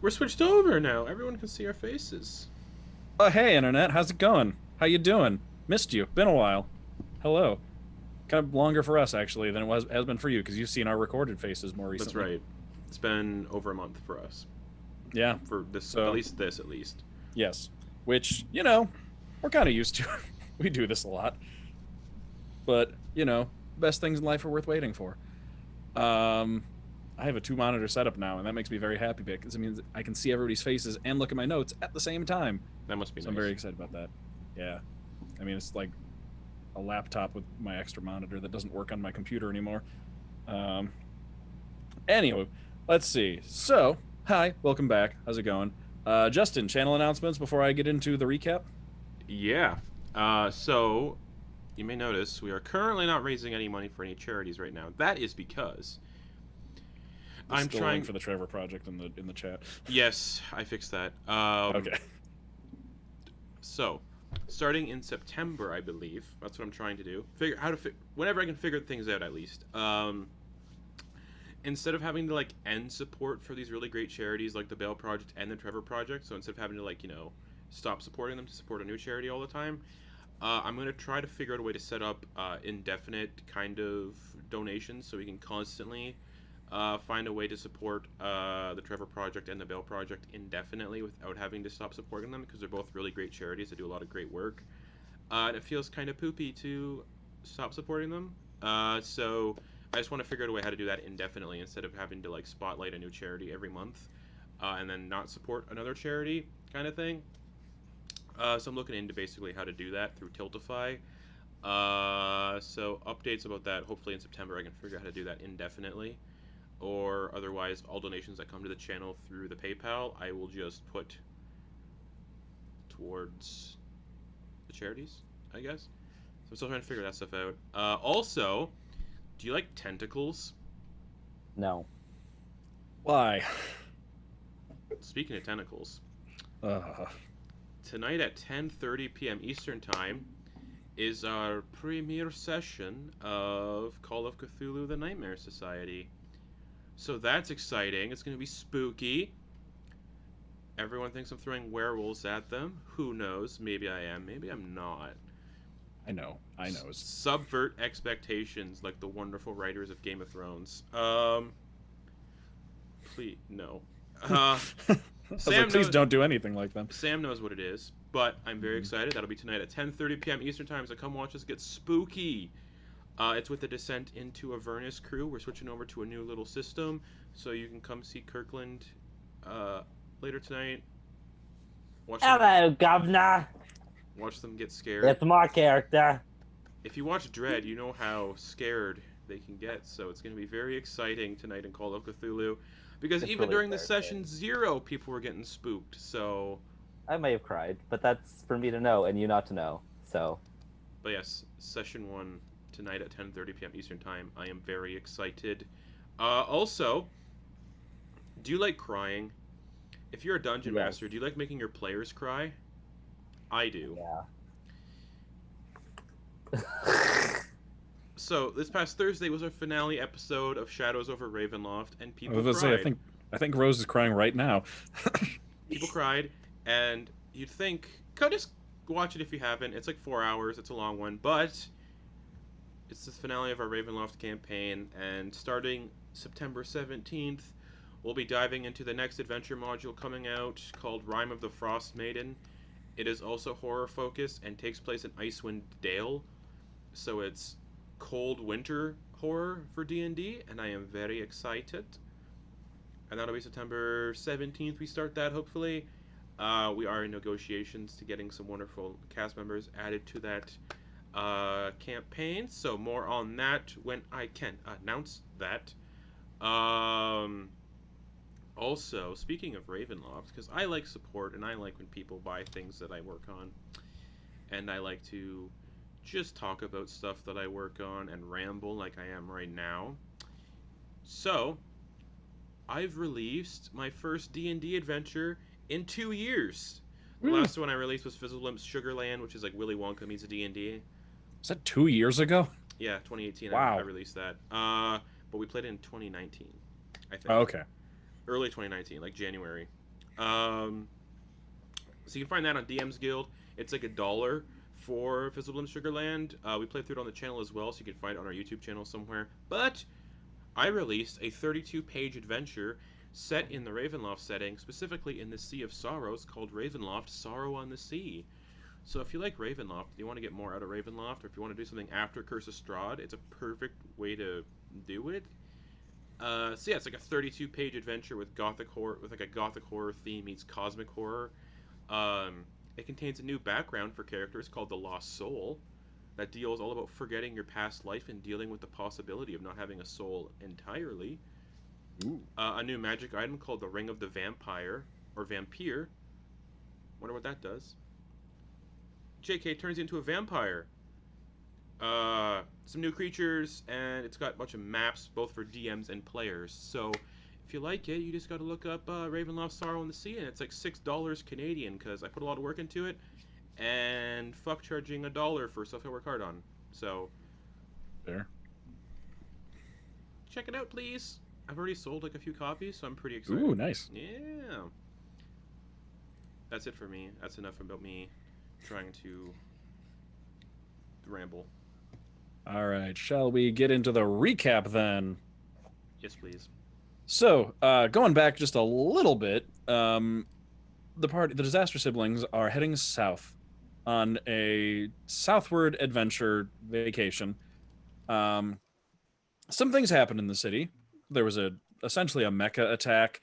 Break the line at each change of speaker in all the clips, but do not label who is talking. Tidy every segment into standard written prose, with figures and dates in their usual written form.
We're switched over now. Everyone can see our faces.
Oh, hey, Internet. How's it going? How you doing? Missed you. Been a while. Hello. Kind of longer for us, actually, than it has been for you, because you've seen our recorded faces more
That's
recently.
right. It's been over a month for us.
Yeah.
For this, at
So,
least this, at least.
yes. Which, we're kind of used to. We do this a lot. But, best things in life are worth waiting for. Um, I have a two-monitor setup now, and that makes me very happy because it means I can see everybody's faces and look at my notes at the same time.
That must be
So I'm
nice.
very excited about that. Yeah. I mean, it's like a laptop with my extra monitor that doesn't work on my computer anymore. Um, anyway, let's see. So, hi, welcome back. How's it going? Justin, channel announcements before I get into the recap.
Yeah. So, you may notice we are currently not raising any money for any charities right now. That is because
There's
I'm
still a link
trying.
for the Trevor Project in the chat.
Yes, I fixed that.
Okay.
So, starting in September, I believe that's what I'm trying to do. Figure how to whenever I can figure things out, at least. Instead of having to like end support for these really great charities like the Bale Project and the Trevor Project, so instead of having to stop supporting them to support a new charity all the time, I'm gonna try to figure out a way to set up indefinite kind of donations so we can constantly find a way to support the Trevor Project and the Bale Project indefinitely without having to stop supporting them because they're both really great charities that do a lot of great work. And it feels kind of poopy to stop supporting them. So I just want to figure out a way how to do that indefinitely instead of having to like spotlight a new charity every month and then not support another charity kind of thing. So I'm looking into basically how to do that through Tiltify. So updates about that. Hopefully in September I can figure out how to do that indefinitely. Or otherwise, all donations that come to the channel through the PayPal, I will just put towards the charities, I guess. So I'm still trying to figure that stuff out. Also, do you like tentacles?
No.
Why?
Speaking of tentacles,
Uh,
tonight at 10:30 p.m. Eastern Time is our premiere session of Call of Cthulhu: The Nightmare Society. So that's exciting. It's going to be spooky. Everyone thinks I'm throwing werewolves at them. Who knows? Maybe I am. Maybe I'm not.
I know.
Subvert expectations like the wonderful writers of Game of Thrones. Please, no.
I was like, please don't do anything like them.
Sam knows what it is, but I'm very excited. That'll be tonight at 10:30 p.m. Eastern Time, so come watch us get spooky. It's with the Descent into Avernus crew. We're switching over to a new little system, so you can come see Kirkland later tonight.
Hello, Governor.
Watch them get scared.
It's my character.
If you watch Dread, you know how scared they can get, so it's going to be very exciting tonight in Call of Cthulhu. Because
It's
even
really
during the
fair,
session 0, people were getting spooked, so...
I may have cried, but that's for me to know and you not to know, so...
But yes, session 1 tonight at 10:30 p.m. Eastern Time. I am very excited. Also, do you like crying? If you're a dungeon master, do you like making your players cry? I do.
Yeah.
So this past Thursday was our finale episode of Shadows over Ravenloft, and people
I was
cried.
gonna say, I think Rose is crying right now.
People cried, and you'd think, just watch it if you haven't. It's like 4 hours. It's a long one, but it's the finale of our Ravenloft campaign, and starting September 17th, we'll be diving into the next adventure module coming out called Rime of the Frost Maiden. It is also horror focused and takes place in Icewind Dale, so it's cold winter horror for D&D, and I am very excited. And that'll be September 17th. We start that, hopefully. We are in negotiations to getting some wonderful cast members added to that campaign, so more on that when I can announce that. Also, speaking of Ravenloft, because I like support and I like when people buy things that I work on, and I like to just talk about stuff that I work on and ramble like I am right now. So, I've released my first D&D adventure in 2 years. The last one I released was Fizzle Blimp's Sugarland, which is like Willy Wonka meets a D&D.
Was that 2 years ago?
Yeah, 2018.
Wow.
I released that. But we played it in 2019, I think.
Oh, okay.
Early 2019, like January. Um, so you can find that on DM's Guild. It's like $1 for Visible in Sugarland. We play through it on the channel as well, so you can find it on our YouTube channel somewhere. But I released a 32-page adventure set in the Ravenloft setting, specifically in the Sea of Sorrows, called Ravenloft: Sorrow on the Sea. So if you like Ravenloft, you want to get more out of Ravenloft, or if you want to do something after Curse of Strahd, it's a perfect way to do it. So yeah, it's like a 32-page adventure with gothic horror, with like a gothic horror theme meets cosmic horror. Um, it contains a new background for characters called the Lost Soul, that deals all about forgetting your past life and dealing with the possibility of not having a soul entirely.
Ooh.
A new magic item called the Ring of the Vampire or Vampire. Wonder what that does. JK turns into a vampire. Some new creatures, and it's got a bunch of maps both for DMs and players. So if you like it, you just got to look up Ravenloft: Sorrow in the Sea, and it's like $6 Canadian because I put a lot of work into it, and fuck charging $1 for stuff I work hard on. So
Fair.
check it out, please. I've already sold like a few copies, so I'm pretty excited.
Ooh, nice.
Yeah. That's it for me. That's enough about me trying to ramble.
All right, shall we get into the recap then?
Yes, please.
So, going back just a little bit, the disaster siblings are heading south on a southward adventure vacation. Um, some things happened in the city. There was essentially a mecha attack.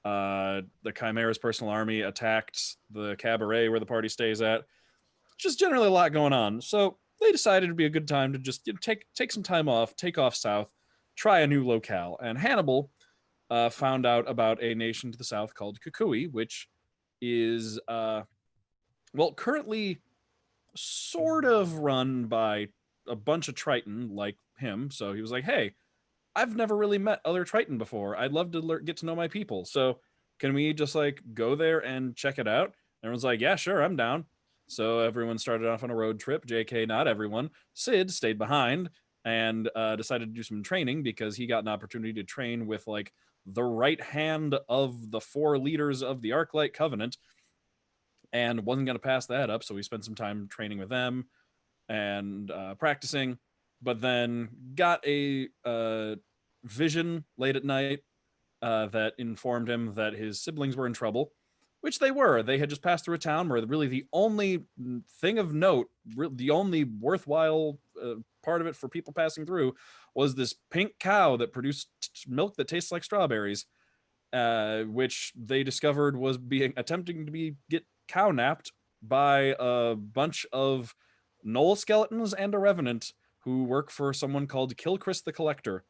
The Chimera's personal army attacked the cabaret where the party stays at. Just generally a lot going on. So they decided it'd be a good time to just take some time off, take off south, try a new locale. And Hannibal found out about a nation to the south called Kukui, which is currently sort of run by a bunch of Triton like him. So he was like, "Hey, I've never really met other Triton before. I'd love to get to know my people. So can we just like go there and check it out?" And everyone's like, "Yeah, sure, I'm down." So everyone started off on a road trip. JK, not everyone. Sid stayed behind and decided to do some training because he got an opportunity to train with like the right hand of the 4 leaders of the Arclight Covenant and wasn't going to pass that up. So we spent some time training with them and practicing, but then got a vision late at night that informed him that his siblings were in trouble, which they were. They had just passed through a town where really the only thing of note, the only worthwhile part of it for people passing through was this pink cow that produced milk that tastes like strawberries, which they discovered was attempting to get cow napped by a bunch of Knoll skeletons and a revenant who work for someone called Kilchris the Collector.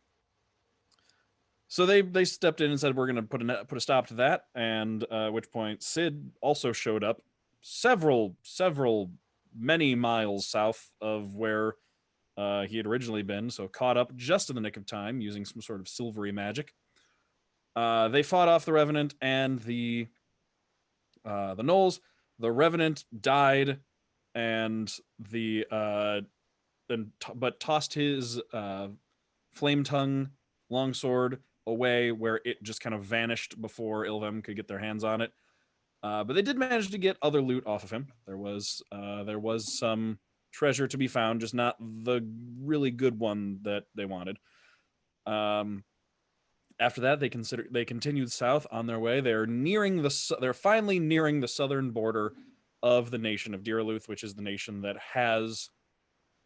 So they stepped in and said, "We're going to put a stop to that." And at which point Sid also showed up, many miles south of where he had originally been. So caught up just in the nick of time using some sort of silvery magic. They fought off the revenant and the Knolls. The revenant died, and but tossed his flame tongue longsword away, where it just kind of vanished before Ilvem could get their hands on it. But they did manage to get other loot off of him. There was some treasure to be found, just not the really good one that they wanted. After that, they continued south on their way. They're finally nearing the southern border of the nation of Diraluth, which is the nation that has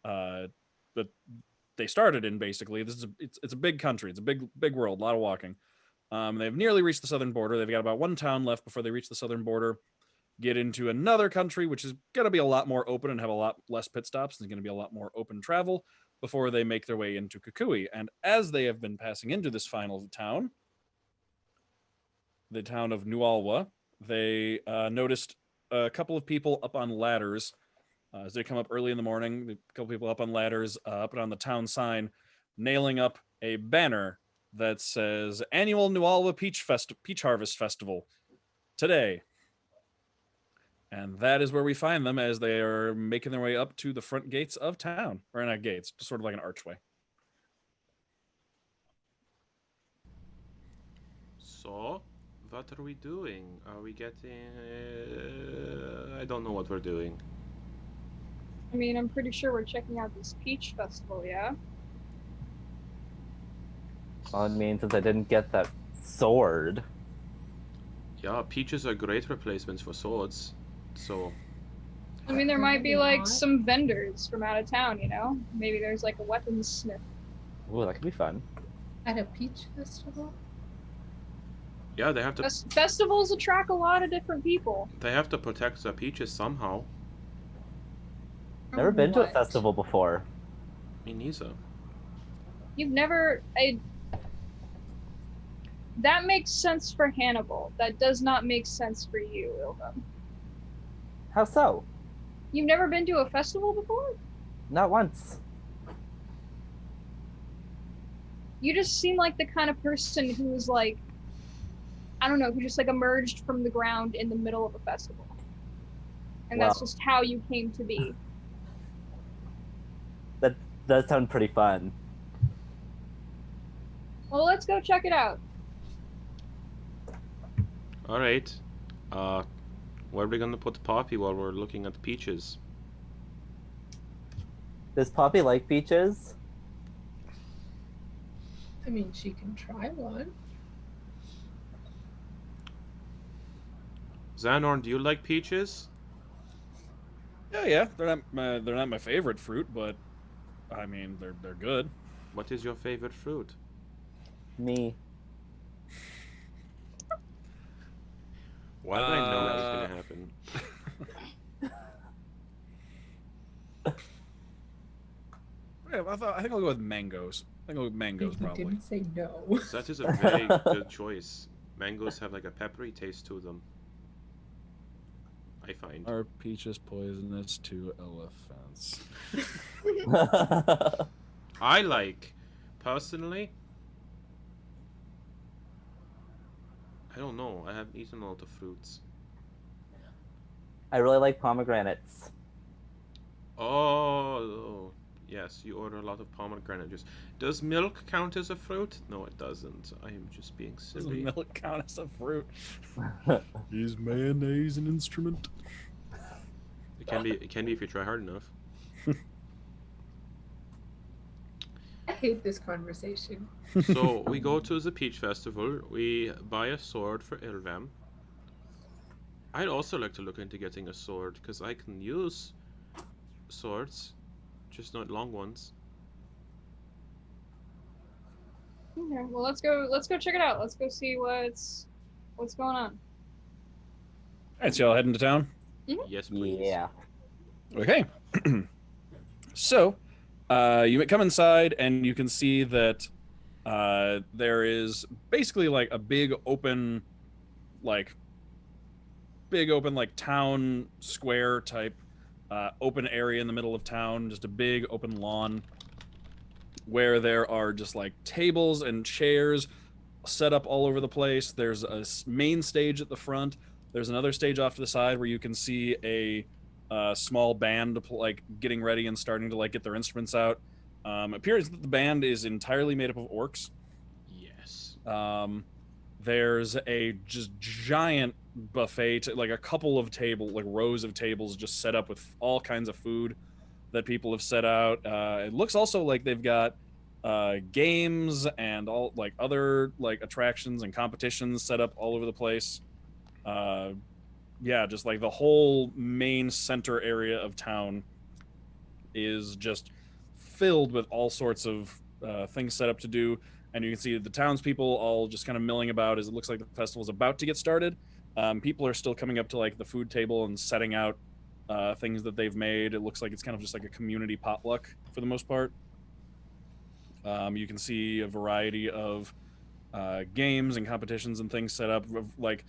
that they started in. Basically, it's a big country. It's a big world. A lot of walking. They've nearly reached the southern border. They've got about one town left before they reach the southern border. Get into another country, which is going to be a lot more open and have a lot less pit stops. There's going to be a lot more open travel before they make their way into Kukui. And as they have been passing into this final town, the town of Nualwa, they noticed a couple of people up on ladders. As they come up early in the morning, a couple people up on ladders, up on the town sign, nailing up a banner that says "Annual Nualwa Peach Harvest Festival today." And that is where we find them as they are making their way up to the front gates of town. Or not gates, just sort of like an archway.
So, what are we doing? Are we getting? I don't know what we're doing.
I mean, I'm pretty sure we're checking out this Peach Festival, yeah?
Well, I mean, since I didn't get that sword.
Yeah, peaches are great replacements for swords. So
I mean, there might be
Maybe
like
not.
some vendors from out of town, you know? Maybe there's like a weaponsmith.
Ooh, that could be fun.
At a peach festival?
yeah, they have to
Festivals attract a lot of different people.
protect the peaches somehow.
Never been to a
What?
festival before.
Me neither.
You've never. That makes sense for Hannibal. That does not make sense for you, Ilva.
How so?
You've never been to a festival before?
Not once.
You just seem like the kind of person who is like, I don't know, who just like emerged from the ground in the middle of a festival. And that's
Well.
just how you came to be.
That does sound pretty fun.
Well, let's go check it out.
All right. Where are we gonna put Poppy while we're looking at the peaches?
Does Poppy like peaches?
I mean, she can try one.
Xanorn, do you like peaches?
Yeah. They're not my favorite fruit, but I mean they're good.
What is your favorite fruit?
Me.
Why did I know that was gonna happen?
Yeah, I think I'll go with mangoes. I think I'll go with mangoes
He
probably.
didn't say no.
That is a very good choice. Mangoes have like a peppery taste to them. I find.
Are peaches poisonous to elephants?
I like, personally. I don't know. I haven't eaten a lot of fruits.
I really like pomegranates.
Oh, yes, you order a lot of pomegranate juice. Does milk count as a fruit? No, it doesn't. I am just being
Does
silly.
milk count as a fruit? Is mayonnaise an instrument?
It can be if you try hard enough.
I hate this conversation.
So we go to the Peach Festival. We buy a sword for Ilvam. I'd also like to look into getting a sword because I can use swords, just not long ones.
Okay, well let's go check it out. Let's go see what's going on.
Alright, so y'all heading to town?
Yes, please.
Yeah.
Okay. So, you come inside and you can see that there is basically like a big open town square type open area in the middle of town, just a big open lawn where there are just like tables and chairs set up all over the place. There's a main stage at the front. There's another stage off to the side where you can see a small band like getting ready and starting to like get their instruments out. Appears that the band is entirely made up of orcs.
Yes.
There's a just giant buffet, like a couple of like rows of tables just set up with all kinds of food that people have set out. It looks also like they've got games and all like other like attractions and competitions set up all over the place. Yeah, just like the whole main center area of town is just filled with all sorts of things set up to do. And you can see the townspeople all just kind of milling about as it looks like the festival is about to get started. People are still coming up to like the food table and setting out things that they've made. It looks like it's kind of just like a community potluck for the most part. You can see a variety of games and competitions and things set up, like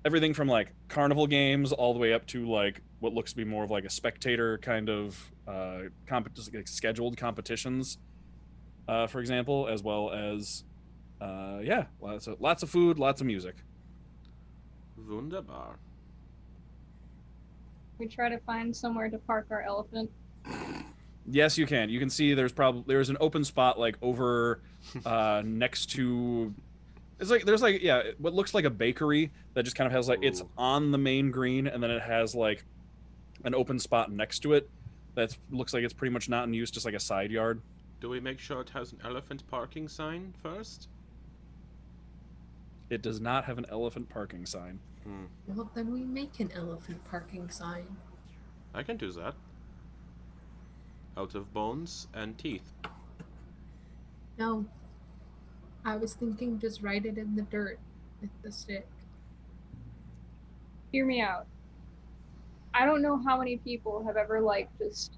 everything from like carnival games all the way up to like what looks to be more of like a spectator kind of like scheduled competitions, for example, as well as yeah, lots of food, lots of music.
Wunderbar.
We try to find somewhere to park our elephant.
Yes, you can. You can see there's an open spot like over next to It's like there's like what looks like a bakery that just kind of has like it's
Ooh.
on the main green, and then it has like an open spot next to it that looks like it's pretty much not in use, just like a side yard.
Do we make sure it has an elephant parking sign first?
It does not have an elephant parking sign.
Hmm.
Well, then we make an elephant parking sign.
I can do that. Out of bones and teeth.
No. I was thinking just write it in the dirt with the stick.
Hear me out. I don't know how many people have ever like just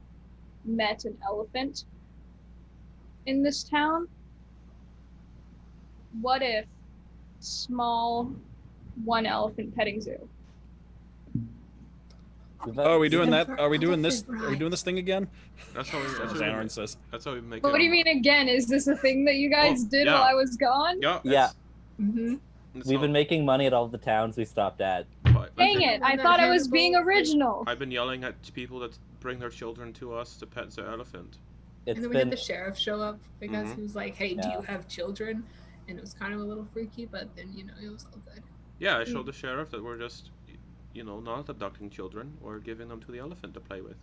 met an elephant in this town. What if small one elephant petting zoo?
Oh, are we doing that?
for
Are we doing this?
elephant
Are we doing this thing again?
That's how we. That's
As
how we
Aaron
make,
says.
that's how we make.
What do you mean again? Is this a thing that you guys
Oh,
did
yeah.
while I was gone?
Yeah.
Yeah.
Mm-hmm.
We've been making money at all the towns we stopped at.
Dang it! I thought I was being original.
I've been yelling at people that bring their children to us to pet the elephant.
It's
And then we had
been
the sheriff show up because
Mhm.
he was like, "Hey, do
Yeah.
you have children?" And it was kind of a little freaky, but then it was all good.
Yeah, I showed the sheriff that we're just, not abducting children or giving them to the elephant to play with.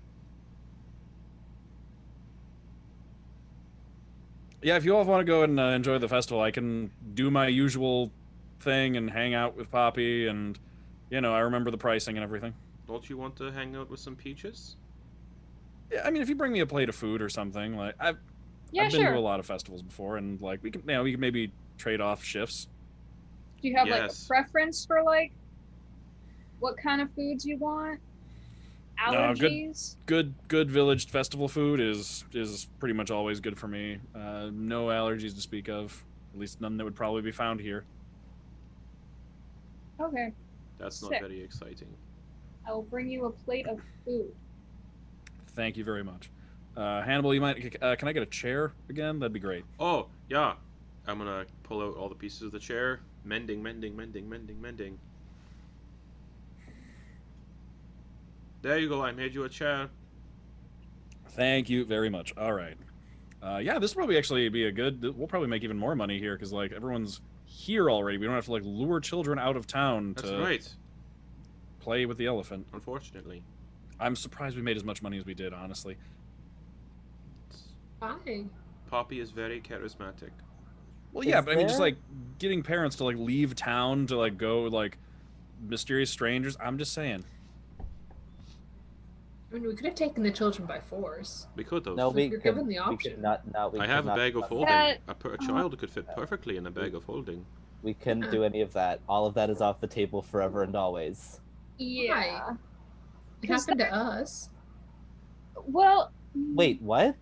Yeah, if you all want to go and enjoy the festival, I can do my usual thing and hang out with Poppy, and I remember the pricing and everything.
Don't you want to hang out with some peaches?
Yeah, I mean, if you bring me a plate of food or something, like I've
Yeah,
been
sure.
to a lot of festivals before, and like we can maybe trade off shifts.
Do you have like a
Yes.
preference for like what kind of foods you want?
No, good.
Allergies?
Good village festival food is pretty much always good for me. No allergies to speak of, at least none that would probably be found here.
Okay,
That's not
Sick.
very exciting.
I will bring you a plate of food.
Thank you very much. Hannibal, you might can I get a chair again? That'd be great.
Oh, yeah. I'm gonna pull out all the pieces of the chair. Mending. There you go, I made you a chair.
Thank you very much. All right. Yeah, this will probably actually be a good. We'll probably make even more money here because like everyone's here already. We don't have to like lure children out of town
That's
to
right,
play with the elephant.
unfortunately.
I'm surprised we made as much money as we did, honestly.
Why?
Poppy is very charismatic.
Well, yeah,
Is
but I mean, just
there-
like getting parents to like leave town to like go like mysterious strangers. I'm just saying.
I mean, we could have taken the children by force.
We could have.
No, we
You're
could,
given the
we
option.
could not. No, we
I
could
have a
not
bag
do
of
that.
holding.
That-
A child could fit perfectly in a bag of holding.
We couldn't do any of that. All of that is off the table forever and always.
Yeah.
It
Because
happened to us.
Well.
Wait, what?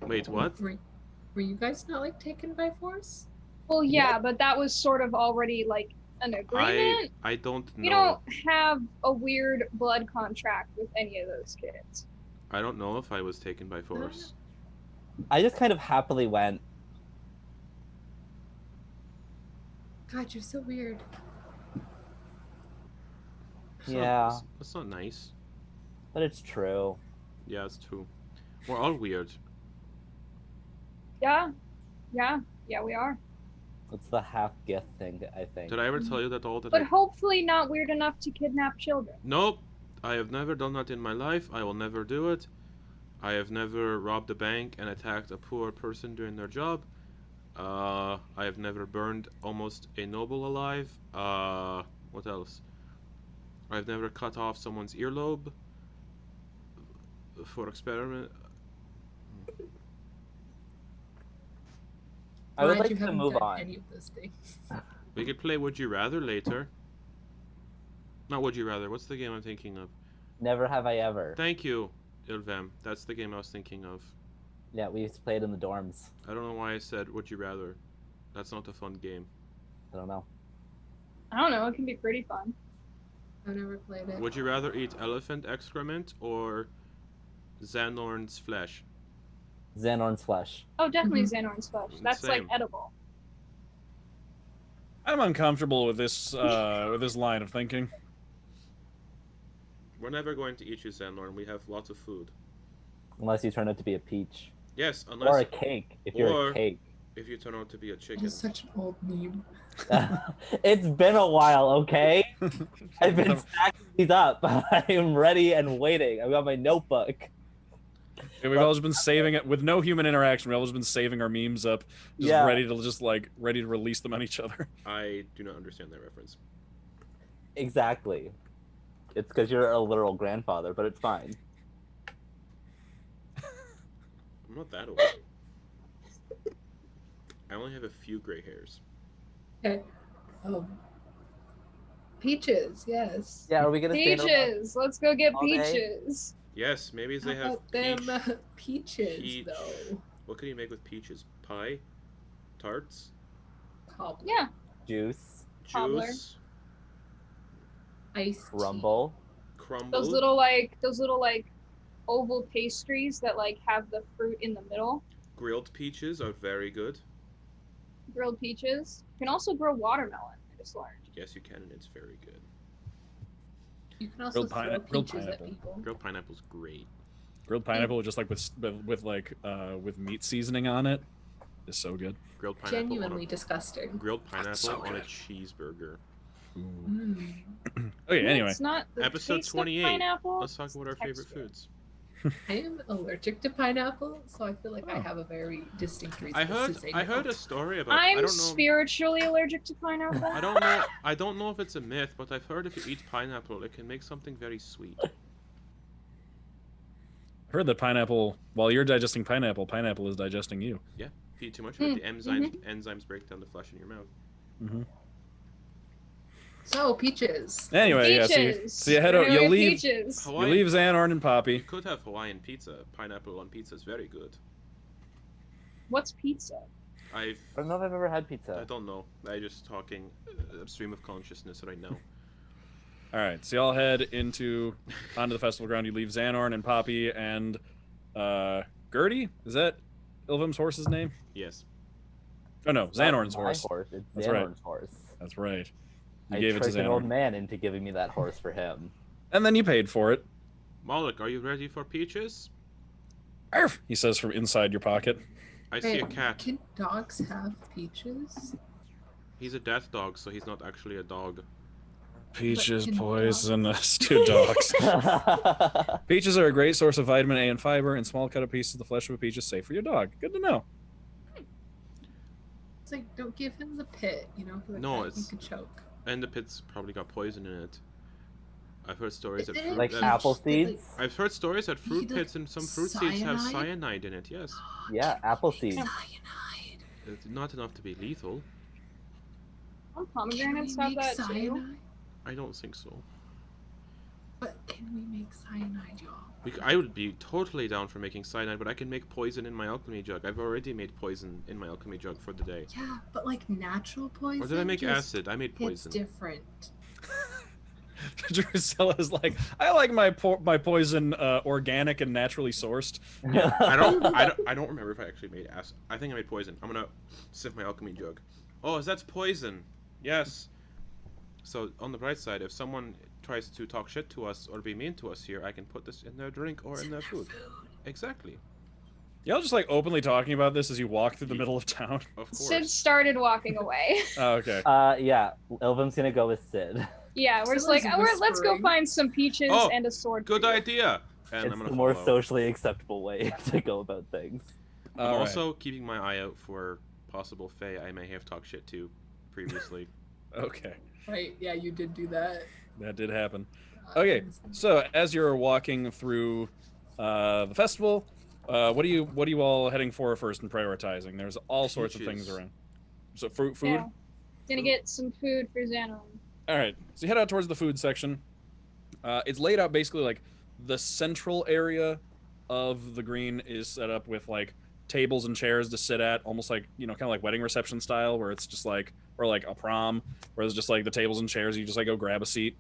Wait, what?
Were you guys not like taken by force?
Well, yeah, but that was sort of already like an agreement.
I don't know.
You don't have a weird blood contract with any of those kids.
I don't know if I was taken by force.
I just kind of happily went.
God, you're so weird.
Yeah.
That's not nice.
But it's true.
Yeah, it's true. We're all weird.
Yeah. Yeah, we are.
It's the half gift thing, I think.
Did I ever tell you that all that
But
I...
hopefully not weird enough to kidnap children.
Nope. I have never done that in my life. I will never do it. I have never robbed a bank and attacked a poor person doing their job. I have never burned almost a noble alive. What else? I've never cut off someone's earlobe for experiment.
I would
Glad
like
you
to
haven't
move
done
on.
Any of those things.
We could play Would You Rather later. Not Would You Rather. What's the game I'm thinking of?
Never have I ever.
Thank you, Ilvem. That's the game I was thinking of.
Yeah, we used to play it in the dorms.
I don't know why I said Would You Rather. That's not a fun game.
I don't know.
I don't know, it can be pretty fun.
I've never played it.
Would you rather eat elephant excrement or Xanorn's flesh?
Xanorn's flesh.
Oh, definitely Xanorn's flesh. That's like
Same.
edible.
I'm uncomfortable with this line of thinking.
We're never going to eat you, Xanorn. We have lots of food.
Unless you turn out to be a peach.
Yes,
Or a
unless
cake, if you're
or-
a cake.
If you turn out to be a
That
chicken.
is such an old meme.
It's been a while, okay? I've been stacking these up. I am ready and waiting. I've got my notebook.
Yeah, we've all just been saving it with no human interaction. We've all just been saving our memes up, just
Yeah.
ready to release them on each other.
I do not understand that reference.
Exactly. It's because you're a literal grandfather, but it's fine.
I'm not that old. I only have a few gray hairs.
Okay. Peaches, yes.
Yeah, are we gonna stand around?
Peaches. Let's go get
all day?
peaches.
Yes, maybe
How
they have
about them peaches,
peach.
though?
What can you make with peaches? Pie? Tarts?
Cobbler.
Yeah.
Juice,
Cobbler.
Juice?
Iced tea.
rumble.
Crumble?
Those little like oval pastries that like have the fruit in the middle.
Grilled peaches are very good.
Grilled peaches. You can also grow watermelon. I just learned.
Yes, you can, and it's very good.
You can also throw
grilled
peaches at
pineapple.
people.
Grilled pineapple's great.
Grilled pineapple, just like with meat seasoning on it, is so good.
Grilled pineapple
Genuinely disgusting.
grilled pineapple
so
on a
good.
cheeseburger.
Ooh.
Mm.
Okay, anyway,
It's not the
Episode
taste of
28.
pineapple,
Let's talk
it's
about our
the
favorite
texture.
foods.
I am allergic to pineapple, so I feel like I
Oh.
have a very distinct reason
I
to say
heard
no.
a story about I
I'm
don't know
spiritually allergic to pineapple.
I don't know if it's a myth, but I've heard if you eat pineapple it can make something very sweet.
I heard that pineapple, while you're digesting pineapple, pineapple is digesting you.
If you eat too much of it, the enzymes break down the flesh in your mouth.
Mm-hmm.
So, peaches.
Anyway, yeah.
Peaches.
So you head
We're
out.
gonna
You
get
leave.
Peaches.
You leave Xanorn and
You
Poppy.
could have Hawaiian pizza. Pineapple on pizza is very good.
What's pizza?
I
don't know if I've ever had pizza.
don't know. I just talking stream of consciousness right now.
All right, so y'all head onto the festival ground. You leave Xanorn and Poppy and Gertie. Is that Ilvum's horse's name?
Yes.
Oh no,
It's not
Xanorn's
my
horse.
It's
That's right.
Xanorn's horse.
That's right. You
I
gave it to
tricked an old
Xanorn,
man into giving me that horse for him.
and then you paid for it.
Moloch, are you ready for peaches?
Arf! He says from inside your pocket.
I see a
Wait,
cat.
Can dogs have peaches?
He's a death dog, so he's not actually a dog.
Peaches
can
poisonous to dogs. Peaches are a great source of vitamin A and fiber, and small cut up pieces of the flesh of a peach is safe for your dog. Good to know.
It's like, don't give him the pit, you know? Like
No,
that,
it's-
he could choke.
And the pit's probably got poison in it. I've heard stories that
Is it
fruit,
Like
peach
apple
that, like-
seeds?
I've heard stories that fruit
He did
pits and some fruit seeds have
cyanide?
cyanide in it. Yes,
Yeah, apple seeds.
Cyanide.
it's not enough to be lethal.
Some
Can we
pomegranates have
make
that too.
cyanide?
I don't think so.
But can we make cyanide, y'all?
I would be totally down for making cyanide, but I can make poison in my alchemy jug. I've already made poison in my alchemy jug for the day.
Yeah, but like natural poison.
Or did I make
just
acid? I made
hits
poison.
different.
Drusilla's like, I like my poison organic and naturally sourced.
I don't remember if I actually made acid. I think I made poison. I'm gonna sift my alchemy jug. Oh, that's poison. Yes. So on the bright side, if someone tries to talk shit to us or be mean to us here, I can put this in their drink or in their food. Exactly.
Y'all just like openly talking about this as you walk through the middle of town.
Of course.
Sid started walking away.
Oh, okay.
Yeah, Ilvum's gonna go with Sid.
Yeah, we're just
Someone's
like, let's go
whispering.
find some peaches
Oh,
and a sword.
Good
for you."
idea. And
It's
I'm
the
gonna
more
follow.
socially acceptable way to go about things.
I'm
All right.
also keeping my eye out for possible Fae I may have talked shit to previously.
Okay.
Right? Yeah, you did do that.
That did happen. Okay, so as you're walking through the festival, what are you all heading for first and prioritizing? There's all sorts of things
Peaches.
around. So food.
Yeah. Gonna get some food for Xanon.
All right. So you head out towards the food section. It's laid out basically like the central area of the green is set up with like tables and chairs to sit at, almost like, you know, kind of like wedding reception style, where it's just like, or like a prom, where it's just like the tables and chairs. You just like go grab a seat.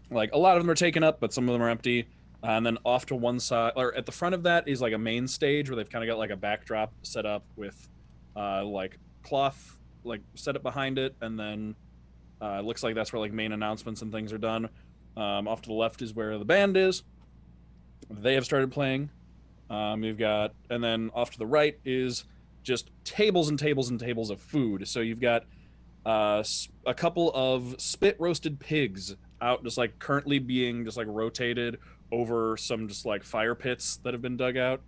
Like a lot of them are taken up, but some of them are empty. And then off to one side, or at the front of that, is like a main stage where they've kind of got like a backdrop set up with like cloth like set up behind it, and then it looks like that's where like main announcements and things are done. Off to the left is where the band is. They have started playing. We've got, and then off to the right is just tables and tables and tables of food. So you've got a couple of spit roasted pigs out, just like currently being just like rotated over some just like fire pits that have been dug out.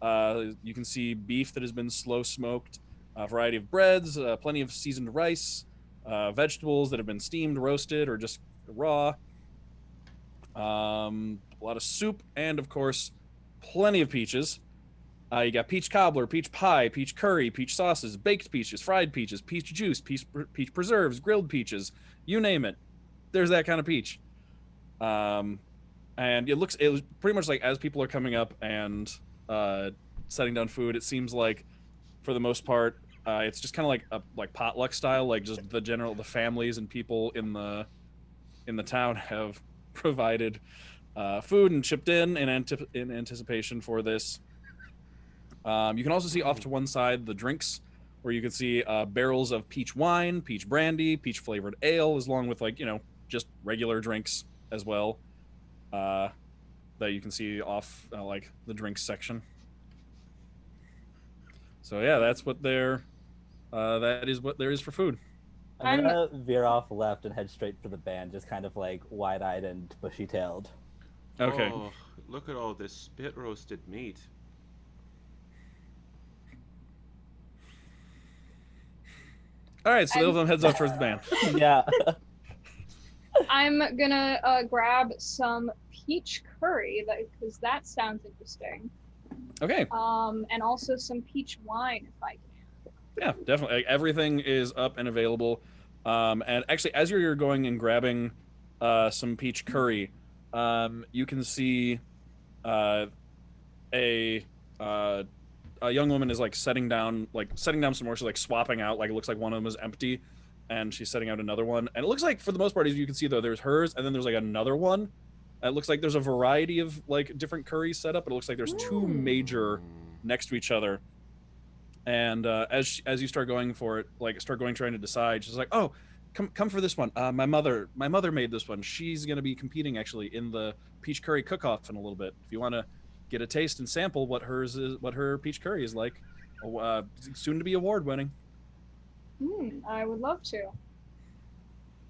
You can see beef that has been slow smoked, a variety of breads, plenty of seasoned rice, vegetables that have been steamed, roasted, or just raw. A lot of soup, and of course, plenty of peaches. You got peach cobbler, peach pie, peach curry, peach sauces, baked peaches, fried peaches, peach juice, peach preserves, grilled peaches, you name it. There's that kind of peach. Um, and it was pretty much like as people are coming up and setting down food, it seems like for the most part, it's just kind of like like potluck style, like just the families and people in the town have provided food and chipped in anticipation for this. You can also see off to one side the drinks, where you can see barrels of peach wine, peach brandy, peach flavored ale, along with like just regular drinks as well. That you can see off like the drinks section. So yeah, that's what that is what there is for food.
I'm gonna veer off left and head straight for the band, just kind of like wide-eyed and bushy-tailed.
Okay.
Oh, look at all this spit roasted meat.
All right, so the Ilvam heads off towards the band.
Yeah.
I'm gonna grab some peach curry because that sounds interesting.
Okay.
And also some peach wine if I can.
Yeah, definitely. Like, everything is up and available. And actually, as you're going and grabbing some peach curry, you can see a young woman is like setting down some more. She's like swapping out. Like it looks like one of them is empty, and she's setting out another one. And it looks like for the most part, as you can see though, there's hers, and then there's like another one. It looks like there's a variety of like different curries set up, but it looks like there's two major next to each other. And as you start going for it, like trying to decide, she's like, "Oh, come for this one. My mother made this one. She's gonna be competing actually in the peach curry cook-off in a little bit. If you want to get a taste and sample what her peach curry is like, soon to be award winning."
I would love to.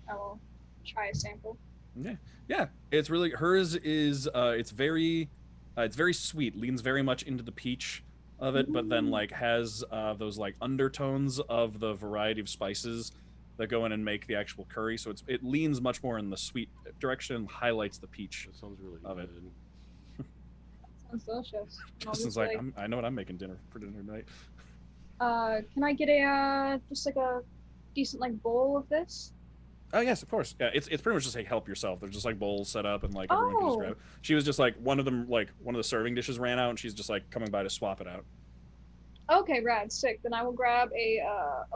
I will try a sample.
Yeah. It's really hers is it's very sweet, leans very much into the peach of it, but then like has those like undertones of the variety of spices that go in and make the actual curry. So it leans much more in the sweet direction, highlights the peach.
That sounds really
Of it.
good.
Sounds delicious.
Justin's like, I know what I'm making for dinner tonight.
Can I get a just like a decent like bowl of this?
Oh yes, of course. Yeah, it's pretty much just like help yourself. There's just like bowls set up and like everyone can just grab. She was just like one of the serving dishes ran out and she's just like coming by to swap it out.
Okay, rad, sick. Then I will grab a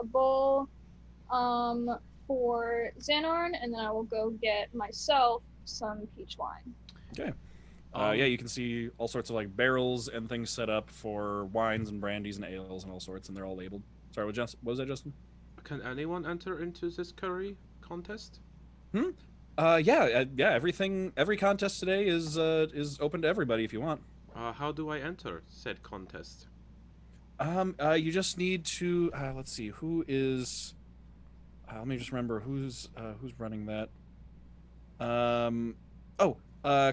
bowl for Xanarn, and then I will go get myself some peach wine.
Okay. Yeah, you can see all sorts of like barrels and things set up for wines and brandies and ales and all sorts, and they're all labeled. Sorry, what was that, Justin?
Can anyone enter into this curry contest?
Yeah. Every contest today is open to everybody if you want.
How do I enter said contest?
You just need to let's see who is. Let me just remember who's running that.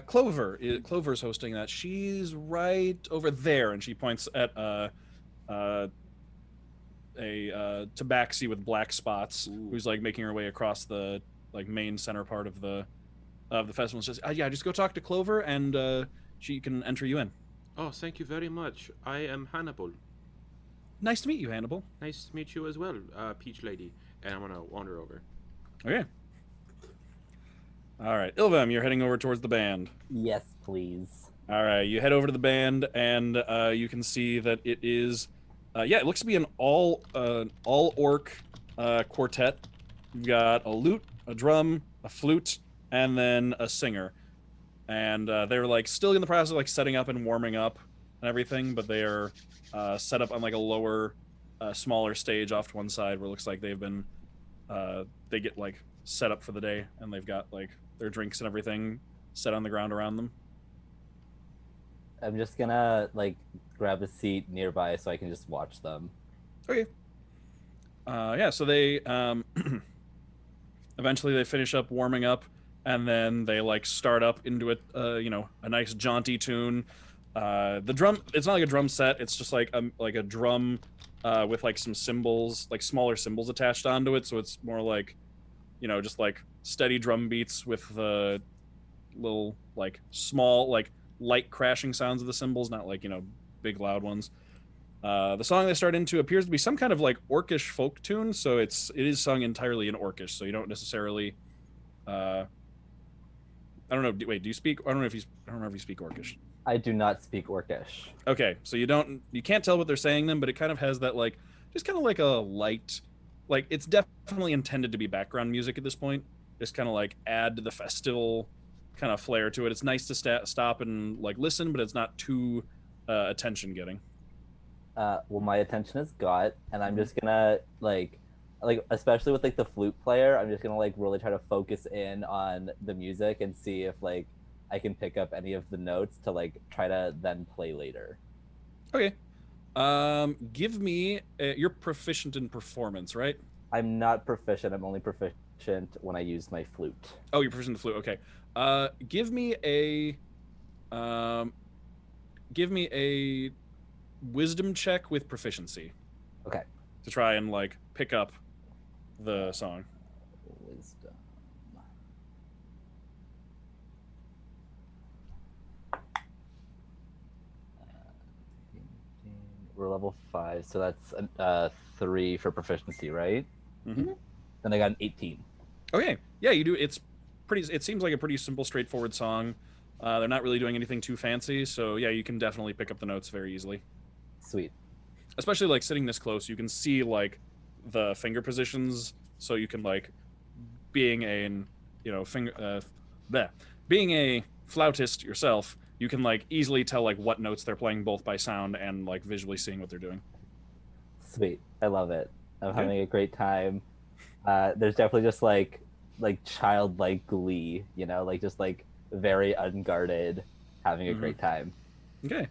Clover's hosting that. She's right over there, and she points at a tabaxi with black spots.
Ooh.
Who's like making her way across the like main center part of the festival. It's just just go talk to Clover, and she can enter you in.
Oh, thank you very much. I am Hannibal.
Nice to meet you, Hannibal.
Nice to meet you as well, Peach Lady. And I'm gonna wander over.
Okay. All right, Ilvam, you're heading over towards the band.
Yes, please.
All right, you head over to the band, and you can see that it is, it looks to be an all orc quartet. You've got a lute, a drum, a flute, and then a singer. And they're like still in the process of like setting up and warming up and everything, but they are set up on like a lower, smaller stage off to one side where it looks like they've been, they get like set up for the day, and they've got like their drinks and everything set on the ground around them.
I'm just gonna like grab a seat nearby so I can just watch them.
Okay. Yeah. So they eventually they finish up warming up, and then they like start up into a nice jaunty tune. The drum, it's not like a drum set, it's just like a drum with like some cymbals, like smaller cymbals attached onto it, so it's more like just like steady drum beats with the little like small like light crashing sounds of the cymbals, not like big loud ones. The song they start into appears to be some kind of like orcish folk tune, so it is sung entirely in orcish, so you don't necessarily uh, I don't know. Wait, do you speak? I don't know if I don't know if you speak Orcish.
I do not speak Orcish.
Okay, so you can't tell what they're saying then, but it kind of has that like just kind of like a light, like it's definitely intended to be background music at this point. Just kind of like add to the festival kind of flair to it. It's nice to stop and like listen, but it's not too attention getting.
Well, my attention is got, and I'm just gonna like especially with like the flute player, I'm just gonna like really try to focus in on the music and see if like I can pick up any of the notes to like try to then play later.
Okay. Give me you're proficient in performance, right?
I'm not proficient. I'm only proficient when I use my flute.
Oh, you're proficient in the flute. Okay. Give me um, a wisdom check with proficiency
Okay.
to try and like pick up the song.
Wisdom. We're level 5, so that's 3 for proficiency, right?
Mm-hmm.
Then I got an 18.
Okay, yeah, you do. It's pretty. It seems like a pretty simple, straightforward song. They're not really doing anything too fancy, so yeah, you can definitely pick up the notes very easily.
Sweet.
Especially like sitting this close, you can see like the finger positions, so you can like being a finger bleh, being a flautist yourself, you can like easily tell like what notes they're playing both by sound and like visually seeing what they're doing.
Sweet. I love it. I'm
Okay.
having a great time. There's definitely just like childlike glee, like just like very unguarded, having a great time.
Okay.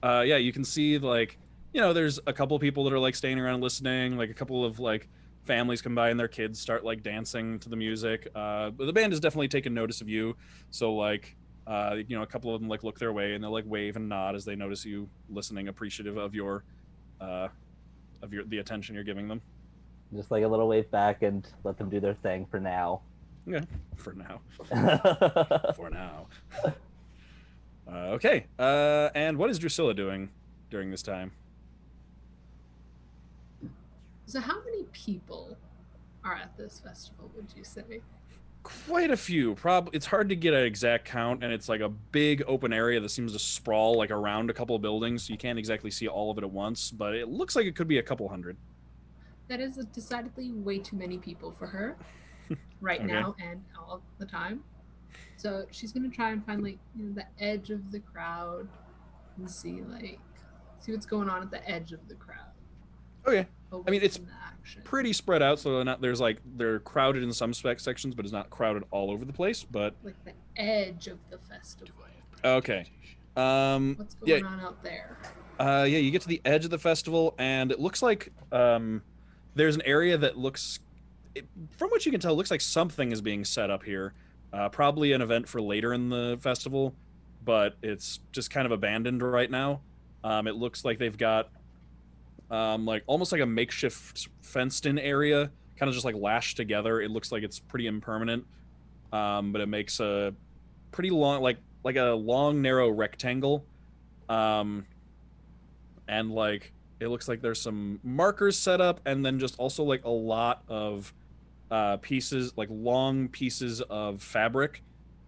Yeah, you can see like there's a couple people that are like staying around listening, like a couple of like families come by and their kids start like dancing to the music. But the band has definitely taken notice of you, so like a couple of them like look their way and they'll like wave and nod as they notice you listening, appreciative of the attention you're giving them.
Just like a little wave back and let them do their thing for now.
Okay, for now. For now. Okay. And what is Drusilla doing during this time?
So, how many people are at this festival, would you say?
Quite a few. Probably it's hard to get an exact count, and it's like a big open area that seems to sprawl like around a couple of buildings, so you can't exactly see all of it at once. But it looks like it could be a couple hundred.
That is decidedly way too many people for her right
Okay.
now and all the time. So she's gonna try and find like the edge of the crowd and see what's going on at the edge of the crowd.
Okay.
Away
I mean, it's
from the action.
pretty spread out, so they're crowded in some sections, but it's not crowded all over the place. But
Like the edge of the festival.
okay.
What's going on out there?
Yeah, you get to the edge of the festival, and it looks like there's an area that from what you can tell, looks like something is being set up here. Probably an event for later in the festival, but it's just kind of abandoned right now. It looks like they've got like almost like a makeshift fenced-in area, kind of just like lashed together. It looks like it's pretty impermanent, but it makes a pretty long, like a long, narrow rectangle. And like it looks like there's some markers set up, and then just also like a lot of pieces, like long pieces of fabric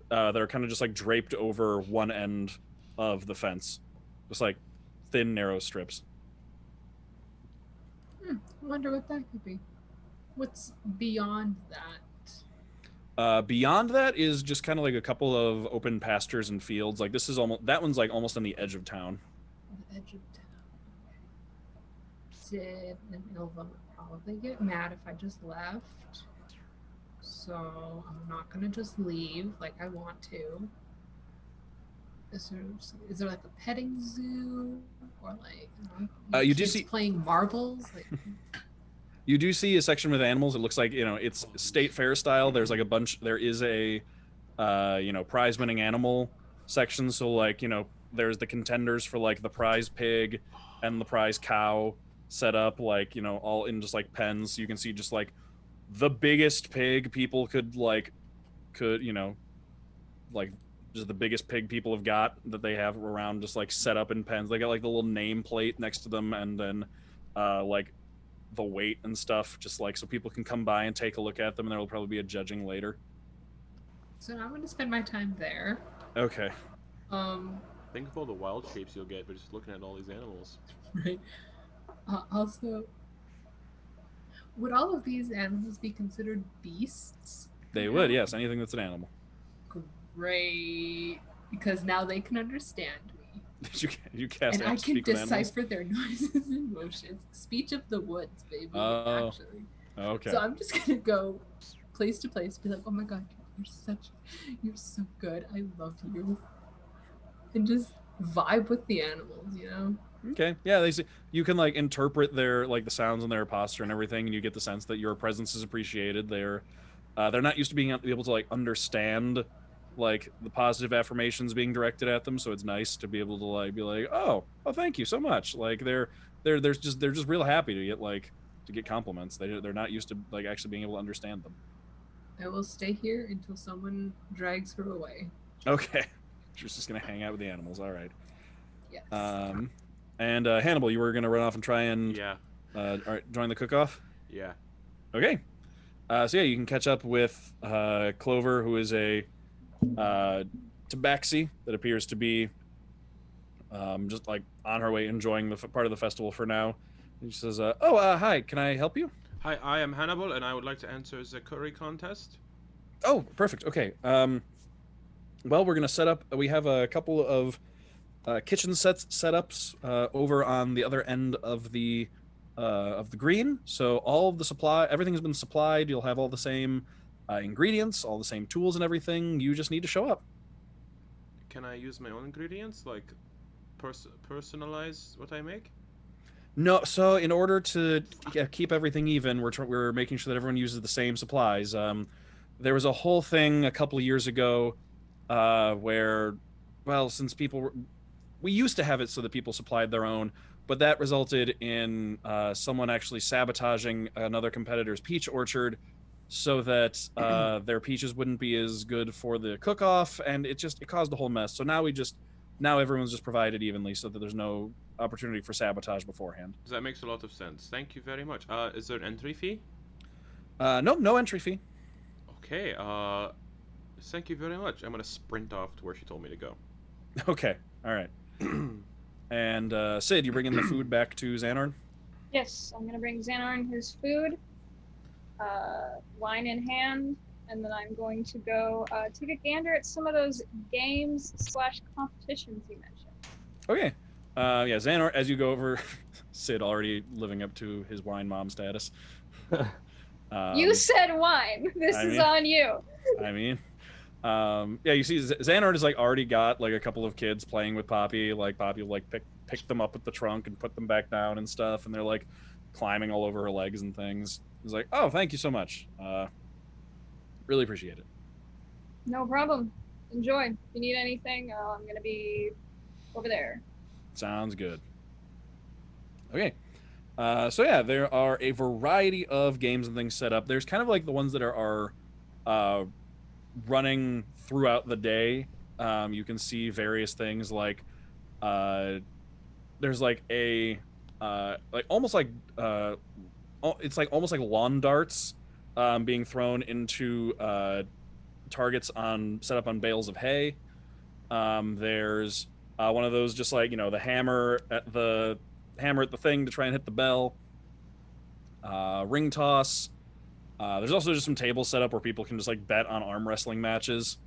that are kind of just like draped over one end of the fence, just like thin, narrow strips.
I wonder what that could be. What's beyond that?
Beyond that is just kind of like a couple of open pastures and fields. Like this is that one's like almost on the edge of town.
The edge of town. Sid and Ilva would probably get mad if I just left. So I'm not gonna just leave like I want to. is there like a petting zoo or like
You do
kids
see-
playing marbles? Like,
You do see a section with animals. It looks like, it's state fair style. There's like a bunch. There is a, prize winning animal section. So like, there's the contenders for like the prize pig and the prize cow set up, like, all in just like pens. So you can see just like the biggest pig people like just the biggest pig people have got that they have around, just like set up in pens. They got like the little name plate next to them, and then like the weight and stuff, just like so people can come by and take a look at them, and there will probably be a judging later.
so now I'm gonna spend my time there.
Okay.
Think of all the wild shapes you'll get by just looking at all these animals.
Right. Also, would all of these animals be considered beasts?
They would, yes, anything that's an animal.
Great, because now they can understand me,
you cast
and I
Act
can
Speak with Animals?
decipher their noises and motions. Speech of the woods, baby.
Oh.
Actually.
Okay.
So I'm just gonna go place to place, be like, "Oh my god, you're so good. I love you," and just vibe with the animals,
Okay. Yeah, you can like interpret their like the sounds and their posture and everything, and you get the sense that your presence is appreciated. They're not used to being able to like understand like the positive affirmations being directed at them, so it's nice to be able to like be like, oh, thank you so much. Like they're just real happy to get compliments. They're not used to like actually being able to understand them.
I will stay here until someone drags her away.
Okay. She's just gonna hang out with the animals. All right.
Yes.
And Hannibal, you were gonna run off and try and
Yeah.
all right, join the cook-off.
Yeah.
Okay. So yeah, you can catch up with Clover, who is a tabaxi that appears to be just like on her way enjoying the part of the festival for now. And she says, hi, can I help you?
Hi, I am Hannibal, and I would like to enter the curry contest.
Oh, perfect. Okay. Well, we're gonna set up. We have a couple of kitchen setups over on the other end of the green. So all of the everything has been supplied. You'll have all the same ingredients, all the same tools and everything. You just need to show up.
Can I use my own ingredients, like personalize what I make?
No, so in order to keep everything even, we're making sure that everyone uses the same supplies. There was a whole thing a couple of years ago where, well, since we used to have it so that people supplied their own, but that resulted in someone actually sabotaging another competitor's peach orchard so that their peaches wouldn't be as good for the cook-off, and it caused a whole mess. So now everyone's just provided evenly so that there's no opportunity for sabotage beforehand.
That makes a lot of sense. Thank you very much. Is there an entry fee?
No entry fee.
Okay. Thank you very much. I'm gonna sprint off to where she told me to go.
Okay. All right. And Sid, you bringing the food back to Xanarn?
Yes, I'm gonna bring Xanarn his food, wine in hand, and then I'm going to go take a gander at some of those games/competitions you mentioned.
Okay. Yeah, Xanarn, as you go over, Sid already living up to his wine mom status.
You said wine. This is on you.
I mean, yeah, you see Xanarn has like already got like a couple of kids playing with Poppy. Like Poppy will like pick them up with the trunk and put them back down and stuff, and they're like climbing all over her legs and things. He's like, oh, thank you so much. Really appreciate it.
No problem. Enjoy. If you need anything, I'm gonna be over there.
Sounds good. Okay. So yeah, there are a variety of games and things set up. There's kind of like the ones that are running throughout the day. You can see various things like there's like a like almost like it's like almost like lawn darts being thrown into targets set up on bales of hay. There's one of those just like the hammer at the thing to try and hit the bell. Ring toss. There's also just some tables set up where people can just like bet on arm wrestling matches.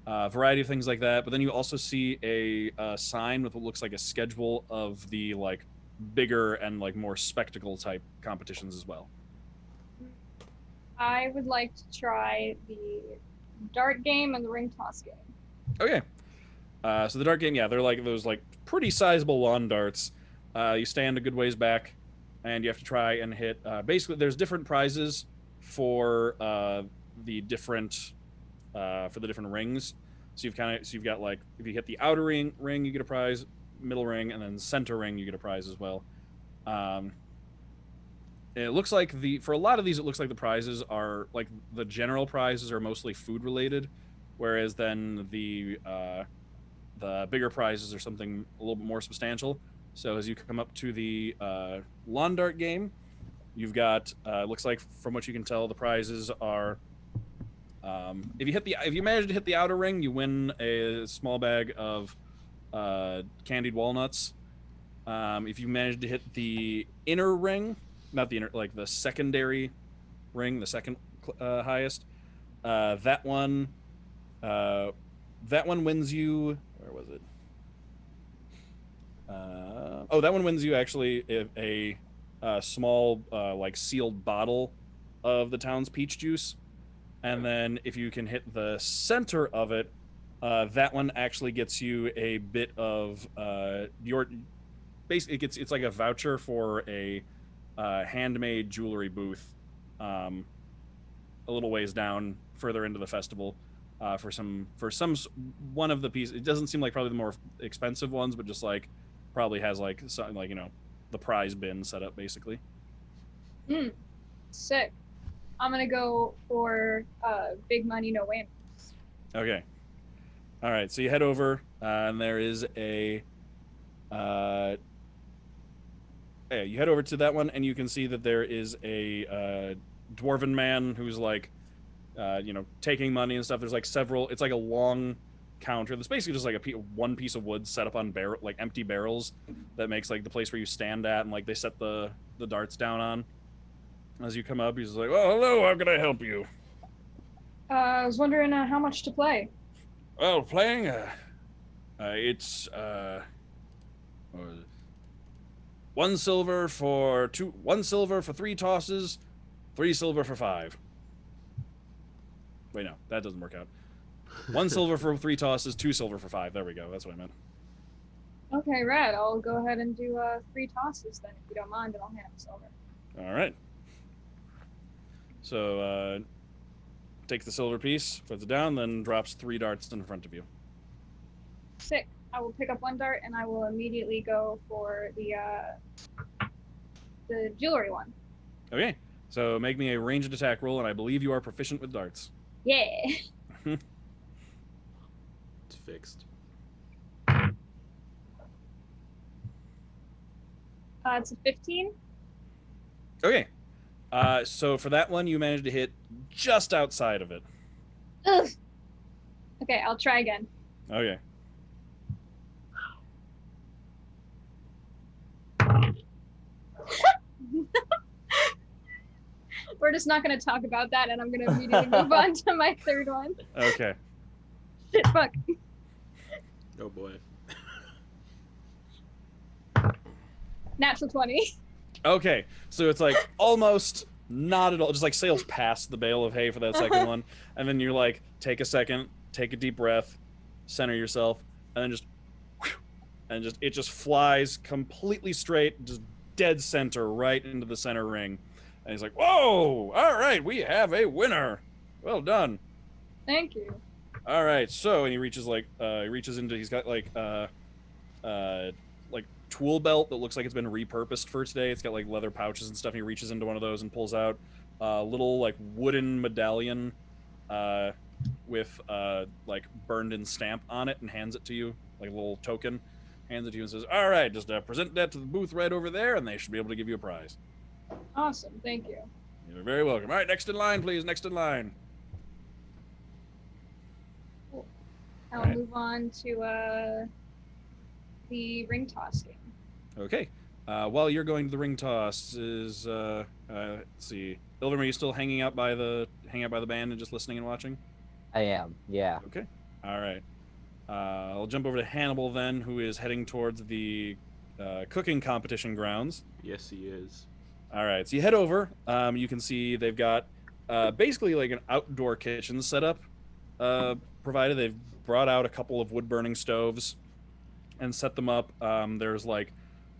Variety of things like that. But then you also see a sign with what looks like a schedule of the like bigger and like more spectacle type competitions as well.
I would like to try the dart game and the ring toss game.
Okay. So the dart game, yeah, they're like those like pretty sizable lawn darts. You stand a good ways back, and you have to try and hit. Basically, there's different prizes for the different rings. So you've got like if you hit the outer ring, you get a prize, middle ring, and then center ring, you get a prize as well. It looks like for a lot of these, it looks like the prizes are like the general prizes are mostly food related, whereas then the bigger prizes are something a little bit more substantial. So as you come up to the lawn dart game, you've got looks like from what you can tell, the prizes are if you manage to hit the outer ring, you win a small bag of candied walnuts. If you manage to hit the inner ring, not the inner, like the secondary ring, the second highest, that one wins you. Where was it? That one wins you actually a small like sealed bottle of the town's peach juice. And then if you can hit the center of it, that one actually gets you a bit of your basically it's like a voucher for a handmade jewelry booth a little ways down further into the festival for one of the pieces. It doesn't seem like probably the more expensive ones, but just like probably has like something like the prize bin set up basically.
Sick. I'm gonna go for big money, no whammies.
Okay. All right. So you head over, and there is a. Yeah, you head over to that one, and you can see that there is a dwarven man who's like, taking money and stuff. There's like several. It's like a long counter. That's basically just like one piece of wood set up on like empty barrels that makes like the place where you stand at, and like they set the darts down on. As you come up, he's like, "Oh, hello. How can I help you?"
I was wondering how much to play.
Well, playing, it's what was it? 1 silver for 1 silver for 3 tosses, 3 silver for 5. Wait, no, that doesn't work out. 1 silver for 3 tosses, 2 silver for 5. There we go. That's what I meant.
Okay, rad. I'll go ahead and do 3 tosses then, if you don't mind, and I'll hand silver.
All right. So, takes the silver piece, puts it down, then drops 3 darts in front of you.
Sick. I will pick up 1 dart and I will immediately go for the jewelry one.
Okay. So make me a ranged attack roll, and I believe you are proficient with darts.
Yeah.
It's fixed.
It's a 15.
Okay. So for that one, you managed to hit just outside of it.
Ugh. Okay, I'll try again.
Okay.
We're just not going to talk about that, and I'm going to immediately move on to my 3rd one.
Okay.
Shit, fuck.
Oh boy.
Natural 20.
Okay. So it's like almost not at all, just like sails past the bale of hay for that second one, and then you're like, take a second, take a deep breath, center yourself, and then it just flies completely straight, just dead center right into the center ring. And he's like, "Whoa! All right, we have a winner. Well done."
Thank you.
All right, so and he reaches into, he's got like tool belt that looks like it's been repurposed for today. It's got like leather pouches and stuff. And he reaches into one of those and pulls out a little like wooden medallion with like burned in stamp on it, and hands it to you, like a little token. Hands it to you and says, "All right, just present that to the booth right over there, and they should be able to give you a prize."
Awesome, thank you.
You're very welcome. All right, next in line, please. Next in line.
I'll
Right.
move on to the ring toss game.
Okay. While you're going to the ring toss, let's see, Ilvim, are you still hanging out by the band and just listening and watching?
I am, yeah.
Okay. All right. I'll jump over to Hannibal then, who is heading towards the cooking competition grounds.
Yes, he is.
All right. So you head over. You can see they've got basically like an outdoor kitchen set up provided. They've brought out a couple of wood burning stoves and set them up. There's like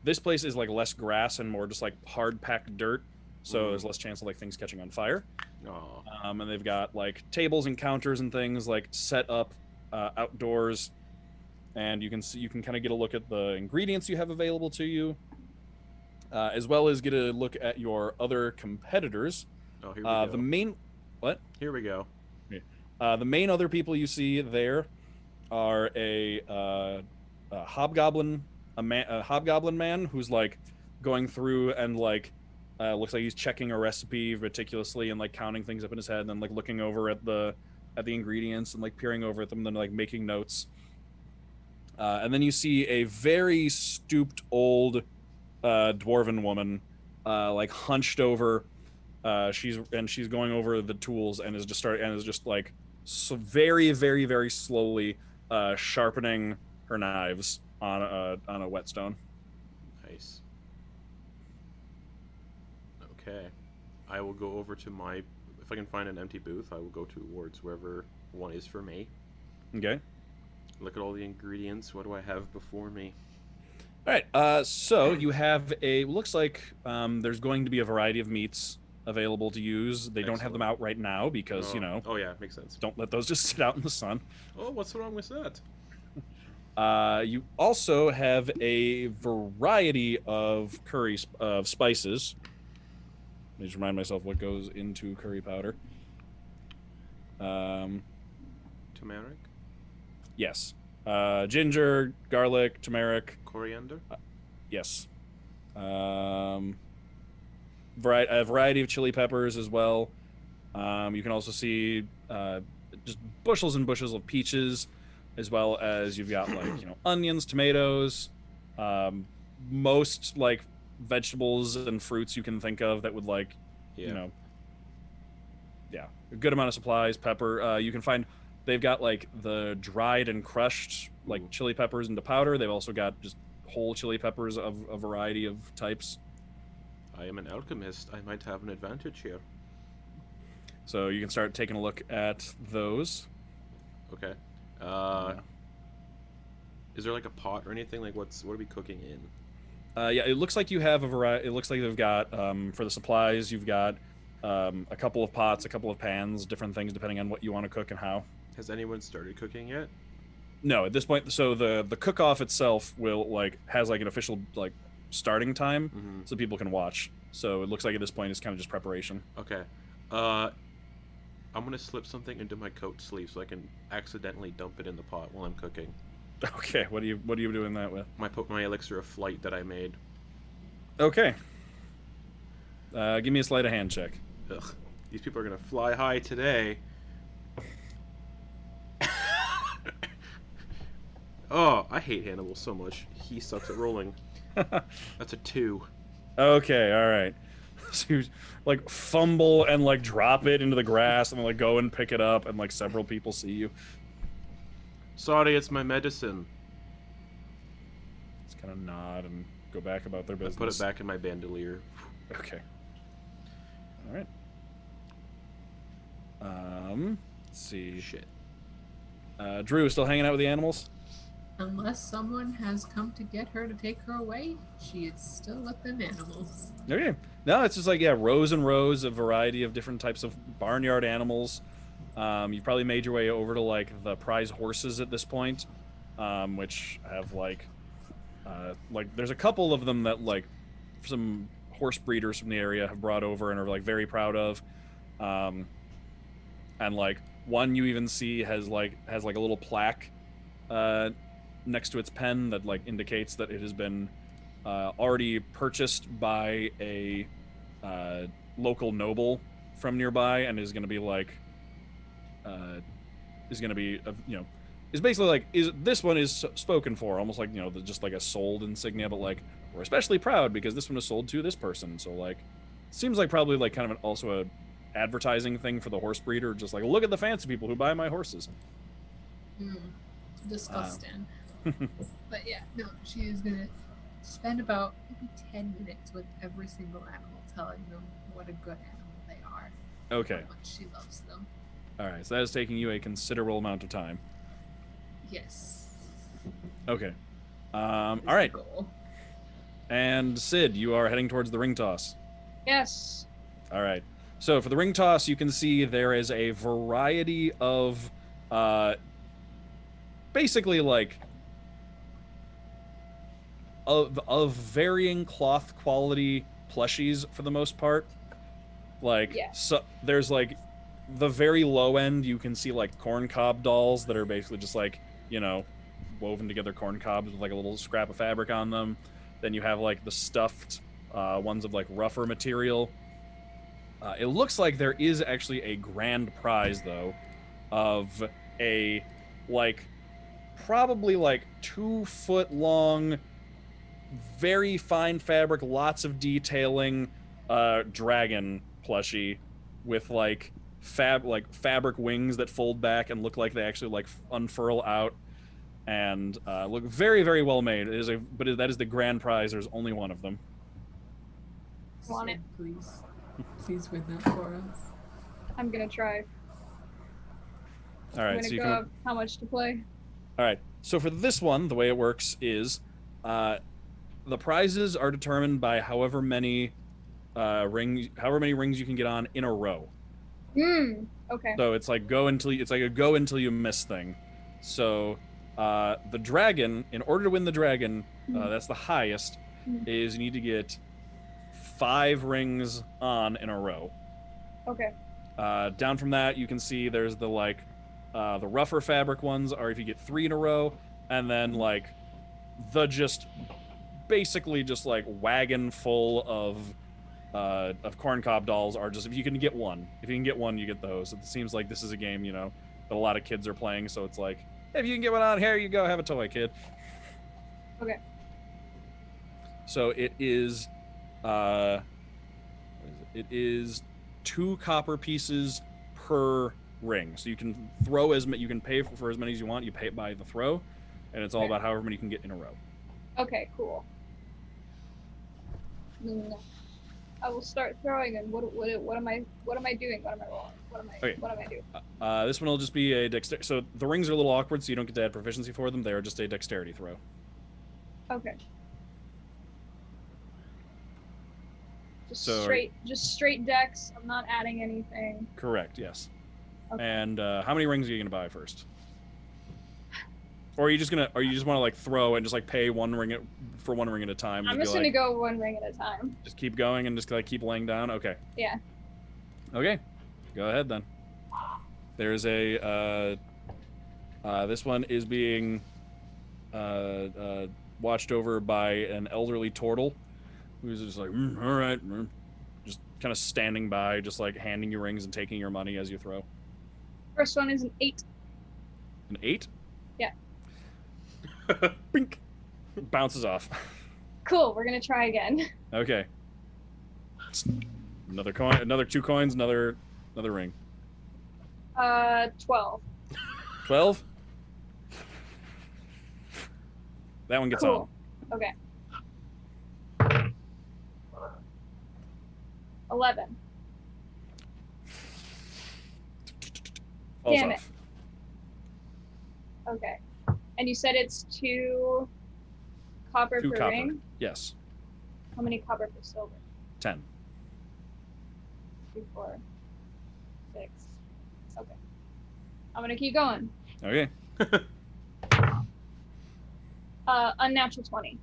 this place is like less grass and more just like hard packed dirt, so there's less chance of like things catching on fire.
Oh.
And they've got like tables and counters and things like set up outdoors, and you can kind of get a look at the ingredients you have available to you, as well as get a look at your other competitors.
Oh, here we go.
The main what?
Here we go.
The main other people you see there are a hobgoblin, a hobgoblin man who's like going through and like looks like he's checking a recipe meticulously and like counting things up in his head, and then like looking over at the ingredients and like peering over at them, and then like making notes. And then you see a very stooped old dwarven woman, like hunched over. She's going over the tools and is just like so very very very slowly sharpening her knives on a whetstone.
Nice. Okay, I will go over to my. If I can find an empty booth, I will go towards wherever one is for me.
Okay.
Look at all the ingredients. What do I have before me?
All right. So you have looks like there's going to be a variety of meats available to use. They don't have them out right now because
Oh yeah, makes sense.
don't let those just sit out in the sun.
Oh, what's wrong with that?
You also have a variety of of spices. Let me just remind myself what goes into curry powder.
Turmeric,
Yes. Ginger, garlic, turmeric.
coriander.
Yes. A variety of chili peppers as well. You can also see just bushels and bushels of peaches, as well as you've got like onions, tomatoes, most like vegetables and fruits you can think of that would like
Yeah.
a good amount of supplies. Pepper. You can find they've got like the dried and crushed like
Ooh.
chili peppers into powder. They've also got just whole chili peppers of a variety of types.
I am an alchemist. I might have an advantage here.
So you can start taking a look at those.
Okay.
Yeah.
Is there like a pot or anything? Like what are we cooking in?
Yeah, it looks like you have a variety. It looks like they've got for the supplies. You've got a couple of pots, a couple of pans, different things depending on what you want to cook and how.
Has anyone started cooking yet?
No, at this point. So the cook off itself has like an official like starting time,
Mm-hmm.
so people can watch. So it looks like at this point it's kind of just preparation.
Okay. I'm gonna slip something into my coat sleeve so I can accidentally dump it in the pot while I'm cooking.
Okay, what are you doing that with?
My elixir of flight that I made.
Okay. Give me a sleight of hand check.
Ugh. These people are gonna fly high today. Oh, I hate Hannibal so much. He sucks at rolling. That's a 2.
Okay, all right. So you like fumble and like drop it into the grass and like go and pick it up, and like several people see you.
Sorry, it's my medicine.
Just kind of nod and go back about their
I
business.
put it back in my bandolier.
Okay. All right. Let's see.
Shit.
Drew, still hanging out with the animals?
Unless someone has come to get her to take her away, she is still with them animals.
Okay. No, it's just like rows and rows of variety of different types of barnyard animals. You've probably made your way over to like the prize horses at this point, which have like there's a couple of them that like some horse breeders from the area have brought over and are like very proud of, and like one you even see has like a little plaque next to its pen that like indicates that it has been already purchased by a local noble from nearby and is going to be like is basically like this one is spoken for, almost like just like a sold insignia, but like we're especially proud because this one is sold to this person. So like seems like probably like kind of also a advertising thing for the horse breeder, just like look at the fancy people who buy my horses.
Disgusting. But yeah, no, she is gonna spend about maybe 10 minutes with every single animal, telling them what a good animal they are.
Okay.
How much she loves them.
All right, so that is taking you a considerable amount of time.
Yes.
Okay. All
Is the
right.
goal.
And Sid, you are heading towards the ring toss.
Yes.
All right. So for the ring toss, you can see there is a variety of, basically like of varying cloth quality plushies for the most part. Like,
Yeah.
so there's like the very low end. You can see like corn cob dolls that are basically just like, you know, woven together corn cobs with like a little scrap of fabric on them. Then you have like the stuffed ones of like rougher material. It looks like there is actually a grand prize though of a like probably like 2 foot long, very fine fabric, lots of detailing dragon plushie with like fabric wings that fold back and look like they actually like unfurl out and look very, very well made. That is the grand prize. There's only one of them.
Want it.
Please. Please win that for us.
I'm gonna try.
All
I'm
right,
gonna
so you
go
can.
up how much to play.
All right, so for this one, the way it works is, the prizes are determined by however many rings you can get on in a row.
Okay.
So it's like a go until you miss thing. So the dragon, in order to win the dragon, that's the highest, is you need to get 5 rings on in a row.
Okay.
Down from that, you can see there's the like the rougher fabric ones are if you get 3 in a row, and then like the just basically just like wagon full of corncob dolls are just if you can get one. If you can get one, you get those. It seems like this is a game, you know, that a lot of kids are playing, so it's like, hey, if you can get one on, here you go, have a toy, kid.
Okay.
So it is 2 copper pieces per ring. So you can throw you can pay for as many as you want. You pay it by the throw, and it's all
Okay.
about however many you can get in a row.
Okay. Cool. I will start throwing. And what am I doing? What am I rolling?
Okay.
What am I doing?
This one will just be a dexterity. So the rings are a little awkward, so you don't get to add proficiency for them. They are just a dexterity throw.
Okay. Just
So-
straight dex. I'm not adding anything.
Correct. Yes.
Okay.
And how many rings are you gonna buy first? Or are you just want to like throw and just like pay one ring for one ring at a time?
I'm
be
just gonna
like,
go one ring at a time.
Just keep going and just like keep laying down. Okay.
Yeah.
Okay. Go ahead then. There's a this one is being watched over by an elderly turtle who's just like, all right, just kind of standing by, just like handing you rings and taking your money as you throw.
First one is an 8.
An 8?
Yeah.
Bink. Bounces off.
Cool. We're gonna try again.
Okay. Another coin, another 2 coins, another ring.
12.
12? That one gets
Cool. Okay. 11.
on. Falls
Damn it.
off.
Okay. And you said it's 2 copper
2
per
copper.
ring?
Yes.
How many copper per silver?
10.
2, 4, 6. Okay. I'm gonna keep going.
Okay.
Unnatural 20.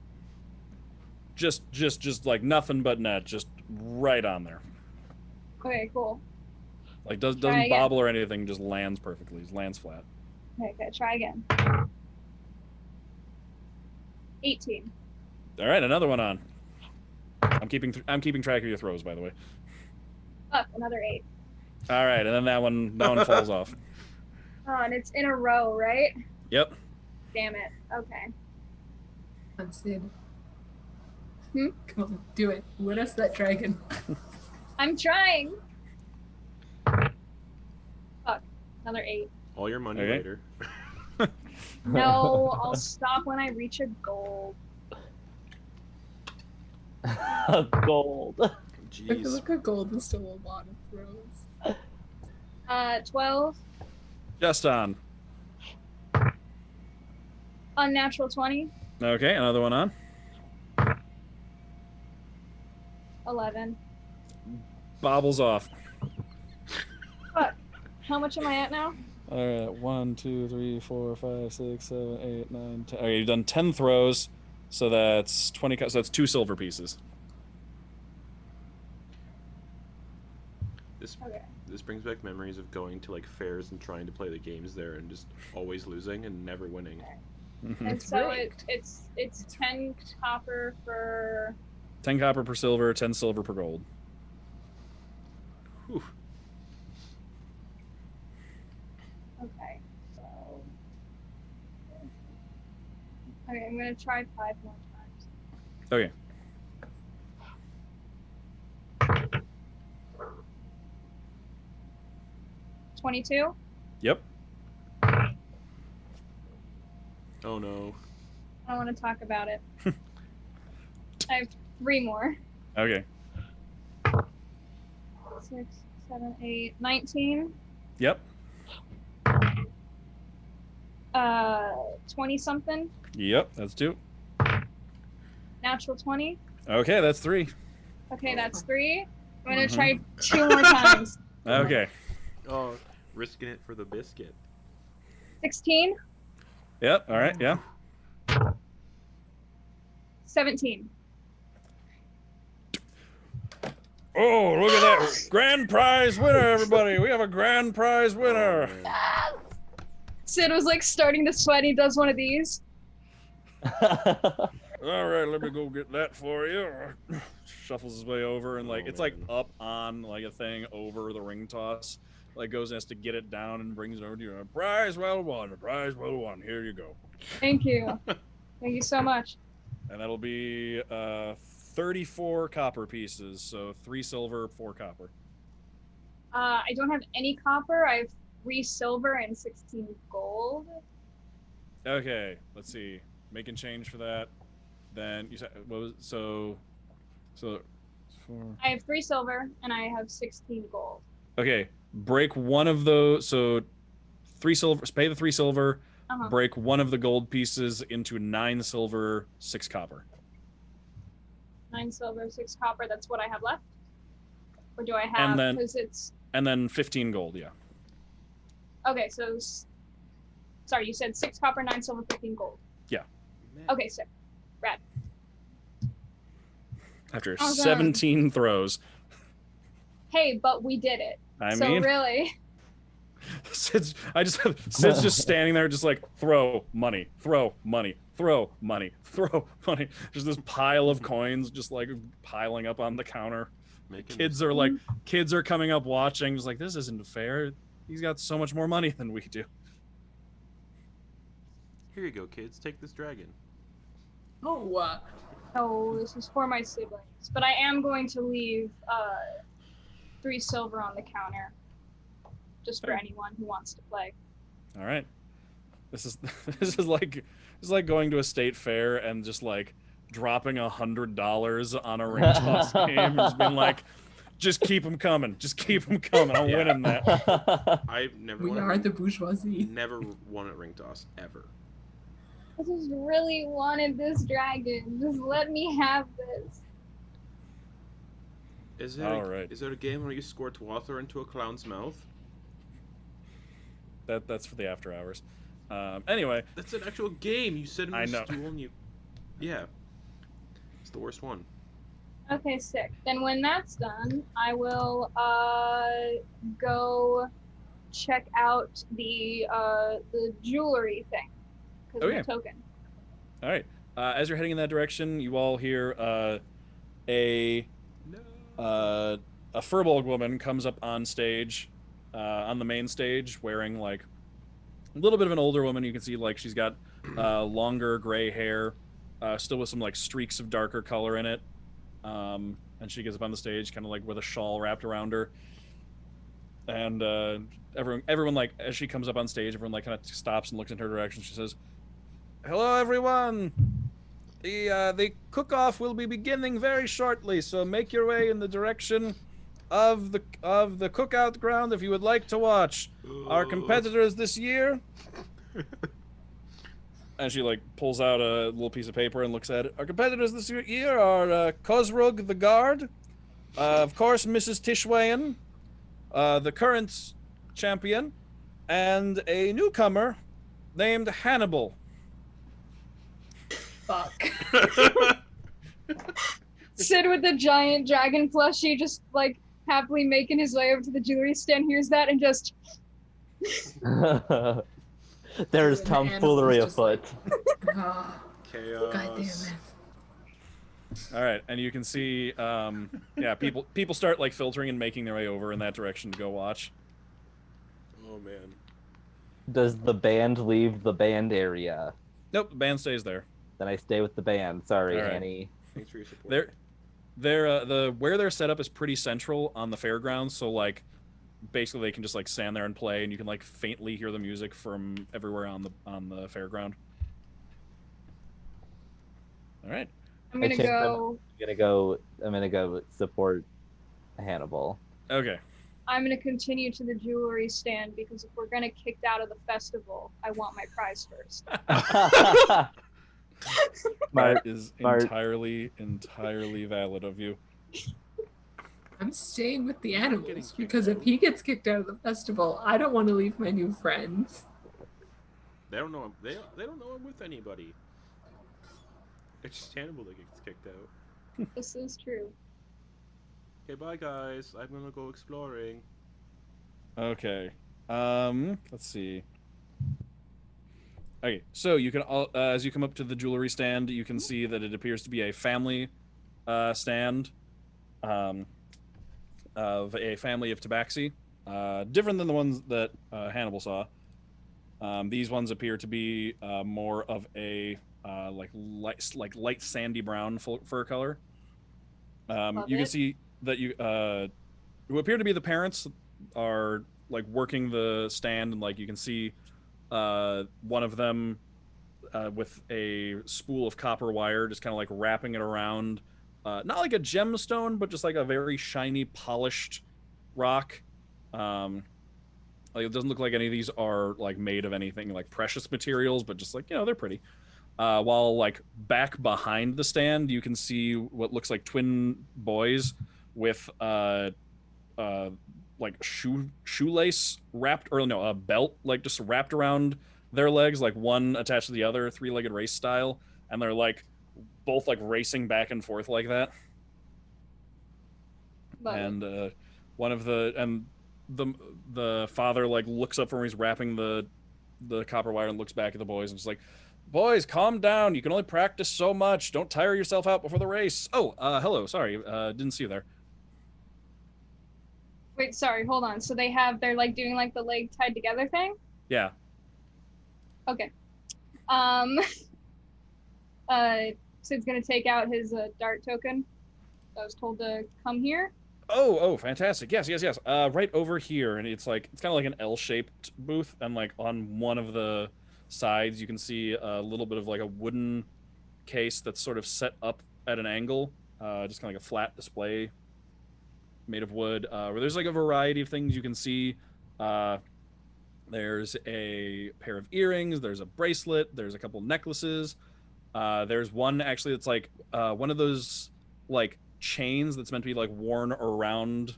Just like nothing but net, just right on there.
Okay, cool.
Like doesn't
Try again.
bobble or anything, just lands perfectly. Just lands flat.
Okay, try again. 18.
All right, another one on. I'm keeping track of your throws, by the way.
Fuck, another 8.
All right, and then that one falls off.
Oh, and it's in a row, right?
Yep.
Damn it. Okay.
On Sid.
Hmm?
Come on, do it. Win us that dragon.
I'm trying. Fuck, another 8.
All your money
Okay.
later.
No, I'll stop when I reach a gold.
Gold.
I
Jeez.
feel like a gold is still a lot of throws.
12.
Just on.
Unnatural 20.
Okay, another one on.
11.
Bobbles off.
How much am I at now?
All right, 1, 2, 3, 4, 5, 6, 7, 8, 9, 10. Okay, you've done 10 throws, so that's 20. So that's 2 silver pieces.
Okay.
This brings back memories of going to like fairs and trying to play the games there and just always losing and never winning.
Mhm.
And so
rigged.
it's 10 copper for
10 copper per silver, 10 silver per gold.
Whew.
okay. So okay, I'm gonna try 5 more times.
Okay.
22.
Yep.
Oh no.
I don't want to talk about it. I have 3 more.
Okay.
6, 7, 8, 19.
Yep.
20 something.
Yep. That's 2.
Natural 20.
Okay, that's 3.
Okay, that's 3. I'm gonna
Mhm.
try 2 more times.
Okay.
Oh, risking it for the biscuit.
16.
Yep. All right. Yeah.
17.
Oh, look at that. Grand prize winner, everybody. We have a grand prize winner.
Oh, man.
Sid was like starting to sweat. He does one of these.
All right, let me go get that for you. Shuffles his way over and like
Oh,
it's like
man.
up on like a thing over the ring toss. Like goes and has to get it down and brings it over to you. Prize well won. Prize well won. Here you go.
Thank you. Thank you so much.
And that'll be 34 copper pieces. So 3 silver, 4 copper.
I don't have any copper. I have 3 silver and 16 gold.
Okay, let's see. Making change for that. Then you said what was so 4.
I have 3 silver and I have 16 gold.
Okay, break one of those. So 3 silver. Pay the 3 silver.
Uh-huh.
Break one of the gold pieces into 9 silver, 6 copper.
9 silver, 6 copper. That's what I have left. Or do I have?
And then-
Because it's
And then 15 gold. Yeah.
okay. So, sorry, you said 6 copper, 9 silver, 15 gold.
Man.
Okay, sick.
After
Awesome.
17 throws.
Hey, but we did it.
I
so
mean,
really,
Sid's just standing there, just like throw money, throw money, throw money, throw money. Just this pile of coins, just like piling up on the counter.
Making
Kids are coming up watching, just like this isn't fair. He's got so much more money than we do.
Here you go, kids. Take this dragon.
Oh,
oh, this is for my siblings. But I am going to leave 3 silver on the counter, just for
Okay.
anyone who wants to play.
All right, this is like going to a state fair and just like dropping $100 on a ring toss game and just being like, just keep them coming, just keep them coming. I'm
Yeah.
winning that.
I've never
we
won
are the bourgeoisie.
never won at ring toss ever.
I just really wanted this dragon. Just let me have this.
Is it
All right.
Is there a game where you squirt water into a clown's mouth?
That's for the after hours. Anyway,
That's an actual game. You sit in
I
a
know.
stool and you. Yeah. It's the worst one.
Okay, sick. Then when that's done, I will go check out the jewelry thing. Because
Okay.
of the token.
all right. As you're heading in that direction, you all hear a
No.
a furbolg woman comes up on stage, on the main stage, wearing like a little bit of an older woman. You can see like she's got longer gray hair, still with some like streaks of darker color in it. And she gets up on the stage, kind of like with a shawl wrapped around her. And everyone like as she comes up on stage, everyone like kind of stops and looks in her direction. She says, "Hello, everyone. The cook-off will be beginning very shortly, so make your way in the direction of the cookout ground if you would like to watch our competitors this year." And she like pulls out a little piece of paper and looks at it. Our competitors this year are Kozrug the Guard, of course Mrs. Tishwayan, the current champion, and a newcomer named Hannibal.
Fuck.
Sid with the giant dragon plushie just like happily making his way over to the jewelry stand hears that and just
There's
And
tomfoolery
Hannibal's just like,
afoot.
Oh,
Chaos.
God damn it.
All right, and you can see, yeah, people start like filtering and making their way over in that direction to go watch.
Oh man.
Does the band leave the band area?
Nope, the band stays there.
Then I stay with the band. Sorry,
All right.
Annie.
Thanks for your support.
The where they're set up is pretty central on the fairgrounds, so like basically they can just like stand there and play, and you can like faintly hear the music from everywhere on the fairground. All right.
I'm gonna
changed
go
I'm gonna go support Hannibal.
Okay.
I'm gonna continue to the jewelry stand because if we're gonna kicked out of the festival, I want my prize first.
Smart.
That is
smart.
entirely valid of you.
I'm staying with the
getting
animals
kicked
because
out.
if he gets kicked out of the festival, I don't want to leave my new friends.
They don't know. They don't know I'm with anybody. It's just Hannibal that gets kicked out.
This is true.
Okay, bye guys. I'm gonna go exploring.
Okay. Let's see. Okay, so you can as you come up to the jewelry stand, you can see that it appears to be a family stand of a family of tabaxi, different than the ones that Hannibal saw. These ones appear to be more of a like light sandy brown fur color.
Love
You can
it.
see that who appear to be the parents are like working the stand, and like you can see one of them with a spool of copper wire just kind of like wrapping it around not like a gemstone, but just like a very shiny polished rock. Like it doesn't look like any of these are like made of anything like precious materials, but just like, you know, they're pretty. While like back behind the stand, you can see what looks like twin boys with like shoelace wrapped, or no, a belt like just wrapped around their legs, like one attached to the other, three-legged race style, and they're like both like racing back and forth like that.
Love it.
And one of the father like looks up from where he's wrapping the copper wire and looks back at the boys and just like, boys, calm down, you can only practice so much, don't tire yourself out before the race. Oh, hello, sorry, didn't see you there.
Wait, sorry, hold on. So they're like doing like the leg tied together thing?
Yeah.
Okay. Sid's gonna take out his dart token. I was told to come here.
Oh, fantastic. Yes. Right over here, and it's kind of like an L-shaped booth, and like on one of the sides you can see a little bit of like a wooden case that's sort of set up at an angle, just kind of like a flat display made of wood, where there's like a variety of things you can see. There's a pair of earrings, there's a bracelet, there's a couple necklaces. There's one actually that's like one of those like chains that's meant to be like worn around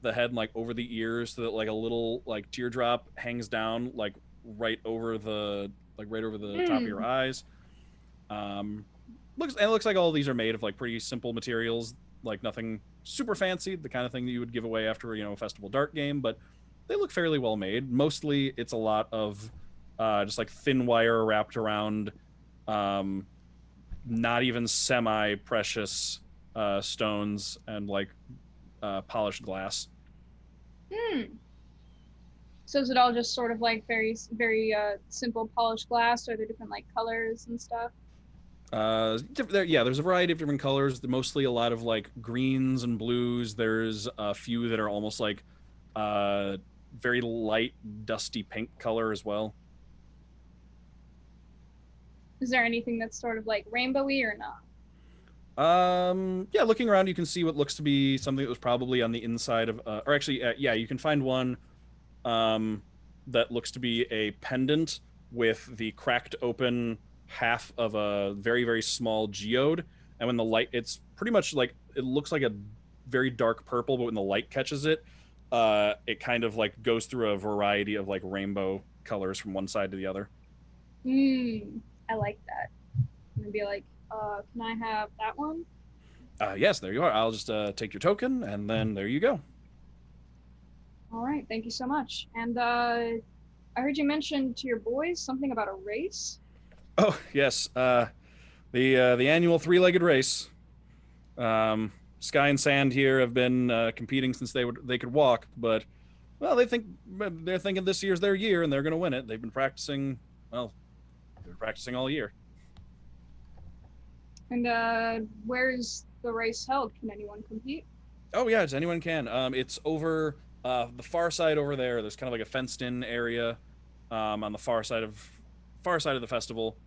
the head and like over the ears, so that like a little like teardrop hangs down like right over the top of your eyes. It looks like all these are made of like pretty simple materials, like nothing super fancy, the kind of thing that you would give away after, you know, a festival dart game, but they look fairly well made. Mostly it's a lot of just like thin wire wrapped around not even semi-precious stones and like polished glass.
So is it all just sort of like very simple polished glass, or are there different like colors and stuff?
There's a variety of different colors. Mostly a lot of like greens and blues. There's a few that are almost like very light dusty pink color as well.
Is there anything that's sort of like rainbowy or not?
Yeah, looking around you can see what looks to be something that was probably on the inside of you can find one that looks to be a pendant with the cracked open half of a very, very small geode, and when the light, it's pretty much like it looks like a very dark purple, but when the light catches it, it kind of like goes through a variety of like rainbow colors from one side to the other.
I like that. I'm gonna be like, can I have that one?
Yes, there you are. I'll just take your token, and then there you go.
All right, thank you so much. And I heard you mention to your boys something about a race.
Oh yes, the annual three-legged race. Sky and Sand here have been competing since they could walk, but well, they're thinking this year's their year and they're going to win it. They've been practicing. Well, they've been practicing all year.
And where's the race held? Can anyone compete?
Oh yeah, anyone can. It's over the far side over there. There's kind of like a fenced-in area on the far side of the festival.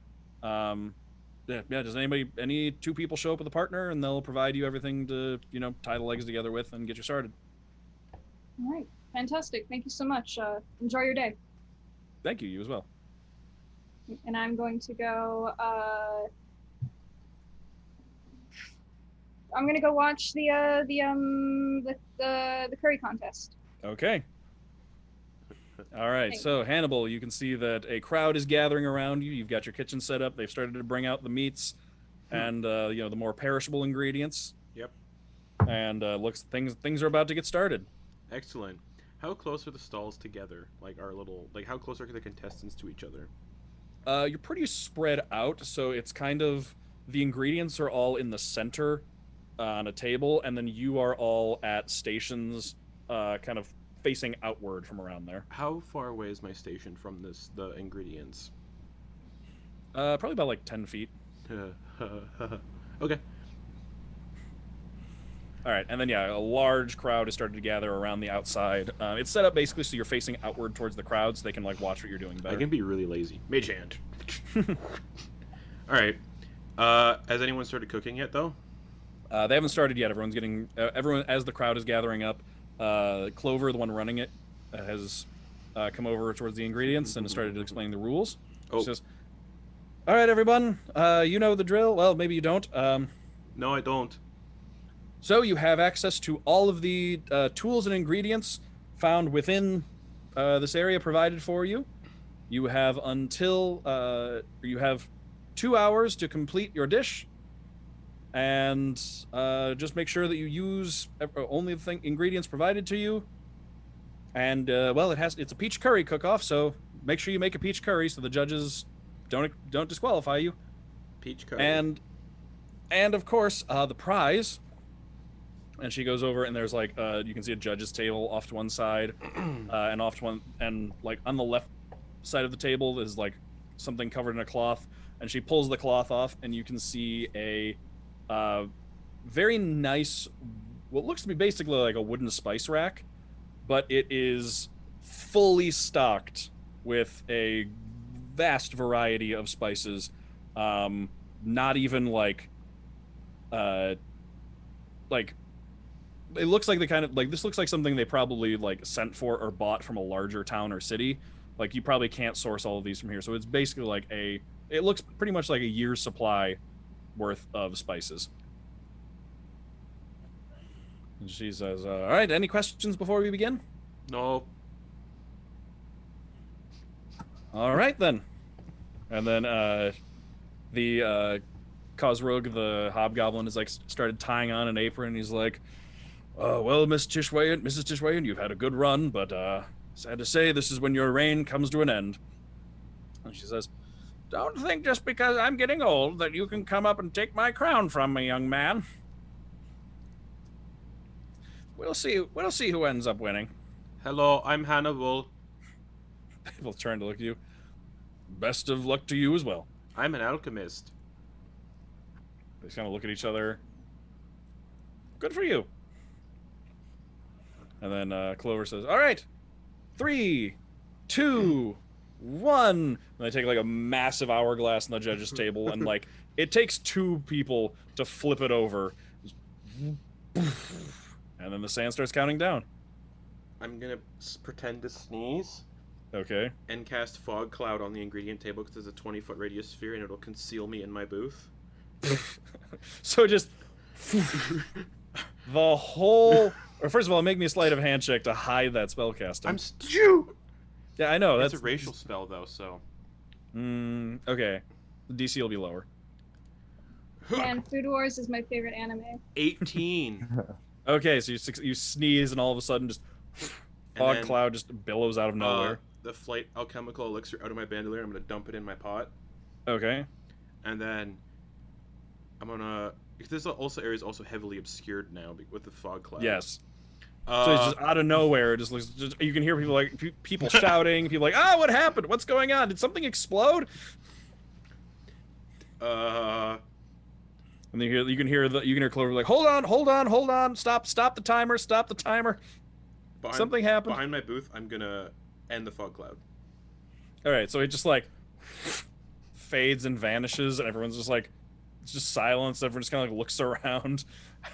Yeah. Does any two people show up with a partner, and they'll provide you everything to tie the legs together with and get you started.
All right, fantastic. Thank you so much. Enjoy your day.
Thank you. You as well.
And I'm going to go. I'm gonna go watch the curry contest.
Okay. All right.
Thanks.
So Hannibal, you can see that a crowd is gathering around you. You've got your kitchen set up. They've started to bring out the meats and the more perishable ingredients.
Yep.
And looks things are about to get started.
Excellent. How close are the stalls together? How close are the contestants to each other?
You're pretty spread out, so it's kind of the ingredients are all in the center on a table, and then you are all at stations, kind of facing outward from around there.
How far away is my station from the ingredients?
Probably about like 10 feet.
Okay.
All right, and then a large crowd has started to gather around the outside. It's set up basically so you're facing outward towards the crowd, so they can like watch what you're doing better.
I can be really lazy. Mage hand. All right. Has anyone started cooking yet, though?
They haven't started yet. Everyone as the crowd is gathering up. Clover, the one running it, has come over towards the ingredients and has started to explain the rules.
Oh.
She says, "All right, everyone, you know the drill. Well, maybe you don't.
No, I don't.
So you have access to all of the tools and ingredients found within this area provided for you. You have you have 2 hours to complete your dish, and just make sure that you use only the ingredients provided to you. And it's a peach curry cook-off, so make sure you make a peach curry so the judges don't disqualify you.
Peach curry.
And of course, the prize." And she goes over, and there's like you can see a judge's table off to one side, and off to one, and like on the left side of the table is like something covered in a cloth, and she pulls the cloth off, and you can see a very nice, what looks to be basically like a wooden spice rack, but it is fully stocked with a vast variety of spices. Not even like it looks like the kind of like this looks like something they probably like sent for or bought from a larger town or city. Like you probably can't source all of these from here, so it's basically like it looks pretty much like a year's supply worth of spices. And she says, "All right, any questions before we begin?"
No.
All right then. And then the Kozrug, the hobgoblin, is like started tying on an apron. He's like, "Well, Mrs. Tishwayan, you've had a good run, but sad to say, this is when your reign comes to an end." And she says, "Don't think just because I'm getting old that you can come up and take my crown from me, young man. We'll see who ends up winning."
Hello, I'm Hannibal.
People turn to look at you. "Best of luck to you as well."
I'm an alchemist.
They kind of look at each other. "Good for you." And then Clover says, "All right, 3, 2, 1." And they take like a massive hourglass on the judge's table, and like it takes 2 people to flip it over. And then the sand starts counting down.
I'm gonna pretend to sneeze.
Okay.
and cast Fog Cloud on the ingredient table because there's a 20-foot radius sphere and it'll conceal me in my booth.
So just the whole. Or first of all, make me a sleight of hand check to hide that spell casting.
I'm Stu.
Yeah, I know.
It's
That's
a racial spell though, so.
Okay. The DC will be lower.
Man, Food Wars is my favorite anime.
18.
Okay, so you sneeze and all of a sudden just fog
then,
cloud just billows out of nowhere.
The flight alchemical elixir out of my bandolier. I'm gonna dump it in my pot,
Okay.
and then I'm gonna. Because this also area is also heavily obscured now with the fog cloud.
Yes. So it's just out of nowhere. Just you can hear people people shouting. People what happened? What's going on? Did something explode? And then you can hear Clover like, hold on, stop the timer, something happened.
Behind my booth, I'm gonna end the fog cloud.
All right, so it just fades and vanishes, and everyone's just it's just silence. Everyone just kind of looks around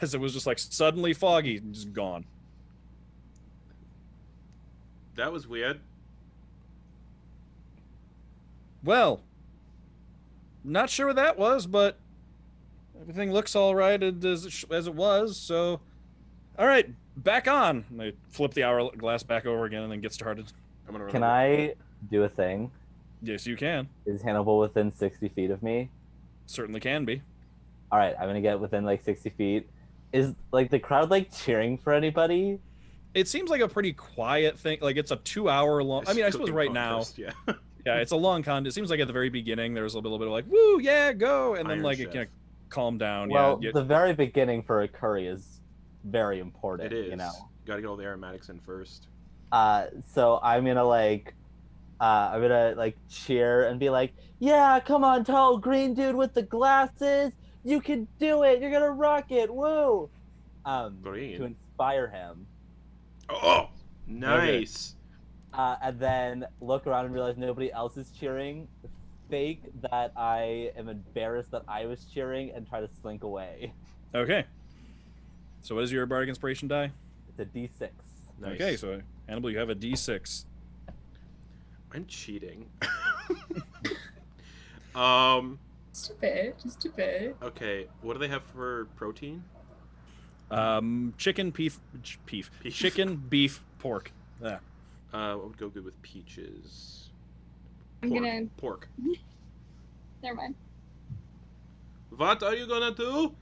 as it was just suddenly foggy and just gone.
That was weird.
Well, not sure what that was, but everything looks all right as it was. So, all right, back on. And they flip the hourglass back over again and then get started.
Can I do a thing?
Yes, you can.
Is Hannibal within 60 feet of me?
Certainly can be.
All right, I'm gonna get within 60 feet. Is the crowd cheering for anybody?
It seems like a pretty quiet thing. It's a 2-hour long. I mean, I suppose right
contest,
now.
Yeah.
Yeah, it's a long con. It seems like at the very beginning there was a little bit of woo, yeah, go, and then
Iron
it
Chef.
kind of calm down.
Well,
yeah.
the very beginning for a curry is very important.
It is.
You know.
Gotta get all the aromatics in first.
So I'm gonna cheer and be yeah, come on, tall green dude with the glasses, you can do it, you're gonna rock it, woo!
Green.
To inspire him.
Oh, nice.
And then look around and realize nobody else is cheering. Fake that I am embarrassed that I was cheering and try to slink away.
Okay. So what is your bardic inspiration die?
It's a D6.
Nice.
Okay, so Hannibal, you have a D6.
I'm cheating.
Just a bit.
Okay, what do they have for protein?
Chicken, beef, chicken, beef, pork. Yeah.
What would go good with peaches?
I'm gonna.
Pork.
Never mind.
What are you gonna do?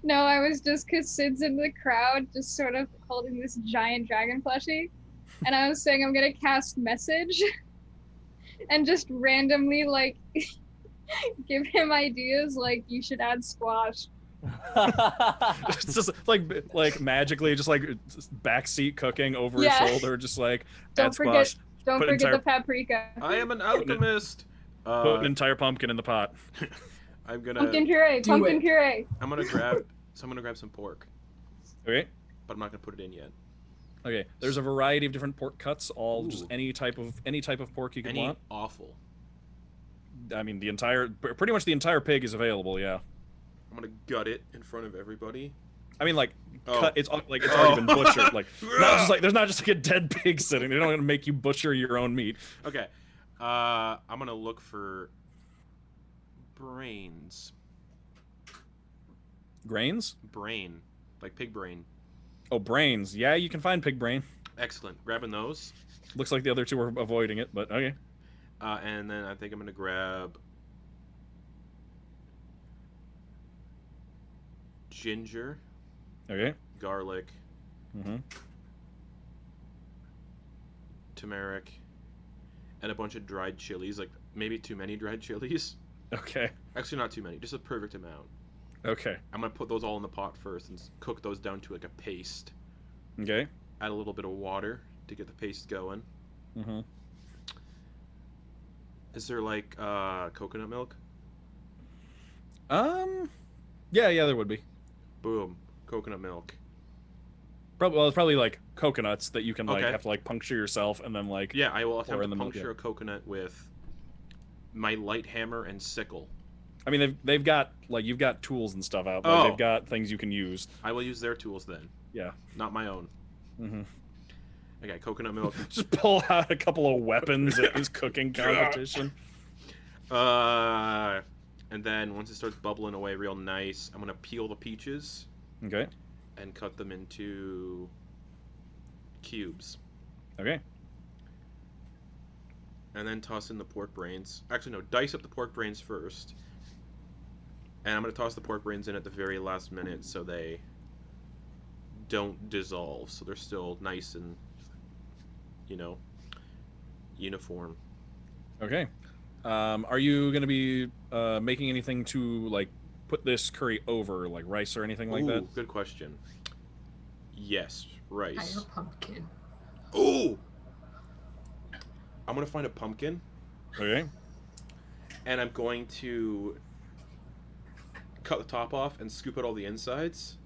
No, I was just because Sid's in the crowd, just sort of holding this giant dragon plushie, and I was saying I'm gonna cast message, and just randomly give him ideas you should add squash.
It's just magically just backseat cooking over
Yeah.
his shoulder, just add
Don't
squash.
Don't
Put
forget
entire-
the paprika.
I am an alchemist.
Put an entire pumpkin in the pot.
I'm gonna.
Pumpkin puree.
Do
Pumpkin
it.
puree.
I'm gonna grab. So I'm gonna grab some pork,
Okay.
but I'm not gonna put it in yet.
Okay. There's a variety of different pork cuts, all just
Ooh.
any type of pork you could
Any
want.
awful.
I mean, pretty much the entire pig is available. Yeah.
I'm gonna gut it in front of everybody.
I mean,
Oh.
cut. It's already been butchered. Not just there's not just a dead pig sitting. They're not gonna make you butcher your own meat.
Okay. I'm gonna look for brains.
Grains?
Brain, like pig brain.
Oh, brains. Yeah, you can find pig brain.
Excellent. Grabbing those.
Looks like the other two are avoiding it, but okay.
And then I think I'm gonna grab ginger,
Okay.
garlic,
Mm-hmm.
turmeric, and a bunch of dried chilies. Maybe too many dried chilies.
Okay.
Actually, not too many. Just a perfect amount.
Okay.
I'm gonna put those all in the pot first and cook those down to a paste.
Okay.
Add a little bit of water to get the paste going.
Mm-hmm.
Is there coconut milk?
Yeah, there would be.
Boom, coconut milk.
It's probably coconuts that you can
Okay.
have to puncture yourself and then
Yeah, I will attempt
in
to
the milk,
puncture a coconut with my light hammer and sickle.
I mean they've got you've got tools and stuff out.
Oh.
They've got things you can use.
I will use their tools then.
Yeah.
Not my own.
Mm-hmm.
Okay, coconut milk.
Just pull out a couple of weapons at this cooking competition.
And then once it starts bubbling away real nice, I'm gonna peel the peaches
Okay.
and cut them into cubes.
Okay.
And then toss in the pork brains. Actually, no, dice up the pork brains first. And I'm gonna toss the pork brains in at the very last minute so they don't dissolve. So they're still nice and, uniform.
Okay. Are you gonna be making anything to like put this curry over, like rice or anything like that?
Good question. Yes, rice.
Hire pumpkin.
Ooh! I'm gonna find a pumpkin,
Okay.
and I'm going to cut the top off and scoop out all the insides.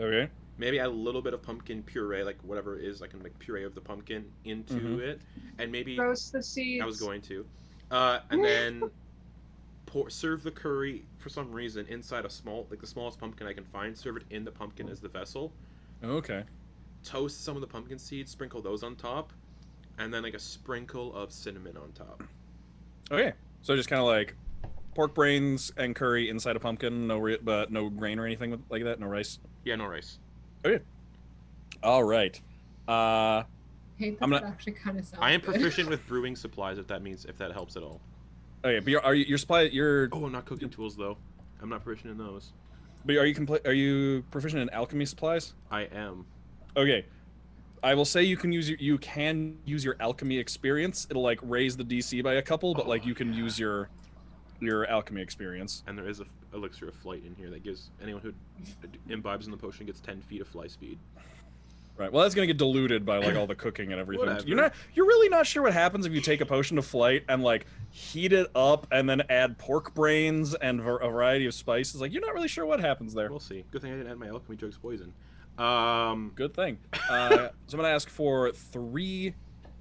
Okay.
Maybe add a little bit of pumpkin puree, like whatever it is, I can make puree of the pumpkin into it, and maybe
Roast the seeds.
I was going to, and then serve the curry for some reason inside the smallest pumpkin I can find. Serve it in the pumpkin as the vessel.
Okay.
Toast some of the pumpkin seeds, sprinkle those on top, and then like a sprinkle of cinnamon on top.
Okay. So just kind of like pork brains and curry inside a pumpkin, but no grain or anything like that, no rice.
Yeah, no rice.
Okay. All right.
Hey,
I'm
that
not-
actually kind of sounds
I am
good.
proficient with brewing supplies, if that helps at all.
Okay, but your supply your
Oh, I'm not cooking tools though. I'm not proficient in those.
but are you proficient in alchemy supplies?
I am.
Okay. I will say you can use your alchemy experience. It'll like raise the DC by a couple, but like you can use your alchemy experience.
And there is a elixir of flight in here that gives anyone who imbibes in the potion gets 10 feet of fly speed.
Right. Well, that's gonna get diluted by like all the cooking and everything.
Whatever.
You're really not sure what happens if you take a potion of flight and like heat it up and then add pork brains and a variety of spices. Like you're not really sure what happens there.
We'll see. Good thing I didn't add my alchemy drugs poison.
Good thing. So I'm gonna ask for 3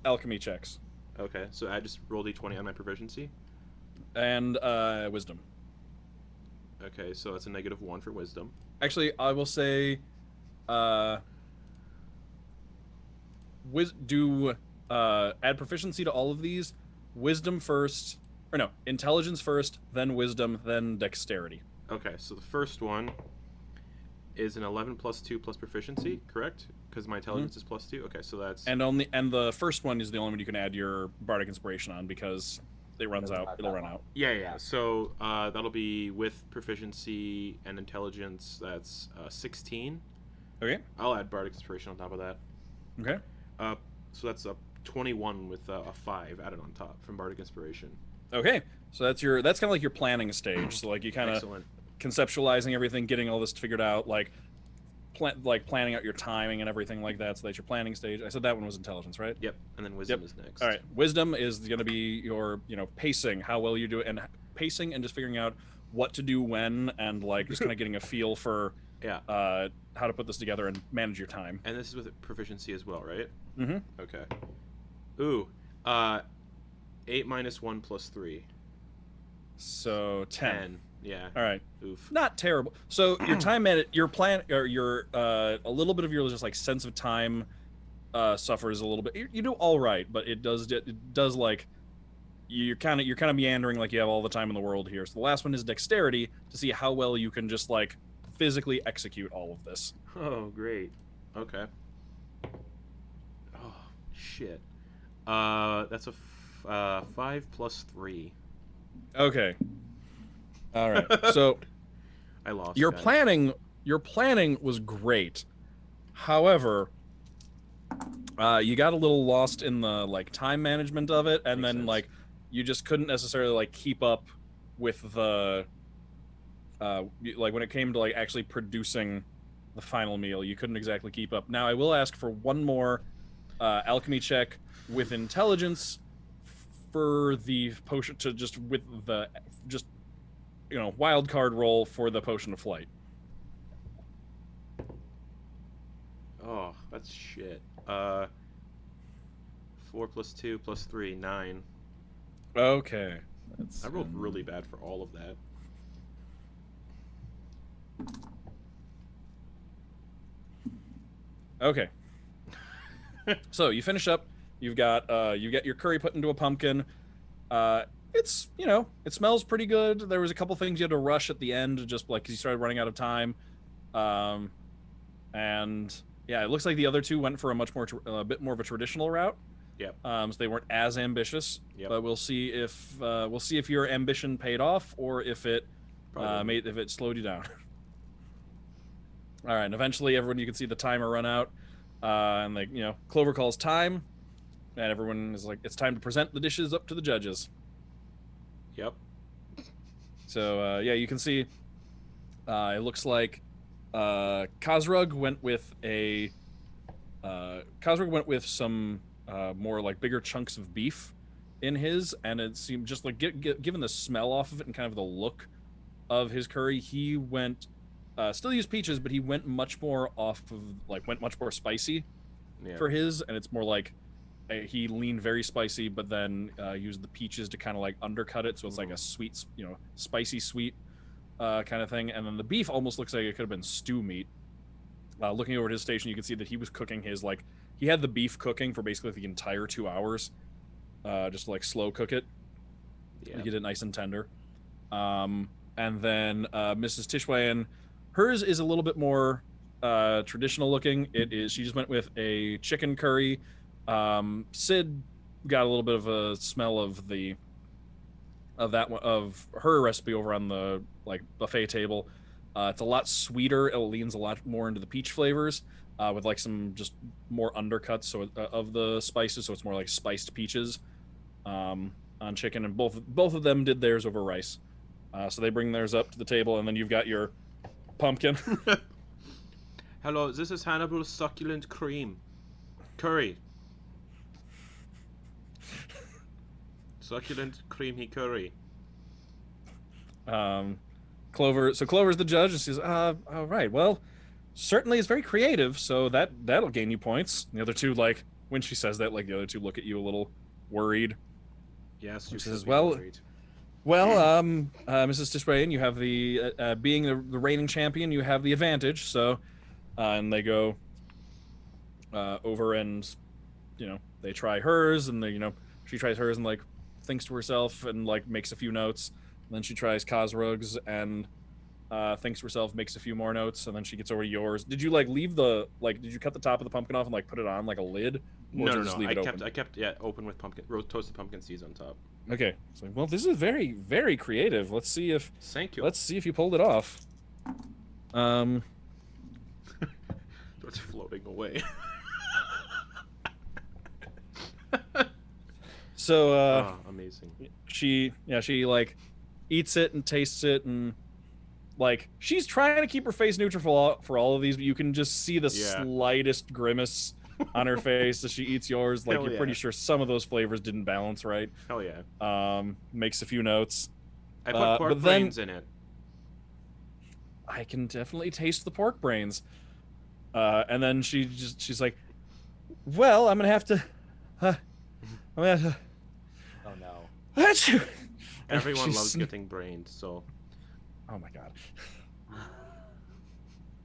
alchemy checks
Okay, so I just roll d20 on my proficiency.
and wisdom.
Okay, so that's a -1 for wisdom.
Actually, I will say, add proficiency to all of these. Wisdom first, or no, intelligence first, then wisdom, then dexterity.
Okay, so the first one is an 11 plus 2 plus proficiency, correct? Because my intelligence is plus 2. Okay, so that's
And the first one is the only one you can add your bardic inspiration on because it runs out. It'll run out.
yeah. So that'll be with proficiency and intelligence. That's 16.
Okay.
I'll add bardic inspiration on top of that.
Okay.
So that's a 21 with a 5 added on top from bardic inspiration.
Okay. So that's kind of like your planning stage. So like you kind of
Excellent.
conceptualizing everything, getting all this figured out, like planning out your timing and everything like that. So that's your planning stage. I said that one was intelligence, right?
Yep, and then wisdom is next.
All right. Wisdom is going to be your, pacing, how well you do it, and pacing and just figuring out what to do when, and like just kind of getting a feel for
Yeah.
how to put this together and manage your time.
And this is with proficiency as well, right?
Mm-hmm.
Okay. Ooh. 8 minus 1 plus 3.
So 10.
Yeah.
All right.
Oof.
Not terrible. So your time your plan, or your a little bit of your just like sense of time suffers a little bit. You do all right, but it does like you're kind of meandering like you have all the time in the world here. So the last one is dexterity to see how well you can just like physically execute all of this.
Oh, great. Okay. Oh, shit. That's a 5 plus 3.
Okay. All right. So
I lost.
your
guys.
planning was great. However, you got a little lost in the like time management of it, and
Makes
then
sense.
like you just couldn't necessarily like keep up with the like when it came to like actually producing the final meal, you couldn't exactly keep up. Now I will ask for one more alchemy check with intelligence for the potion to just with the wild card roll for the potion of flight.
Oh, that's shit. 4 plus 2 plus 3, 9.
Okay.
I rolled really bad for all of that.
Okay. So you finish up. You get your curry put into a pumpkin. It's it smells pretty good. There was a couple things you had to rush at the end, just like 'cause you started running out of time. Um, and yeah, it looks like the other two went for a bit more of a traditional route.
Yep.
So they weren't as ambitious.
Yep.
But we'll see if your ambition paid off or if it slowed you down. All right, and eventually everyone, you can see the timer run out, and Clover calls time, and everyone is like, it's time to present the dishes up to the judges.
Yep.
So you can see it looks like Khazrug went with some more like bigger chunks of beef in his, and it seemed just like given the smell off of it and kind of the look of his curry, he went still used peaches, but he went much more spicy for his, and it's more like he leaned very spicy, but then used the peaches to kind of like undercut it, so it's like a sweet, spicy sweet kind of thing. And then the beef almost looks like it could have been stew meat. Looking over at his station, you can see that he was cooking his he had the beef cooking for basically the entire 2 hours, just to like slow cook it, to get it nice and tender. And then Mrs. Tishwayan, hers is a little bit more traditional looking. She just went with a chicken curry. Sid got a little bit of a smell of her recipe over on the buffet table. It's a lot sweeter. It leans a lot more into the peach flavors, with some just more undercuts of the spices. So it's more like spiced peaches on chicken, and both of them did theirs over rice. So they bring theirs up to the table, and then you've got your pumpkin.
Hello, this is Hannibal's succulent curry. Succulent creamy curry.
Clover's the judge, and says, all right, well, certainly it's very creative, so that'll gain you points. And the other two, when she says that, the other two look at you a little worried.
Yes,
she says,
worried.
Mrs. Tishwayan, you have the being the reigning champion, you have the advantage. So, and they go over and they try hers, and she tries hers and thinks to herself and makes a few notes. And then she tries Khazrug's and thinks to herself, makes a few more notes, and then she gets over to yours. Did you leave the did you cut the top of the pumpkin off and put it on like a lid? Or
No.
Just leave it open?
I kept open with toasted pumpkin seeds on top.
Okay. It's well, this is very, very creative. Let's see if
Thank you.
Let's see if you pulled it off.
It's floating away.
So
amazing.
She eats it and tastes it, and she's trying to keep her face neutral for all of these, but you can just see the slightest grimace on her face as she eats yours. You're pretty sure some of those flavors didn't balance right.
Hell yeah.
Makes a fefew notes.
I put pork brains in it.
I can definitely taste the pork brains. And then she's like, well, I'm gonna have to oh
no.
Everyone loves getting brained, so.
Oh my god.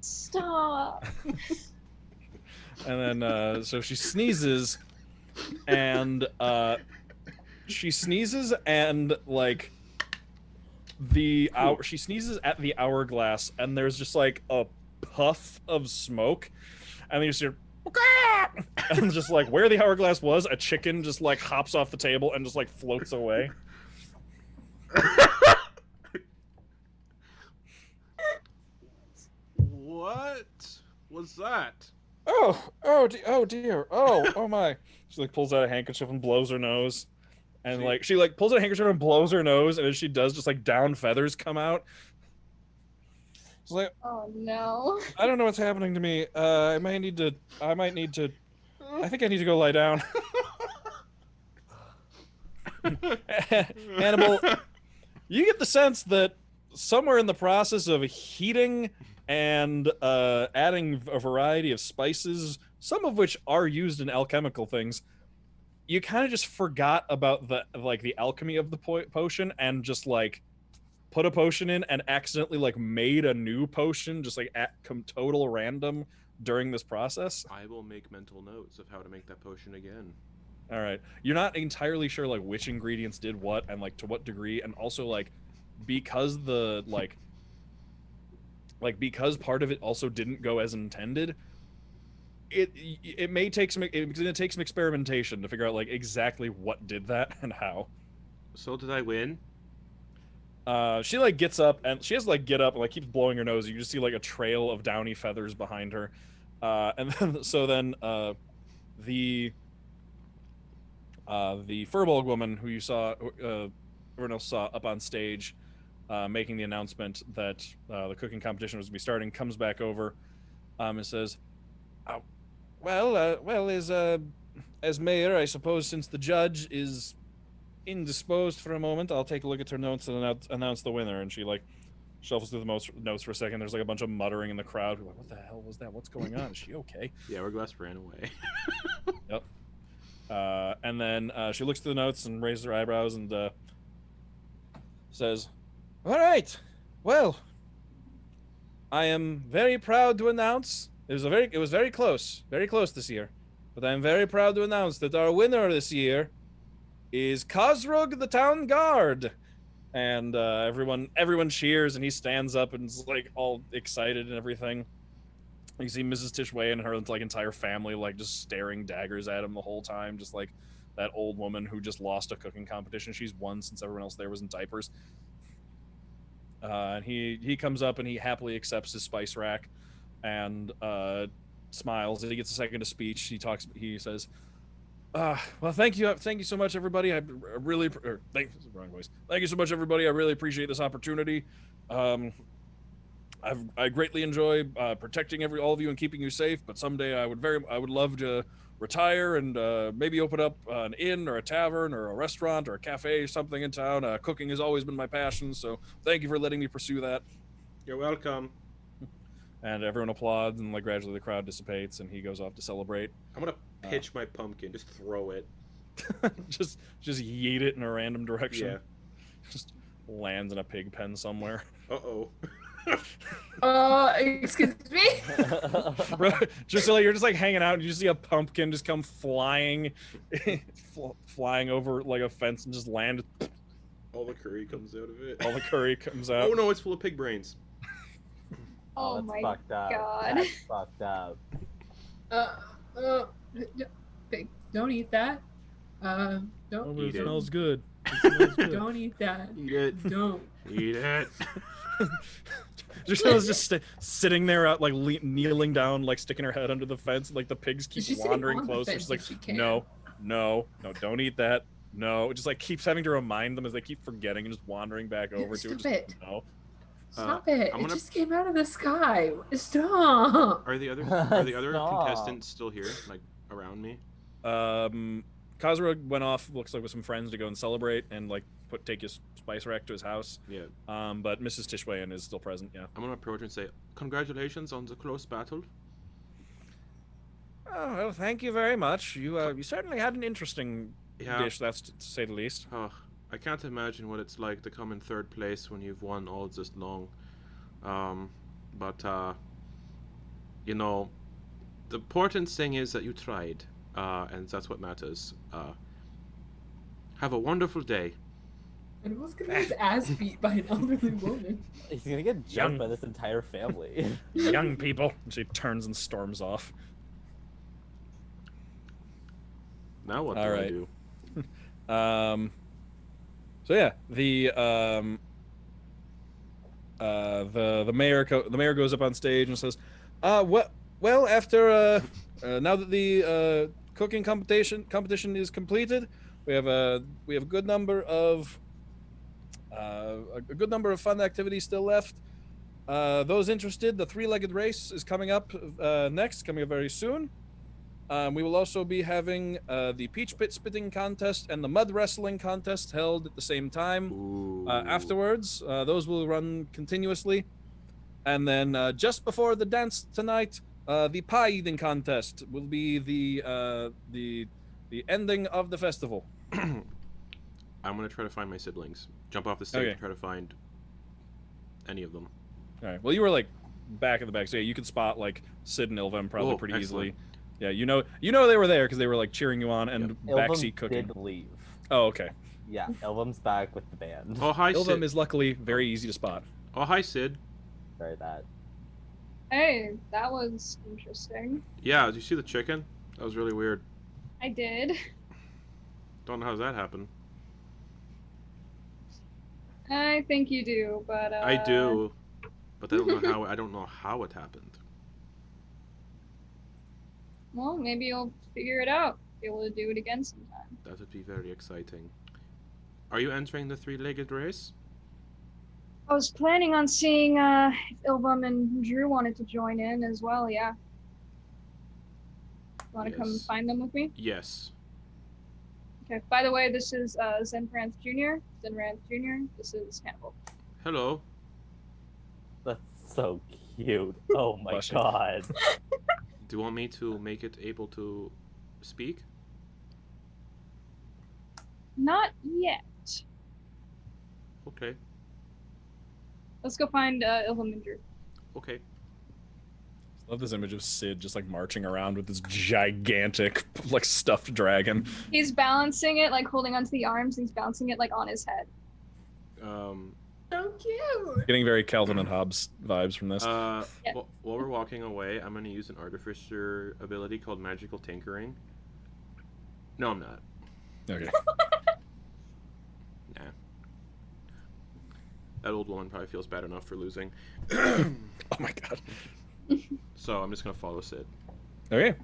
Stop.
And then so she sneezes, and she sneezes at the hourglass, and there's just a puff of smoke, and then you see her, and just where the hourglass was, a chicken just hops off the table and just floats away.
What was that?
Oh dear. Oh my. She pulls out a handkerchief and blows her nose. And she pulls out a handkerchief and blows her nose, and as she does, just down feathers come out. It's
oh no.
I don't know what's happening to me. I think I need to go lie down. Hannibal, you get the sense that somewhere in the process of heating and adding a variety of spices, some of which are used in alchemical things, you kind of just forgot about the alchemy of the potion, and just put a potion in and accidentally made a new potion just at total random during this process.
I will make mental notes of how to make that potion again.
All right. You're not entirely sure like which ingredients did what and like to what degree, and also like because the because part of it also didn't go as intended. It may take some it's gonna take some experimentation to figure out like exactly what did that and how.
So did I win?
She like gets up and she has to like get up and like keeps blowing her nose. You just see like a trail of downy feathers behind her, and then the Furbolg woman who you saw, everyone else saw up on stage, making the announcement that the cooking competition was to be starting, comes back over, and says, "Well, as mayor, I suppose since the judge is indisposed for a moment, I'll take a look at her notes and announce the winner." And she like shuffles through the notes for a second. There's like a bunch of muttering in the crowd. Like, what the hell was that? What's going on? Is she okay?
Yeah, our glass ran away.
Yep. And then she looks through the notes and raises her eyebrows and says, "All right, well, I am very proud to announce it was very close this year, but I am very proud to announce that our winner this year is Khosrog the Town Guard." And everyone cheers, and he stands up and is like all excited and everything. You see Mrs. Tishway and her like entire family like just staring daggers at him the whole time, just like that old woman who just lost a cooking competition. She's won since everyone else there was in diapers. And he comes up and he happily accepts his spice rack and smiles. And he gets a second to speech. He says, "Well, thank you so much, everybody. Thank you so much, everybody. I really appreciate this opportunity. I greatly enjoy protecting all of you and keeping you safe. But someday I would love to retire and maybe open up an inn or a tavern or a restaurant or a cafe, something in town. Cooking has always been my passion. So thank you for letting me pursue that."
You're welcome.
And everyone applauds, and like gradually the crowd dissipates, and he goes off to celebrate.
I'm gonna pitch my pumpkin. Just throw it.
just yeet it in a random direction.
Yeah.
Just lands in a pig pen somewhere.
Uh-oh.
Excuse me?
Just so like, you're just like hanging out and you see a pumpkin just come flying flying over like a fence and just land.
All the curry comes out of it.
All the curry comes out.
Oh no, it's full of pig brains.
Oh
that's
my
fucked up.
God.
That's fucked up.
Pig, don't eat that.
Oh,
Don't
but
Eat
it
it.
smells good. It smells good.
don't eat that.
Eat it.
Don't.
Eat it.
Drusilla just sitting there, out like kneeling down, like sticking her head under the fence. Like the pigs keep
She's sitting
wandering
on the
closer.
fence
She's like,
if she can.
no, don't eat that. No, it just like keeps having to remind them as they keep forgetting and just wandering back over to it.
Stop it.
Just, no.
Stop it.
I'm
It
gonna-
just came out of the sky. Stop.
Are the other
Stop.
contestants still here, like around me?
Khosrog went off, looks like with some friends to go and celebrate and like take his spice rack to his house.
Yeah.
But Mrs. Tishwayan is still present. Yeah.
I'm gonna approach and say, "Congratulations on the close battle."
Oh well, thank you very much. You certainly had an interesting
Yeah.
dish, that's to say the least.
Oh, I can't imagine what it's like to come in third place when you've won all this long. But you know, the important thing is that you tried, and that's what matters. Have a wonderful day.
And was gonna get his ass beat by an elderly woman.
He's gonna get jumped by this entire family.
Young people. And she turns and storms off.
Now what do
All
I
right.
do?
So yeah, the mayor goes up on stage and says, well, after now that the cooking competition is completed, we have a good number of fun activities still left. Those interested, the three-legged race is coming up coming up very soon. We will also be having the peach pit spitting contest and the mud wrestling contest held at the same time.
Ooh.
Afterwards, those will run continuously. And then just before the dance tonight, the pie eating contest will be the ending of the festival.
I'm gonna try to find my siblings. Jump off the stage
Okay.
and try to find any of them.
All right. Well, you were like back of the back. So yeah, you could spot like Sid and Ilvem probably
Oh,
pretty
excellent.
easily. Yeah, you know they were there because they were like cheering you on and
Ilvum
backseat cooking.
did leave.
Oh, okay.
Yeah, Ilvum's back with the band.
Oh, hi,
Ilvem
Sid.
is luckily very easy to spot.
Oh, hi, Sid.
Sorry that.
Hey, that was interesting.
Yeah, did you see the chicken? That was really weird.
I did.
Don't know how that happened.
I think you do, but
I do, but I don't know how. I don't know how it happened.
Well, maybe you'll figure it out. Be able to do it again sometime.
That would be very exciting. Are you entering the three-legged race?
I was planning on seeing if Ilvum and Drew wanted to join in as well. Yeah. Want to come
Yes.
find them with me?
Yes.
Okay. By the way, this is Zenranth Jr. Zenranth Jr. This is Hannibal.
Hello.
That's so cute. Oh my
Bless you.
god.
Do you want me to make it able to speak?
Not yet.
Okay.
Let's go find Ilvum and Drew.
Okay.
Love this image of Sid just like marching around with this gigantic like stuffed dragon.
He's balancing it, like holding onto the arms. He's bouncing it like on his head.
So cute.
Getting very Calvin and Hobbes vibes from this.
Yeah.
While we're walking away, I'm going to use an artificer ability called Magical Tinkering. No, I'm not.
Okay.
Nah. That old woman probably feels bad enough for losing.
Oh my god.
So I'm just going to follow Sid.
Okay.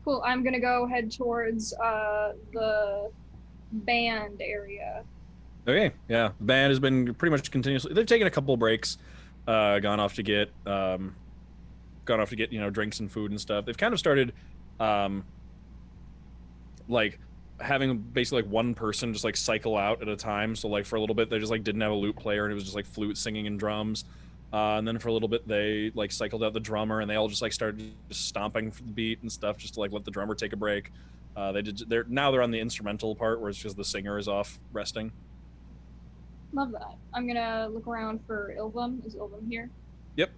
Cool. I'm gonna go head towards the band area.
Okay. Yeah. The band has been pretty much continuously. They've taken a couple of breaks, gone off to get drinks and food and stuff. They've kind of started, like having basically like one person just like cycle out at a time. So like for a little bit they just like didn't have a lute player and it was just like flute singing and drums. And then for a little bit they like cycled out the drummer and they all just like started just stomping for the beat and stuff just to like let the drummer take a break. They're on the instrumental part where it's just the singer is off resting.
Love that. I'm gonna look around for Ilvum. Is Ilvum here?
Yep.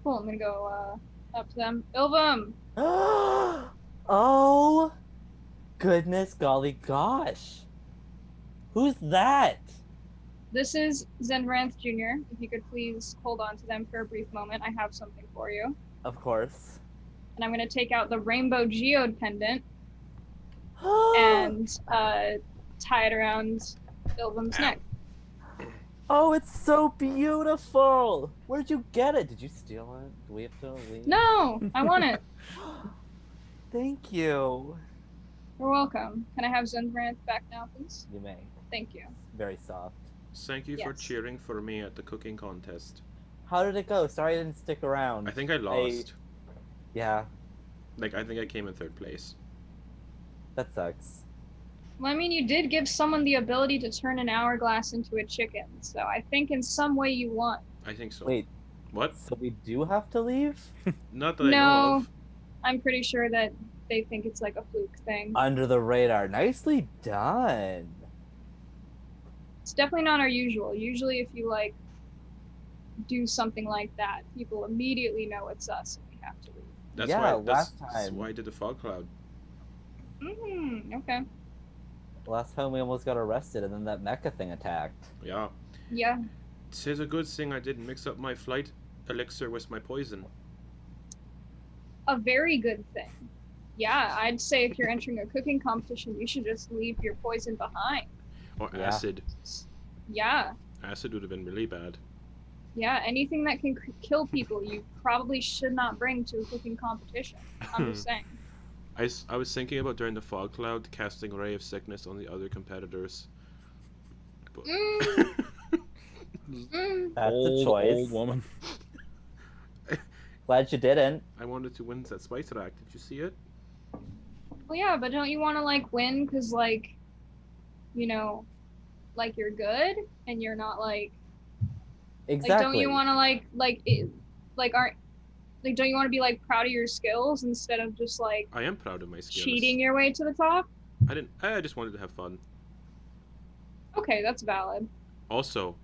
Cool. I'm gonna go up to them. Ilvum.
Oh goodness golly gosh. Who's that?
This is Zenranth Jr. If you could please hold on to them for a brief moment, I have something for you.
Of course.
And I'm gonna take out the rainbow geode pendant and tie it around Ilvum's neck.
Oh, it's so beautiful. Where'd you get it? Did you steal it? Do we have to leave?
No, I want it.
Thank you.
You're welcome. Can I have Zenranth back now, please?
You may.
Thank you.
Very soft.
Thank you for
Yes.
cheering for me at the cooking contest.
How did it go? Sorry I didn't stick around.
I think I lost.
Yeah,
I think I came in third place.
that sucks.
Well, I mean, you did give someone the ability to turn an hourglass into a chicken, so I think in some way you won.
I think so.
Wait,
What?
so we do have to leave?
Not that I know
No,
of.
I'm pretty sure that they think it's like a fluke thing.
Under the radar. Nicely done.
It's definitely not our usual. Usually, if you like do something like that, people immediately know it's us and we have to leave.
That's
Yeah,
why. That's
last time.
why I did the fog cloud.
Okay.
Last time we almost got arrested and then that mecha thing attacked.
Yeah.
Yeah.
It's a good thing I didn't mix up my flight elixir with my poison.
A very good thing. Yeah, I'd say if you're entering a cooking competition, you should just leave your poison behind.
Or
Yeah.
acid.
Yeah.
Acid would have been really bad.
Yeah, anything that can kill people, you probably should not bring to a cooking competition. I'm just saying.
I was thinking about during the fog cloud casting Ray of Sickness on the other competitors. But...
That's
old,
a choice.
Old woman.
Glad you didn't.
I wanted to win that spice rack. Did you see it?
Well, yeah, but don't you want to like win because like, you know, like you're good and you're not like
Exactly.
don't you want to don't you want to be like proud of your skills instead of just like
I am proud of my skills.
cheating your way to the top?
I just wanted to have fun.
Okay, that's valid.
Also,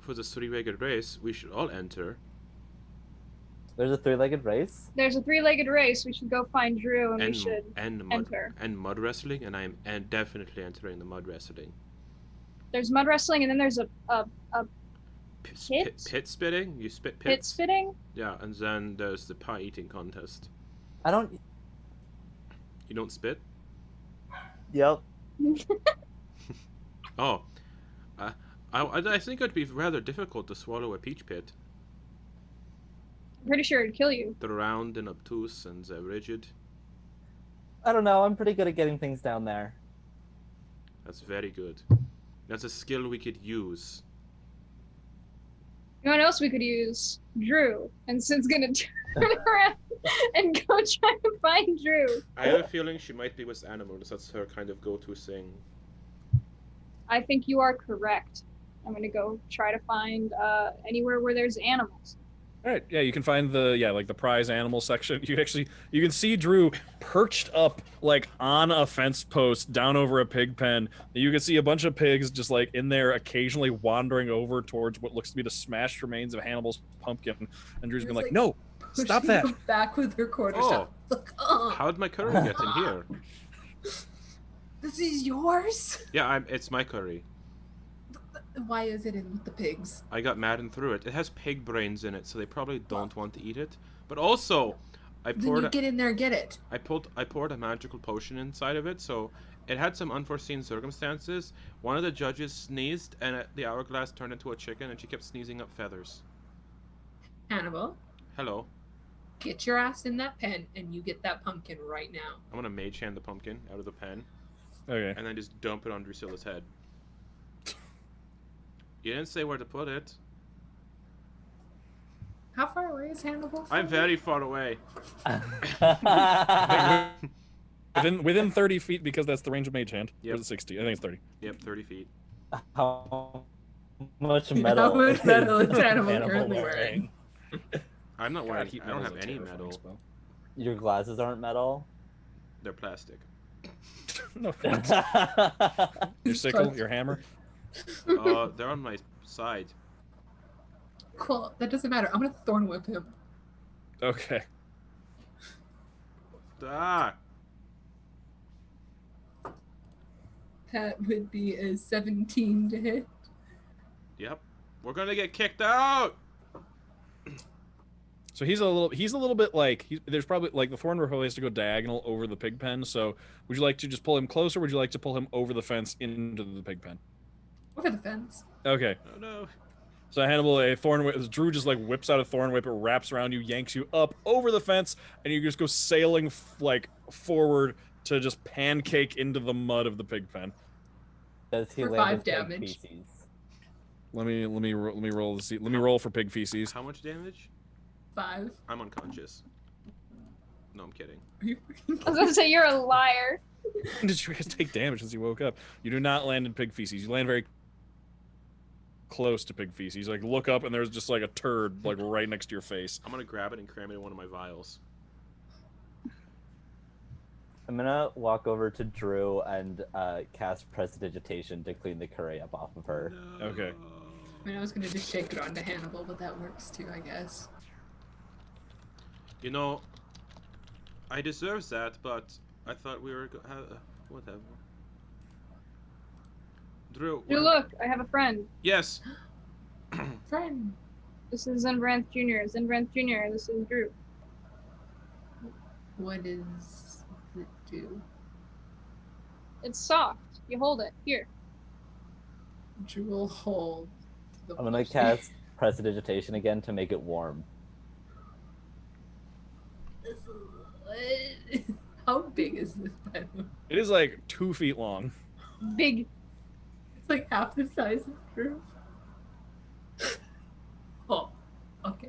for the three-legged race, we should all enter.
There's a three-legged race.
There's a three-legged race. We should go find Drew, and we
And
should
and mud
enter.
and mud wrestling, and I am definitely entering the mud wrestling.
There's mud wrestling, and then there's a
Pit, pit spitting. You spit
pit
pits.
spitting.
Yeah, and then there's the pie eating contest.
I don't.
You don't spit?
Yep.
Oh, I think it'd be rather difficult to swallow a peach pit.
I'm pretty sure it'd kill you.
They're round and obtuse and rigid.
I don't know. I'm pretty good at getting things down there.
That's very good. That's a skill we could use.
You know what else we could use? Drew. And Sid's gonna turn around and go try to find Drew.
I have a feeling she might be with animals. That's her kind of go-to thing.
I think you are correct. I'm gonna go try to find anywhere where there's animals.
All right, yeah, you can find the prize animal section. You can see Drew perched up like on a fence post down over a pig pen. You can see a bunch of pigs just like in there, occasionally wandering over towards what looks to be the smashed remains of Hannibal's pumpkin. And Drew's been like, "No, stop that!"
Pushing them back with her quarterstaff. Look,
How'd my curry get in here?
This is yours?
Yeah, it's my curry.
Why is it in with the pigs?
I got mad and threw it. It has pig brains in it, so they probably don't want to eat it. But also,
Then you get in there and get it.
I poured a magical potion inside of it, so it had some unforeseen circumstances. One of the judges sneezed, and the hourglass turned into a chicken, and she kept sneezing up feathers.
Hannibal,
Hello.
get your ass in that pen and you get that pumpkin right now.
I'm gonna mage hand the pumpkin out of the pen,
Okay.
and then just dump it on Drusilla's head. You didn't say where to put it.
How far away is Hannibal?
I'm very far away.
Within 30 feet because that's the range of mage hand.
Yep.
Or is it 60? I think it's 30.
Yep, 30 feet.
How much metal?
How much metal is Hannibal
Hannibal
currently wearing?
I'm not wearing.
heat
I don't
metal
have
is a
any
terrifying
metal.
spell.
Your glasses aren't metal.
They're plastic.
No thanks. Your sickle, your hammer.
They're on my side.
Cool. That doesn't matter. I'm gonna thorn whip him.
Okay.
Ah!
That would be a 17 to hit.
Yep. We're gonna get kicked out!
So he's a little bit like there's probably like the thorn probably has to go diagonal over the pig pen. So would you like to just pull him close, or would you like to pull him over the fence into the pig pen?
Over the fence.
Okay.
Oh no.
So Hannibal, a thorn whip. Drew just like whips out a thorn whip, it wraps around you, yanks you up over the fence, and you just go sailing like forward to just pancake into the mud of the pig pen.
Does he
For
land
5
with pig
damage.
feces?
Let me roll the let me roll for pig feces.
How much damage?
5.
I'm unconscious. No, I'm kidding.
Are you freaking
I was gonna say you're a liar.
Did you guys take damage since you woke up? You do not land in pig feces. You land very close to pig feces. Like look up and there's just like a turd like right next to your face.
I'm gonna grab it and cram it in one of my vials.
I'm gonna walk over to Drew and cast Prestidigitation to clean the curry up off of her.
No.
Okay.
I mean, I was gonna just shake it onto Hannibal, but that works too, I guess.
You know, I deserve that, but I thought we were whatever. Drew.
Drew, look, I have a friend.
Yes.
Friend.
This is Zenbranth Jr. Zenbranth Jr. This is Drew.
What does it do?
It's soft. You hold it. Here.
Drew will hold the
I'm gonna
plushie.
cast Prestidigitation again to make it warm.
What? How big is this pen?
It is like 2 feet long.
Big.
It's like half the size of Drew. Oh, okay.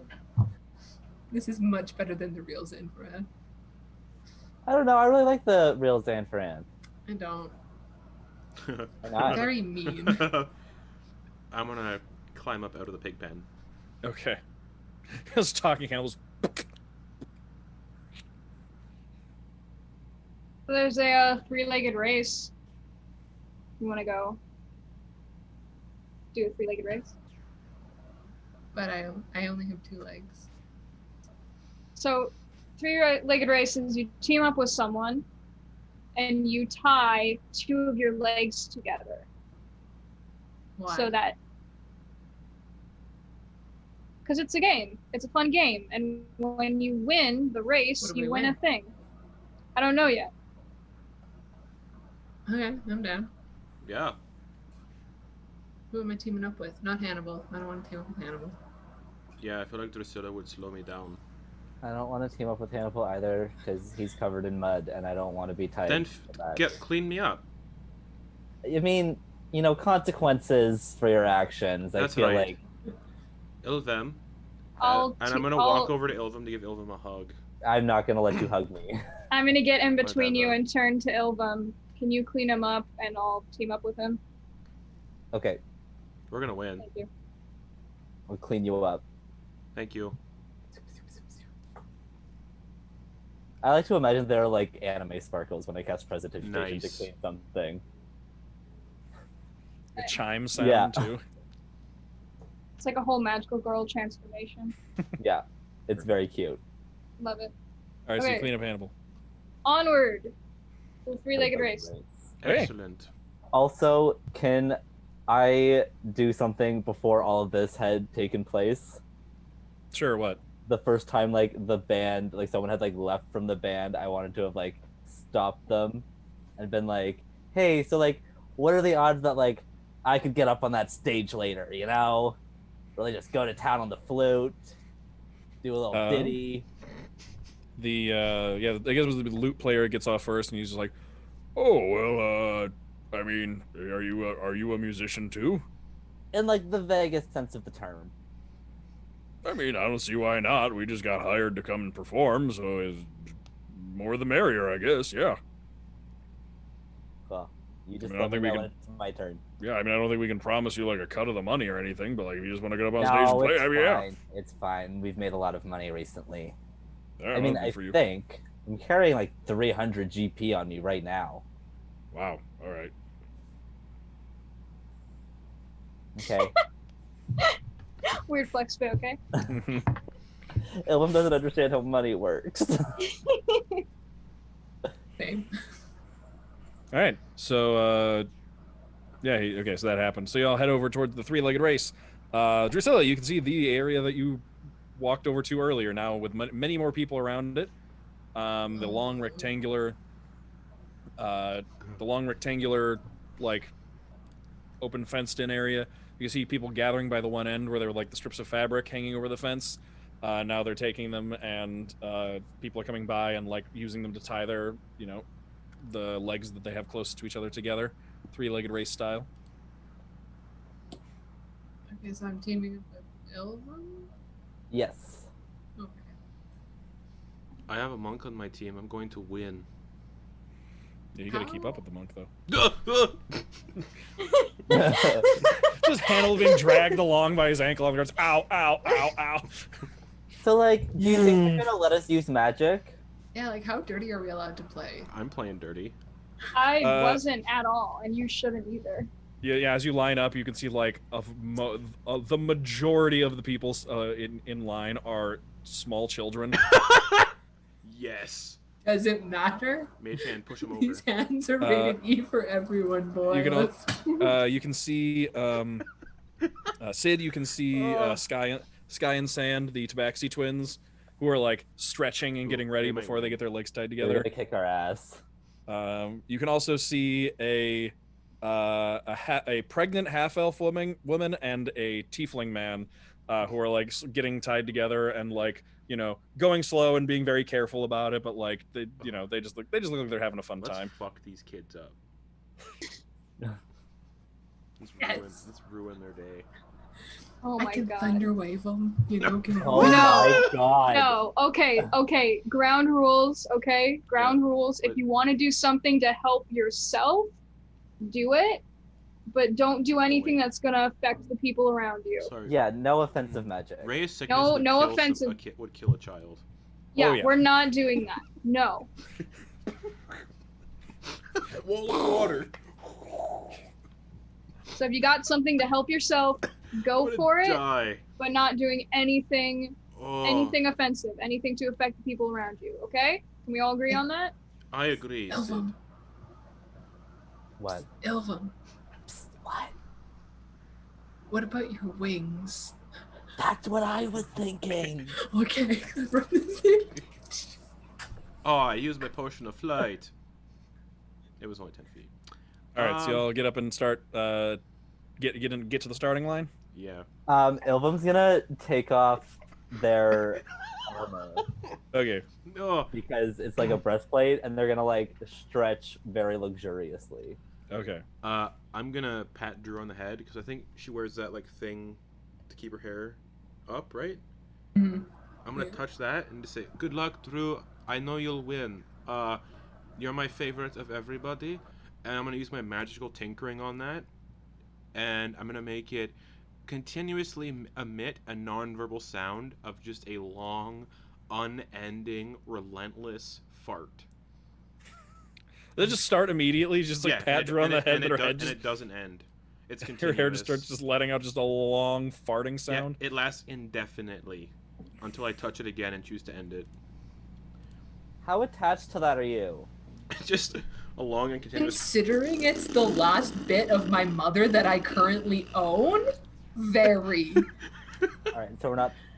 This is much better than the real Zenfran.
I don't know. I really like the real Zanfran.
I don't.
Why not?
Very mean.
I'm gonna climb up out of the pig pen.
Okay. His talking Hannibal's
So there's a three-legged race. You want to go do a three-legged race?
but I only have 2 legs.
So, three-legged races, you team up with someone, and you tie 2 of your legs together.
Why?
So that, because it's a game. It's a fun game, and when you win the race,
What do
you
we
win
win?
a thing. I don't know yet.
Okay, I'm down.
Yeah.
Who am I teaming up with? Not Hannibal. I don't want to team up with Hannibal.
Yeah, I feel like Drusilla would slow me down.
I don't want to team up with Hannibal either because he's covered in mud, and I don't want to be tied.
Then
to that.
clean me up.
I mean, consequences for your actions.
That's
I feel
right.
like
Ilvem.
I'll
And
te-
I'm gonna
I'll-
walk over to Ilvem to give Ilvem a hug.
I'm not gonna let you hug me.
I'm gonna get in between you
Whatever.
and turn to Ilvum. Can you clean him up, and I'll team up with him?
Okay,
We're gonna win.
Thank you.
I'll clean you up.
Thank you.
I like to imagine there are like anime sparkles when I cast Presentation to
Nice.
clean something.
The chime sound
Yeah.
too.
It's like a whole magical girl transformation.
Yeah, it's very cute.
Love it.
All right, so you
Okay.
clean up Hannibal.
Onward. The three-legged race.
Hey.
Excellent.
Also, can I do something before all of this had taken place?
Sure, what?
The first time like the band, like someone had like left from the band, I wanted to have like stopped them and been like, hey, so like what are the odds that like I could get up on that stage later, really just go to town on the flute, do a little ditty.
The I guess it was the lute player gets off first, and he's just like, "Oh well, I mean, are you a musician too?"
In like the vaguest sense of the term.
I mean, I don't see why not. We just got hired to come and perform, so is more the merrier, I guess. Yeah.
Well, you just
I mean, I
let me
think we
know
can-
when it's my turn.
Yeah, I mean, I don't think we can promise you like a cut of the money or anything, but like if you just want to get up on stage
No,
and play,
it's
I mean, yeah.
fine. It's fine. We've made a lot of money recently.
Yeah,
I mean,
well, good
I
for you.
think I'm carrying like 300 GP on me right now.
Wow. All right.
Okay.
Weird flex, but okay.
Ilvum doesn't understand how money works.
Same.
All right. So, okay, so that happened. So y'all head over towards the three-legged race. Drusilla, you can see the area that you walked over to earlier now with many more people around it. The long rectangular, like, open fenced-in area. You can see people gathering by the one end where there were, like, the strips of fabric hanging over the fence. Now they're taking them, and people are coming by and, like, using them to tie their, the legs that they have close to each other together, three-legged race style.
Okay, so I'm teaming up with Ilva?
Yes.
Okay.
I have a monk on my team. I'm going to win.
Yeah, you got to keep
How?
up with the monk, though. Just Hannibal being dragged along by his ankle and goes, ow, ow, ow, ow.
So, like, do you think they're gonna let us use magic?
Yeah, like how dirty are we allowed to play?
I'm playing dirty.
I
Uh,
wasn't at all, and you shouldn't either.
Yeah. As you line up, you can see like the majority of the people in line are small children.
Yes.
Does it matter?
Mage hand, push him over.
These hands are rated E for everyone, boy.
You can al-
Let's-
you can see Sid. You can see Sky and Sand, the Tabaxi twins, who are like stretching and getting ready
they might
before they
win.
get their legs tied
They're
together.
gonna kick our ass.
You can also see a pregnant half-elf woman and a tiefling man who are like getting tied together and like going slow and being very careful about it, but like they just look like they're having a fun
Let's
time.
fuck these kids up.
Yes.
Let's ruin their day.
Oh
I
my
can
god.
thunder wave them. Can
Oh
No.
my god.
No, okay. Ground rules, okay? Ground rules. If
but-
you want to do something to help yourself, do it. But don't do anything
wait.
that's gonna affect the people around you.
Sorry.
Yeah, no offensive magic.
Ray's sickness
No-
would
no
kill
offensive.
would kill a child.
Yeah,
yeah.
we're not doing that. No.
Wall of water.
So if you got something to help yourself, go
I'm
for
gonna
it.
Die.
but not doing anything
Oh,
offensive, anything to affect the people around you. Okay? Can we all agree on that?
I agree, Sid.
Ilvum,
What?
Ilvum,
Psst, what?
what about your wings?
That's what I was thinking.
Okay.
Oh, I used my potion of flight. It was only 10 feet.
All right, so y'all get up and start. Get to the starting line.
Yeah.
Ilvum's gonna take off their armor
Okay.
No.
because it's like a breastplate, and they're gonna like stretch very luxuriously.
Okay.
I'm gonna pat Drew on the head because I think she wears that like thing to keep her hair up, right?
Mhm.
I'm gonna
Yeah.
touch that and just say, "Good luck, Drew. I know you'll win. You're my favorite of everybody." And I'm gonna use my magical tinkering on that, and I'm gonna make it continuously emit a non-verbal sound of just a long, unending, relentless fart.
They just start immediately, just like pat Drew on the head, but her head
and
just
it doesn't end. It's
her
continuous.
hair just starts just letting out just a long farting sound.
Yeah, it lasts indefinitely until I touch it again and choose to end it.
How attached to that are you?
Just a long and continuous.
Considering it's the last bit of my mother that I currently own, very.
All right, so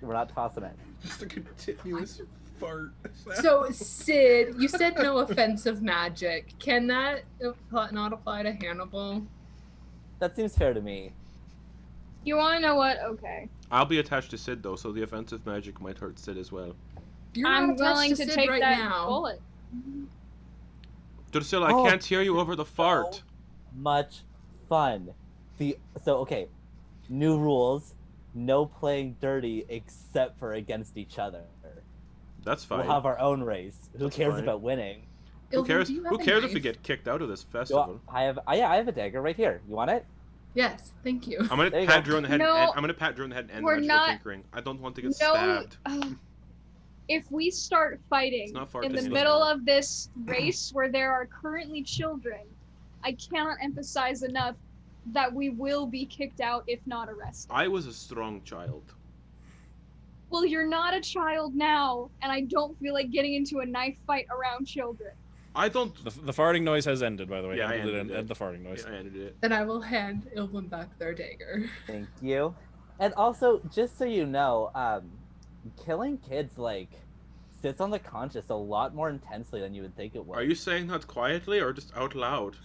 we're not tossing it.
Just a continuous fart.
So, Sid, you said no offensive magic. Can that not apply to Hannibal?
That seems fair to me.
You want to know what? Okay.
I'll be attached to Sid though, so the offensive magic might hurt Sid as well.
You're
I'm
not attached
willing to
Sid
take
right
that
now.
bullet.
Drusilla, I
Oh.
can't hear you over the fart.
Much fun. Okay, new rules. No playing dirty except for against each other.
That's fine.
We'll have our own race. Who
That's
cares
fine.
about winning?
Who
Ilvum,
cares?
do you have
Who
a
cares if we
knife?
get kicked out of this
Do
festival?
I have I have a dagger right here. You want it?
Yes, thank you.
I'm gonna
There you
pat
go.
Drew on the head.
No,
I'm gonna pat Drew on the head and end
we're
magical
not-
tinkering. I don't want to get
No.
stabbed.
If we start fighting
It's not far
in
to
the
see.
middle of this race where there are currently children, I cannot emphasize enough that we will be kicked out if not arrested.
I was a strong child.
Well, you're not a child now, and I don't feel like getting into a knife fight around children.
I don't.
The farting noise has ended, by the way.
Yeah, I
Handled
ended it.
End the farting noise.
I ended it.
Then I will hand Ilvum back their dagger.
Thank you. And also, just so you know, killing kids like sits on the conscience a lot more intensely than you would think it would.
Are you saying that quietly or just out loud?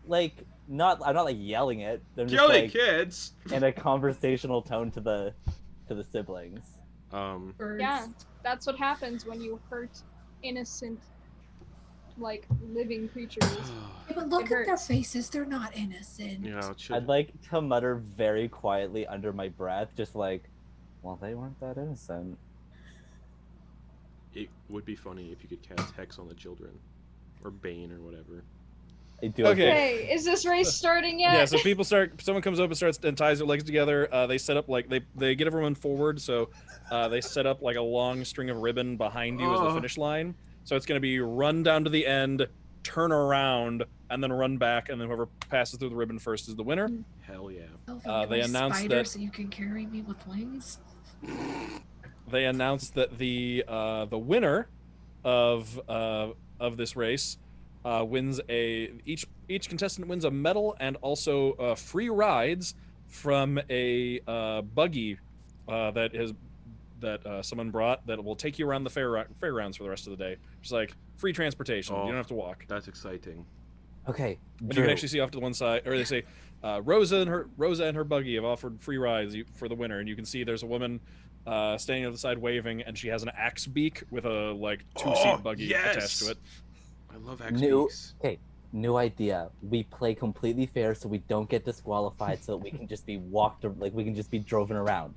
like I'm not like yelling it. I'm just
Killing
like
kids.
in a conversational tone to the siblings.
Birds.
Yeah, that's what happens when you hurt innocent, like, living creatures.
Yeah, but look
It
at their
hurts.
faces. They're not innocent.
Yeah, it should.
I'd like to mutter very quietly under my breath, just like, well, they weren't that innocent.
It would be funny if you could cast Hex on the children, or Bane, or whatever.
I do
Okay.
Okay, is this race starting yet?
Yeah, so people start. Someone comes up and starts and ties their legs together. They set up like they get everyone forward. So they set up like a long string of ribbon behind you as the
Oh.
finish line. So it's gonna be run down to the end, turn around, and then run back, and then whoever passes through the ribbon first is the winner.
Hell yeah.
Ilvum,
They
you're my
announced
spider
that-
so you can carry me with wings.
They announced that the winner of this race wins each contestant wins a medal and also free rides from a buggy that someone brought that will take you around the fairgrounds for the rest of the day. Just like free transportation.
Oh.
You don't have to walk.
That's exciting.
Okay,
But you
Drew,
can actually see off to the one side, or they say Rosa and her buggy have offered free rides for the winner, and you can see there's a woman standing on the side waving, and she has an axe beak with a like two-seat buggy
yes!
attached to it.
I love Hex
New-
Beaks.
new idea. We play completely fair so we don't get disqualified, so that we can just be we can just be driven around.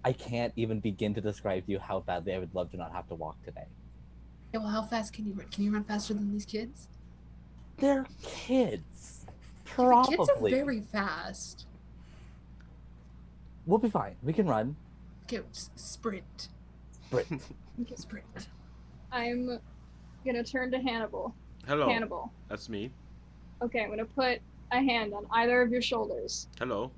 I can't even begin to describe to you how badly I would love to not have to walk today.
Yeah, well, how fast can you run? Can you run faster than these kids?
They're kids.
Yeah, but kids are
Probably.
very fast.
We'll be fine. We can run.
Okay, sprint.
Sprint.
Sprint.
I'm gonna turn to Hannibal.
Hello.
Hannibal.
That's me.
Okay, I'm gonna put a hand on either of your shoulders.
Hello.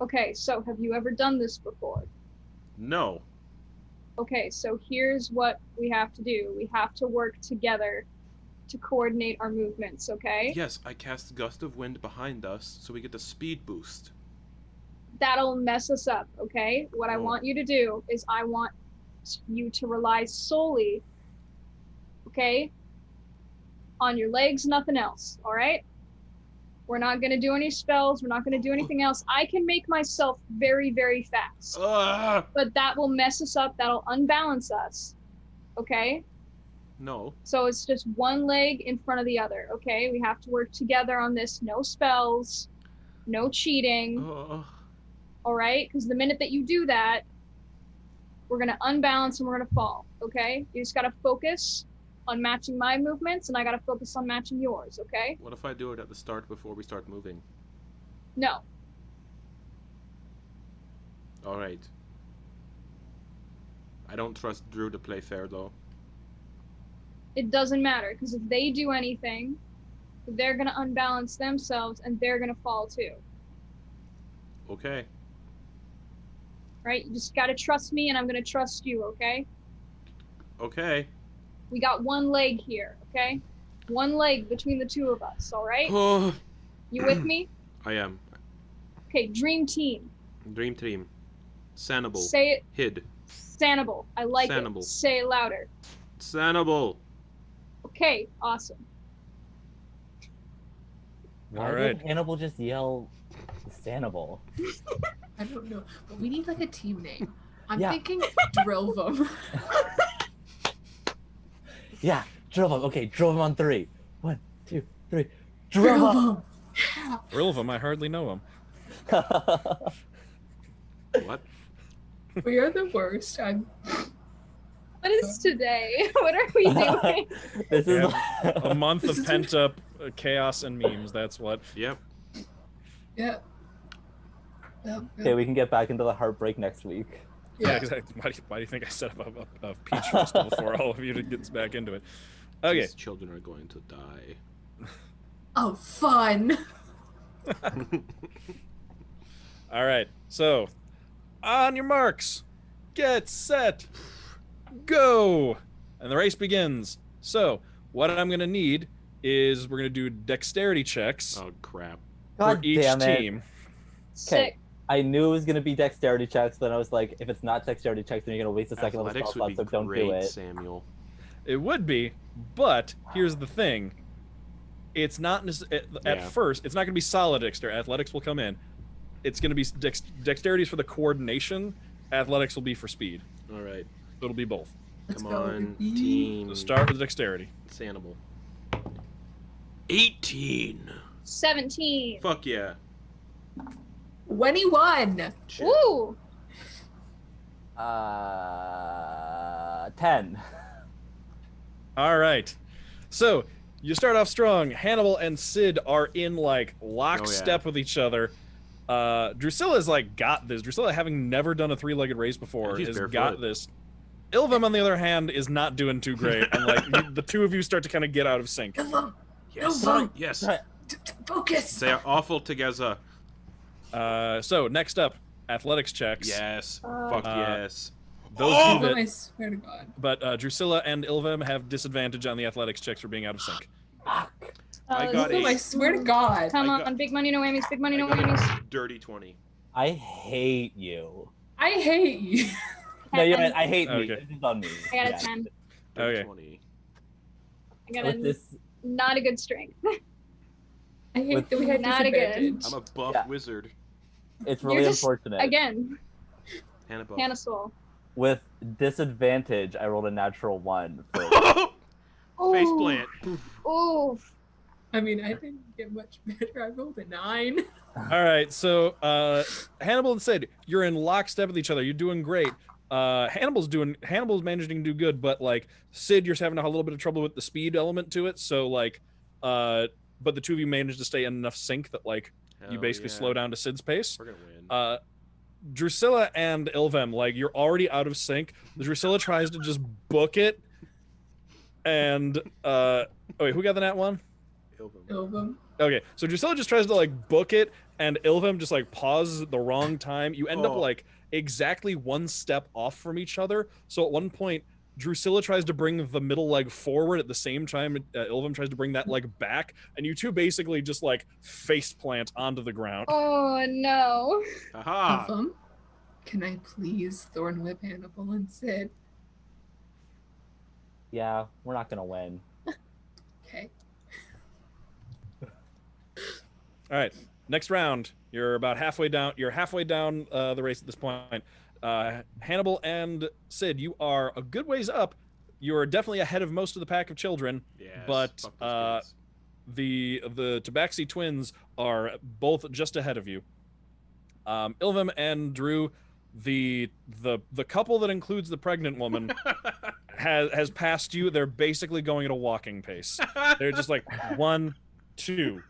Okay, so have you ever done this before?
No.
Okay, so here's what we have to do. We have to work together to coordinate our movements, okay?
Yes, I cast Gust of Wind behind us, so we get the speed boost.
That'll mess us up, okay? What I
Oh.
want you to do is I want you to rely solely, okay, on your legs, nothing else, all right? We're not going to do any spells. We're not going to do anything else. I can make myself very, very fast. But that will mess us up. That'll unbalance us. Okay?
No.
So it's just one leg in front of the other. Okay? We have to work together on this. No spells. No cheating. All right? Because the minute that you do that, we're going to unbalance and we're going to fall. Okay? You just got to focus on matching my movements, and I gotta focus on matching yours, okay?
What if I do it at the start before we start moving?
No.
Alright. I don't trust Drew to play fair, though.
It doesn't matter, because if they do anything, they're gonna unbalance themselves, and they're gonna fall too.
Okay.
Right? You just gotta trust me, and I'm gonna trust you, okay?
Okay.
We got one leg here, okay? One leg between the two of us, all right? You with me?
I am.
Okay, dream team.
Dream team. Sanibel.
Say it.
Hid.
Sanibel. I like
Sanibel.
it. Say it louder.
Sanibel.
Okay, awesome.
Why
All
did
right.
Hannibal just yell Sanibel?
I don't know, but we need like a team name. I'm
Yeah.
thinking Drillvum.
Yeah, drill him. Okay, drill him on 3. 1, 2, 3. Drill him.
Yeah.
Rilvum, I hardly know him.
What?
We are the worst.
What is today? What are we doing?
This is
A month of pent up chaos and memes. That's what.
Yep.
Yeah. Yep,
Okay, we can get back into the heartbreak next week.
Yeah, exactly. Why do you think I set up a peach festival for all of you to get back into it? Okay.
These children are going to die.
Oh, fun.
All right. So, on your marks, get set, go, and the race begins. So, what I'm gonna need is we're gonna do dexterity checks
Oh, crap.
God
for each
damn it.
team.
Sick.
I knew it was gonna be dexterity checks, but I was like, if it's not dexterity checks, then you're gonna waste a second of the spell
Athletics would
slot,
be
so don't
great,
do it.
Samuel.
It would be, but here's the thing: it's not at
Yeah.
first. It's not gonna be solid dexterity. Athletics will come in. It's gonna be dexterity is for the coordination. Athletics will be for speed.
All right.
So it'll be both.
Let's
Come
go,
on,
baby.
team.
So start with dexterity.
Sanibel. 18.
17.
Fuck yeah.
21.
Shit.
Ooh.
10.
All right. So you start off strong. Hannibal and Sid are in like lockstep with each other. Drusilla's like got this. Drusilla, having never done a 3-legged race before,
And she's
has
barefoot.
got this. Ilvum, on the other hand, is not doing too great, and like the two of you start to kind of get out of sync.
Drillvum,
Yes.
No,
Yes.
focus.
They are awful together.
So next up, athletics checks.
Yes.
Uh,
Fuck
uh,
yes.
Those
Oh!
two
I
that,
swear to God.
but Drusilla and Ilvum have disadvantage on the athletics checks for being out of sync.
Fuck.
I got
Drillvum, I swear to God.
Come
I
on,
got-
big money, no whammies, big money, no
I got
whammies.
a dirty 20.
I hate you.
I hate you.
No, you're right. I hate me.
Okay.
This is on me.
I got a
Yeah.
10.
Dirty
Okay.
20.
I got
With
a
this,
not a good strength.
I hate
With-
that we had
Not again.
disadvantage.
I'm a buff
Yeah.
wizard.
it's
You're
really
just-
unfortunate.
Again,
Hannah buff.
Hannah Soul.
With disadvantage, I rolled a natural 1. For
Face
Ooh.
plant.
Ooh.
I mean, I didn't get much better. I rolled a 9.
All right, so Hannibal and Sid, you're in lockstep with each other. You're doing great. Hannibal's managing to do good, but like Sid, you're having a little bit of trouble with the speed element to it. So like, but the two of you managed to stay in enough sync that like you
Hell
basically
yeah.
slow down to Sid's pace.
We're gonna win.
Drusilla and Ilvem, like you're already out of sync. Drusilla tries to just book it, and oh wait, who got the nat one?
Ilvum.
Drillvum.
Okay, so Drusilla just tries to like book it, and Ilvim just like pauses at the wrong time. You end up
Oh.
like exactly one step off from each other. So at one point, Drusilla tries to bring the middle leg forward at the same time Ilvim tries to bring that leg back, and you two basically just like face plant onto the ground.
Oh no.
Haha.
Elpham, can I please Thorn Whip Hannibal and Sid?
Yeah, we're not gonna win.
Okay.
All right, next round. You're about halfway down. You're halfway down the race at this point. Hannibal and Sid, you are a good ways up. You are definitely ahead of most of the pack of children.
Yes,
but
fuck those kids.
the Tabaxi twins are both just ahead of you. Ilvim and Drew, the couple that includes the pregnant woman has passed you. They're basically going at a walking pace. They're just like 1, 2,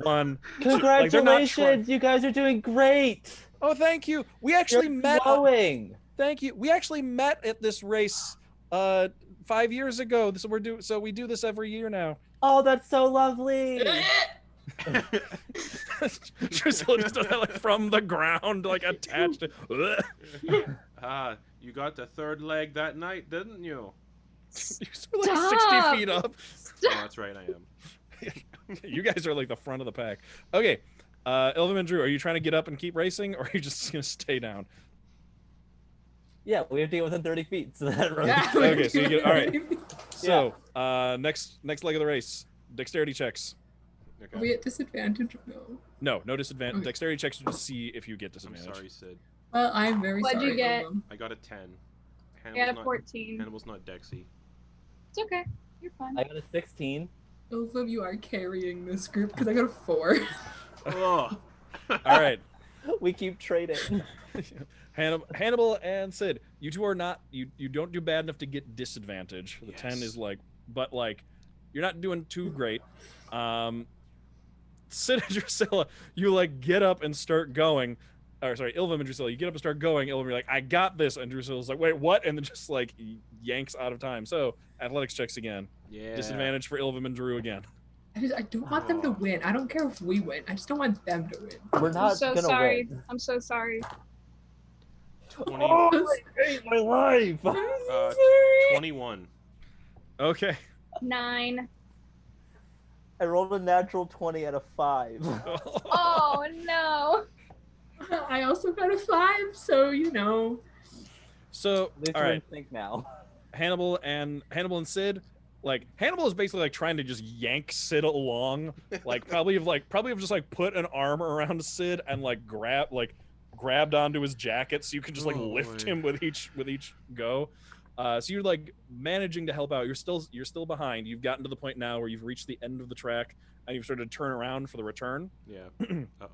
1. Like, they're not
Congratulations, you guys are doing great.
Oh, thank you. We actually
You're
met.
glowing.
Thank you. We actually met at this race 5 years ago. So we do this every year now.
Oh, that's so lovely.
Drusilla just does that like from the ground, like attached to.
You got the third leg that night, didn't you?
You're like
Stop.
60 feet up.
Oh, that's right, I am.
You guys are like the front of the pack. Okay, Ilvim and Drew, are you trying to get up and keep racing, or are you just gonna stay down?
Yeah, we have to get within 30 feet. So that road.
Yeah,
Okay, so you get all right.
Yeah.
So, next leg of the race, dexterity checks.
Okay.
Are we at disadvantage? No.
No disadvantage.
Okay.
Dexterity checks to just see if you get
I'm
disadvantage.
sorry, Sid.
Well, I'm very
What'd
sorry.
you get?
Ilvim.
I got a 10.
I got
Hannibal's
a
not,
14.
Hannibal's not Dexy.
It's okay. You're fine.
I got a 16.
Ilvim, you are carrying this group because I got a 4.
Oh.
All right.
We keep trading.
Hannibal and Sid, you two are not you don't do bad enough to get disadvantage. The 10
Yes.
is like, but like you're not doing too great. Sid and Drusilla, you like get up and start going. Or sorry, Ilvim and Drusilla, you get up and start going. Ilvim, you're like, I got this, and Drusilla's like, wait, what? And then just like yanks out of time. So athletics checks again.
Yeah.
Disadvantage for Ilvim and Drew again.
I don't want them to win. I don't care if we win. I just don't want them to win.
We're
I'm
not
so
gonna
sorry.
win.
I'm so sorry.
20,
Oh, I hate my life.
I'm so
uh,
sorry.
21.
Okay.
9.
I rolled a natural 20 out of 5.
Oh no.
I also got a 5, so you know.
So
At least
all
we're in
right,
sync now.
Hannibal and Sid, like Hannibal is basically like trying to just yank Sid along, like probably have just like put an arm around Sid and like grabbed onto his jacket so you can just like
Oh,
lift
boy.
him with each go. So you're like managing to help out. You're still behind. You've gotten to the point now where you've reached the end of the track and you've started to turn around for the return.
Yeah. Uh-oh.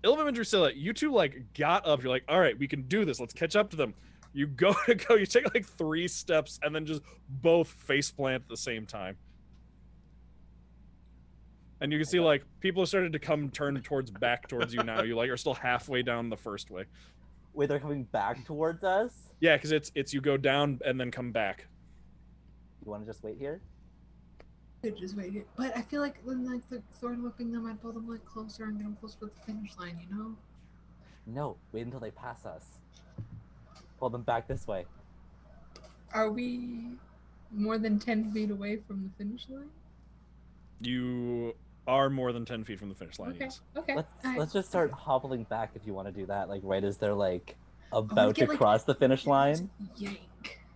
Ilvim and Drusilla, you two like got up. You're like, all right, we can do this. Let's catch up to them. You go. You take like 3 steps and then just both face plant at the same time. And you can see like people have started to turn back towards you now. You like are still halfway down the first way.
Wait, they're coming back towards us?
Yeah, because it's you go down and then come back.
You want to just wait here?
They're just waiting. But I feel like when like the thorn whipping them, I'd pull them like closer and get them closer to the finish line, you know?
No, wait until they pass us. Pull them back this way.
Are we more than 10 feet away from the finish line?
You are more than 10 feet from the finish line.
Okay.
Yes.
Okay.
Let's just start hobbling back if you want to do that. Like right as they're like
I wanna
about to
get, like,
cross the finish line.
Yank.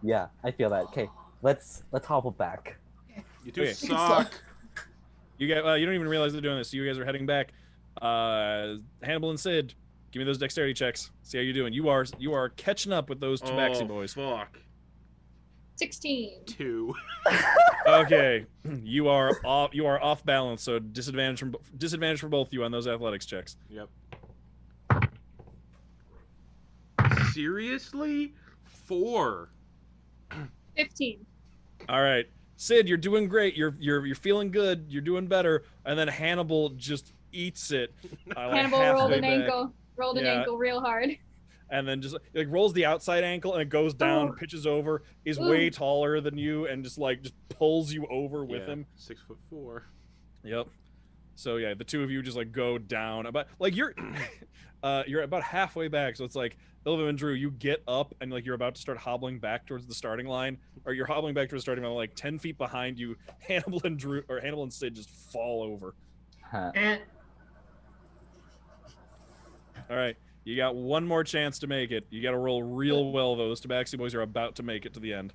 Yeah, I feel that. Okay, let's hobble back.
You two
Okay.
suck.
You get. You don't even realize they're doing this. So you guys are heading back. Hannibal and Sid, give me those dexterity checks. See how you're doing. You are catching up with those Tabaxi boys.
Fuck.
16.
2.
Okay, you are off balance. So disadvantage for both you on those athletics checks.
Yep. Seriously? 4.
15.
All right, Sid, you're doing great. You're feeling good. You're doing better. And then Hannibal just eats it. Like
Hannibal rolled
halfway
an
back.
ankle. Rolled an
Yeah.
ankle real hard.
And then just like rolls the outside ankle and it goes down,
Oh.
pitches over, is
Ooh.
way taller than you, and just pulls you over with
Yeah,
him.
6'4".
Yep. So yeah, the two of you just like go down about like you're you're about halfway back, so it's like Ilva and Drew, you get up and like you're about to start hobbling back towards the starting line, or you're hobbling back towards the starting line, like 10 feet behind you, Hannibal and Sid just fall over.
And
All right, you got one more chance to make it. You got to roll real well though. Those Tabaxi boys are about to make it to the end.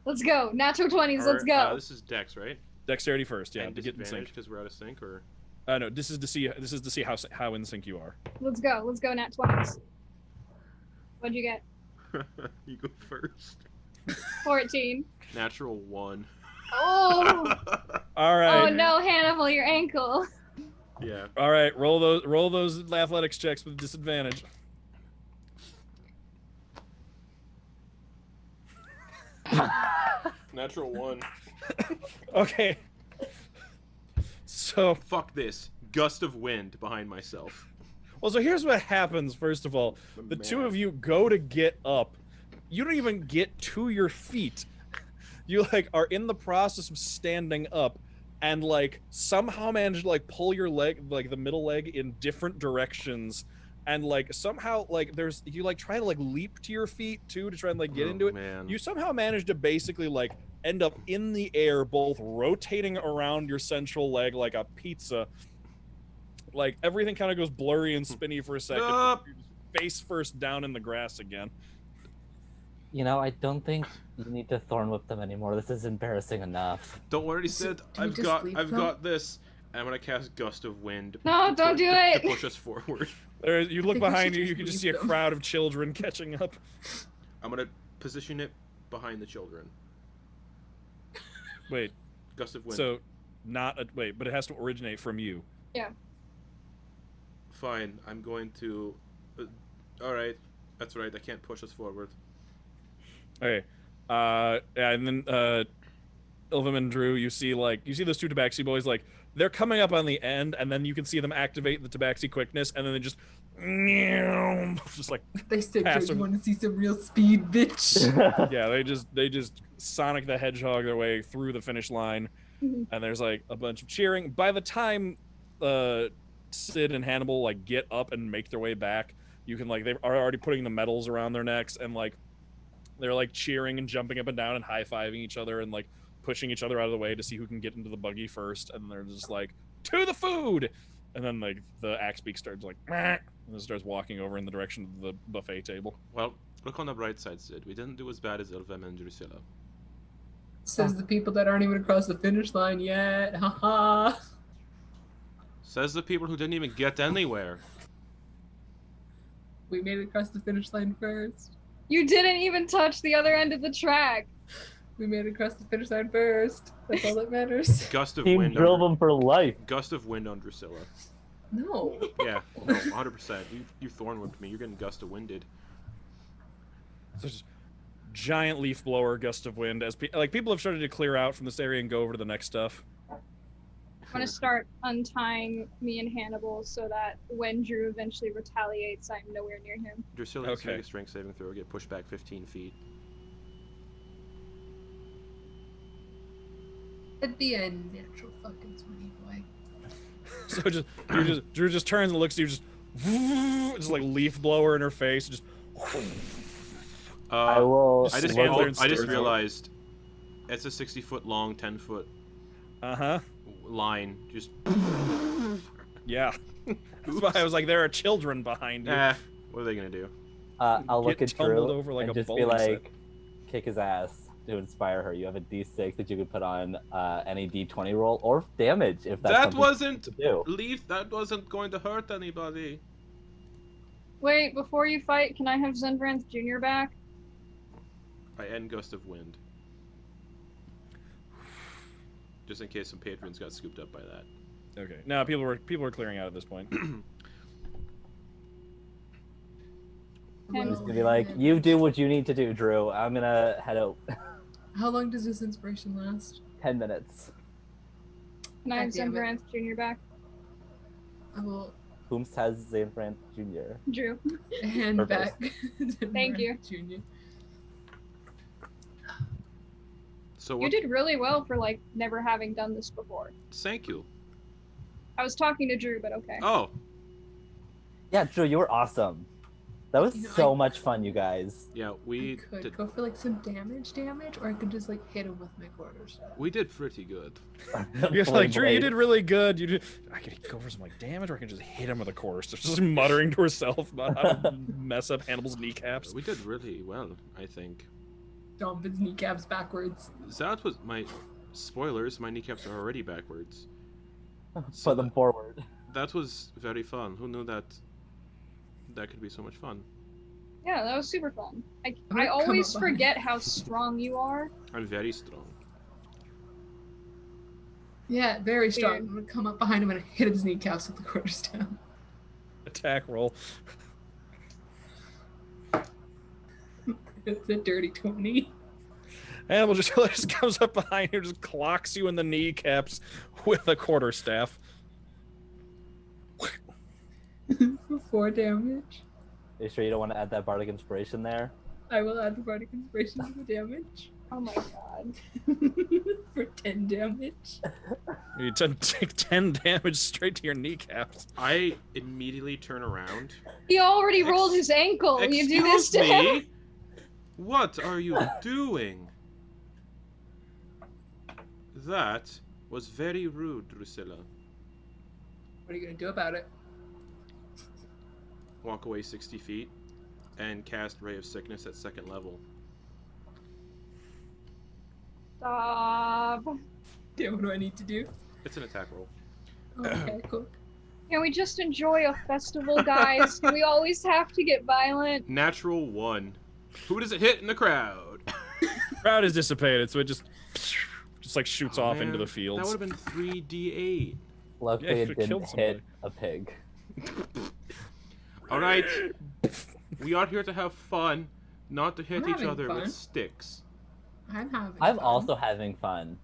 Let's go. Natural 20s. Let's
Or,
go.
This is Dex, right?
Dexterity first, yeah,
And
to get in
disadvantage
sync.
because we're out of sync, or
No, this is to see how in sync you are.
Let's go. Let's go. Nat 20s. What'd you get?
you go first.
14.
Natural 1.
Oh.
All right.
Oh no, Hannibal, your ankle.
Yeah.
All right, roll those athletics checks with disadvantage.
Natural 1.
Okay. So,
Fuck this. Gust of wind behind myself.
well, so here's what happens. First of all, the two of you go to get up. You don't even get to your feet. You like are in the process of standing up, and like somehow manage to like pull your leg, like the middle leg, in different directions, and like somehow like you like try to like leap to your feet too to try and like get into it.
Man.
You somehow manage to basically like end up in the air, both rotating around your central leg like a pizza. Like everything kind of goes blurry and spinny for a second.
Up.
You're just face first down in the grass again.
You know, I don't think you need to thorn whip them anymore. This is embarrassing enough.
Don't worry, Sid.
Do we
I've
just
got
leave
I've
them?
got this. And I'm gonna cast Gust of Wind.
No, don't do
to
it.
push us forward.
You look
think we
behind
should
you,
just
you can just
leave
see a
them.
crowd of children catching up.
I'm gonna position it behind the children.
Wait,
Gust of Wind.
so wait, but it has to originate from you.
Fine. I'm going to. All right. That's right. I can't push us forward.
Okay. Yeah, and then Ilvim and Drew, you see those two Tabaxi boys, like they're coming up on the end, and then you can see them activate the Tabaxi quickness, and then they just just like
they said,
Passive.
"You want to see some real speed, bitch?"
yeah, they just Sonic the Hedgehog their way through the finish line,
Mhm.
and there's like a bunch of cheering. By the time Sid and Hannibal like get up and make their way back, you can like they are already putting the medals around their necks, and like they're like cheering and jumping up and down and high-fiving each other and like pushing each other out of the way to see who can get into the buggy first, and they're just like, to the food, and then like the axe beak starts like and then starts walking over in the direction of the buffet table.
Well, look on the bright side, Sid. We didn't do as bad as Ilvem and Drusilla.
Says the people that aren't even across the finish line yet. Haha.
Says the people who didn't even get anywhere.
We made it across the finish line first.
You didn't even touch the other end of the track.
We made it across the finish line first. That's all that matters.
Gust of
Team
wind.
drill
On,
them for life.
gust of wind on Drusilla.
No.
Yeah, no, 100%. You thorn whipped me. You're getting gust of winded.
So there's giant leaf blower gust of wind as people have started to clear out from this area and go over to the next stuff.
I'm gonna start untying me and Hannibal so that when Drew eventually retaliates, I'm nowhere near him.
Drusilla has to
Okay.
make a strength saving throw. Get pushed back 15 feet.
At the end, natural fucking 20 boy.
So Drew just turns and looks at you, just like leaf blower in her face, just
I will.
just
I just,
stand there and
I just
stare.
realized it's a 60-foot long, 10-foot
uh-huh.
line. Just
Yeah. That's why I was like, there are children behind you.
what are they gonna do?
I'll look
Get
at
tumbled
Drew
over like
and
a
just be
bowling set.
like, kick his ass to inspire her. You have a D6 that you could put on any D20 roll or damage if that's
That
something
wasn't
to do.
Leaf. That wasn't going to hurt anybody.
Wait, before you fight, can I have Zenvranth Jr. back?
I end gust of wind. Just in case some patrons got scooped up by that.
Okay. No, people were clearing out at this point.
I'm just gonna be like, you do what you need to do, Drew. I'm gonna head out.
How long does this inspiration last?
10 minutes.
Can I have
God damn it.
Zenvranth Jr. back?
I will
Whomst has Zanfran Jr.
Drew.
hand
Perfect.
back.
Thank you.
Junior.
So
You
what?
did really well for like never having done this before.
Thank you.
I was talking to Drew, but okay.
Oh,
Yeah, Drew, you were awesome. That was
You know,
so much fun, you guys.
yeah,
I
we
could
did.
go for like some damage, or I could just like hit him with my quarterstaff.
We did pretty good.
You're
Flame
like, Drew, you
blade.
did really good. You did. I could go for some like damage, or I can just hit him with a quarterstaff, just muttering to herself about how to mess up Hannibal's kneecaps.
We did really well, I think.
Stomp his kneecaps backwards.
That was my spoilers. My kneecaps are already backwards.
Put them forward.
That was very fun. Who knew that? That could be so much fun.
Yeah, that was super fun. I
I'm gonna come
always
up behind
forget how strong you are.
I'm very strong.
Yeah, very strong.
Weird.
I'm gonna come up behind him and hit his kneecaps with the quarterstaff.
Attack roll.
It's a dirty 20.
Hannibal just comes up behind you, just clocks you in the kneecaps with a quarterstaff.
4 damage.
Are you sure you don't want to add that bardic inspiration there?
I will add the bardic inspiration to the damage.
Oh my god.
For 10 damage.
You take 10 damage straight to your kneecaps.
I immediately turn around.
He already rolled his ankle. You do this to him?
me? What are you doing? That was very rude, Drusilla.
What are you gonna do about it?
Walk away 60 feet and cast Ray of Sickness at 2nd level.
Stop.
Yeah, what do I need to do?
It's an attack roll.
Oh, okay, cool.
Can we just enjoy a festival, guys? Do we always have to get violent?
Natural 1. Who does it hit in the crowd?
Crowd is dissipated, so it just like shoots off into the
Man,
fields.
That would have been 3d8.
Luckily,
Yeah, you
it
should've
didn't
killed somebody.
hit a pig.
Alright. We are here to have fun, not to hit
I'm
each
having
other
fun.
with sticks.
I'm having
I'm
fun.
also having fun.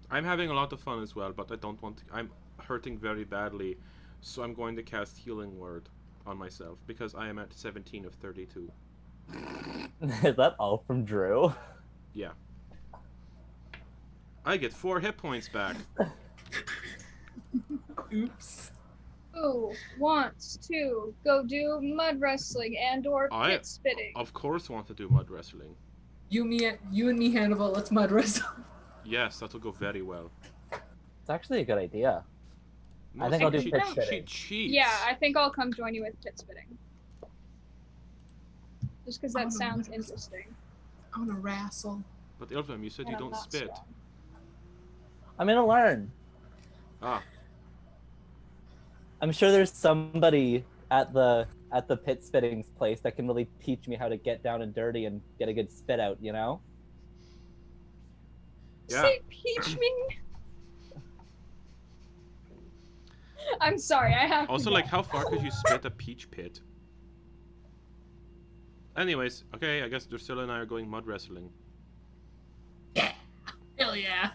I'm having a lot of fun as well, but I don't want to. I'm hurting very badly, so I'm going to cast Healing Word on myself because I am at 17 of 32.
Is that all from Drew?
Yeah. I get 4 hit points back.
Oops.
Who wants to go do mud wrestling and or
I-
pit spitting?
Of course, want to do mud wrestling.
You and me, Hannibal, let's mud wrestle.
Yes, that will go very well.
It's actually a good idea.
No,
I think I'll do
she
pit spitting.
cheats.
Yeah, I think I'll come join you with pit spitting. Just because
Oh,
that
no,
sounds
mud
interesting.
I wanna wrestle.
But Ilvim, you said
and
you
I'm
don't
not
spit.
strong.
I'm gonna learn.
Ah,
I'm sure there's somebody at the pit spitting's place that can really teach me how to get down and dirty and get a good spit out, you know?
yeah.
Say peach me. I'm sorry, I have
Also,
to
like,
go.
how far could you spit a peach pit? Anyways, okay, I guess Drusilla and I are going mud wrestling.
Hell yeah.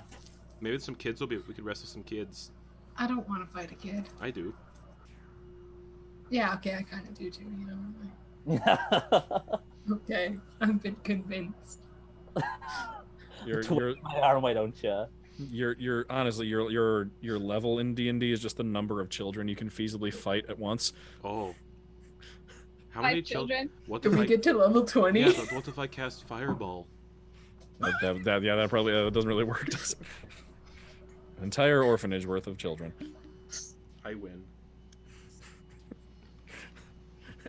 Maybe some kids will be. We could wrestle some kids.
I don't want to fight a kid.
I do.
Yeah, okay, I kind of do too, you know. Okay, I've been convinced.
You're
My arm, why don't you?
you're honestly your level in D&D is just the number of children you can feasibly fight at once.
Oh. How many
5 children.
What
Can
if
we
I?
get to level 20?
Yeah, but what if I cast Fireball?
That probably doesn't really work, does it? An entire orphanage worth of children.
I win.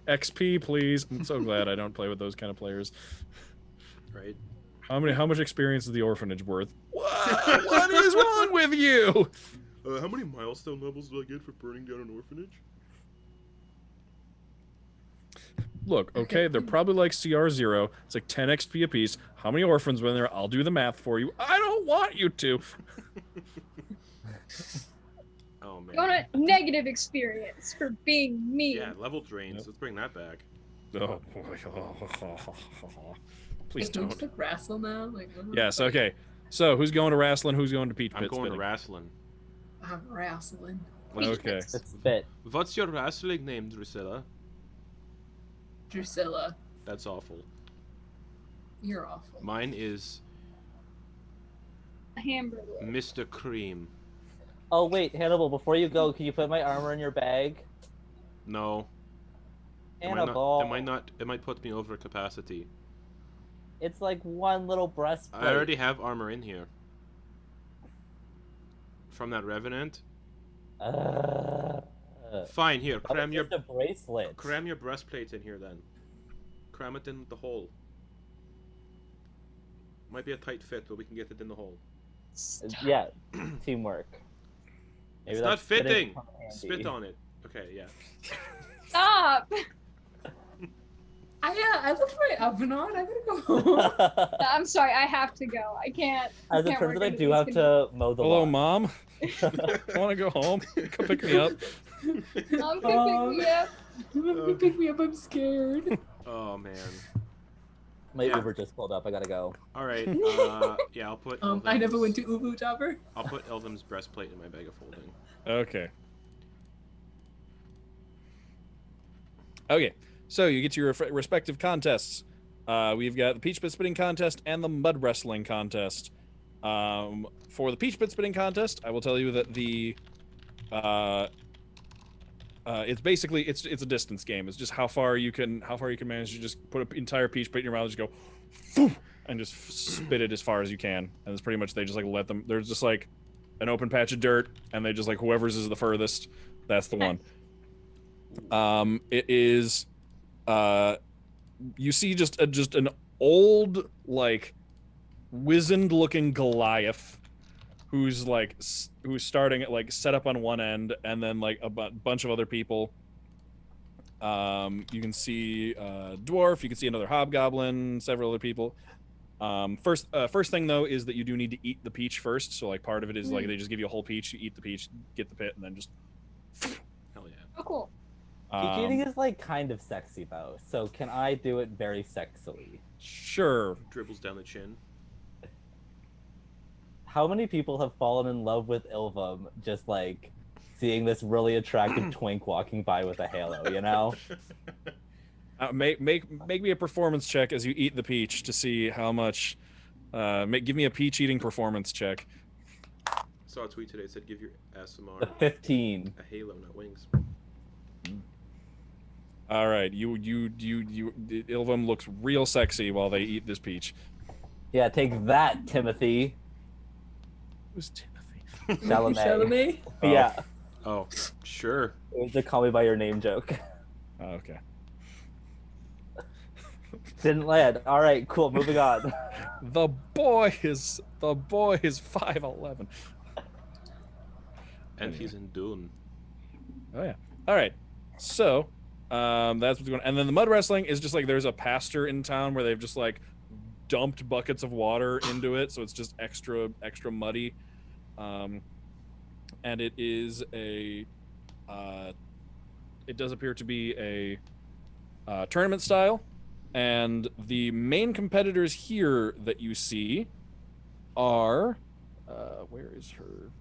XP, please. I'm so glad I don't play with those kind of players.
Right.
How much experience is the orphanage worth? What is wrong with you?
How many milestone levels do I get for burning down an orphanage?
Look, okay, they're probably like CR0. It's like 10 XP apiece. How many orphans were in there? I'll do the math for you. I don't want you to.
Oh man.
You want a negative experience for being mean.
Yeah, level drains.
Yep.
Let's bring that back.
Oh, please
Can we
don't.
just like wrestle now? Like, I wanna
Yes,
fight.
okay. So, who's going to wrestling? Who's going to peach
I'm
pit
going to
spitting?
wrestling.
I'm wrestling.
Okay.
It's spit.
What's your wrestling name, Drusilla?
Drusilla,
That's awful.
you're awful.
Mine is
A hamburger.
Mr. Cream.
Oh wait, Hannibal, before you go, can you put my armor in your bag?
No.
Hannibal.
It might put me over capacity.
It's like one little breastplate.
I already have armor in here. From that Revenant.
Uh,
Fine, here,
that was just a bracelet.
cram your breastplate in here then. Cram it in the hole. Might be a tight fit, but we can get it in the hole.
Yeah, teamwork. Maybe
It's not fitting.
come in handy.
Spit on it. Okay, yeah.
Stop!
I left my oven on. I gotta go home.
I'm sorry, I have to go. I can't.
As it
can't
turns
work
out, I
into
do
these
have to mow the
Hello,
lawn.
Mom. I want to go home. Come pick me up.
Mom can pick me up.
Mom, pick me up. I'm scared.
Oh man.
My
Yeah.
Uber just pulled up. I gotta go.
All right. Yeah, I'll put.
I never went to Ubu Jobber.
I'll put Elvim's breastplate in my bag of holding.
Okay. Okay. So you get to your respective contests. We've got the Peach Pit Spitting Contest and the Mud Wrestling Contest. For the Peach Pit Spitting Contest, I will tell you that it's basically it's a distance game. It's just how far you can manage to just put an entire peach pit in your mouth, just go, "Phew," and just spit it as far as you can. And it's pretty much they just like let them. There's just like an open patch of dirt, and they just like whoever's is the furthest, that's the one. It is, you see just an old like wizened looking Goliath who's starting at like set up on one end, and then like a bunch of other people. You can see dwarf, you can see another hobgoblin, several other people. First thing though is that you do need to eat the peach first. So like part of it is like they just give you a whole peach, you eat the peach, get the pit, and then just
Hell yeah.
Oh, cool.
Peach eating is like kind of sexy though. So can I do it very sexily?
Sure.
Dribbles down the chin.
How many people have fallen in love with Ilvum just like seeing this really attractive twink walking by with a halo, you know?
Make me a performance check as you eat the peach to see how much. Give me a peach eating performance check.
Saw a tweet today that said give your
The
ASMR
15.
a halo, not wings.
All right, Ilvum looks real sexy while they eat this peach.
Yeah, take that, Timothy.
Who's Timothy?
Chalamet.
Chalamet?
Oh.
Yeah,
Oh, sure.
it was a call me by your name joke.
Oh, okay.
Didn't land. All right, cool. Moving on.
The boy is 5'11".
And he's in Dune.
Oh yeah. All right. So, that's what's going on. And then the mud wrestling is just like there's a pasture in town where they've just like dumped buckets of water into it, so it's just extra muddy. And it is it does appear to be a tournament style, and the main competitors here that you see are where is her?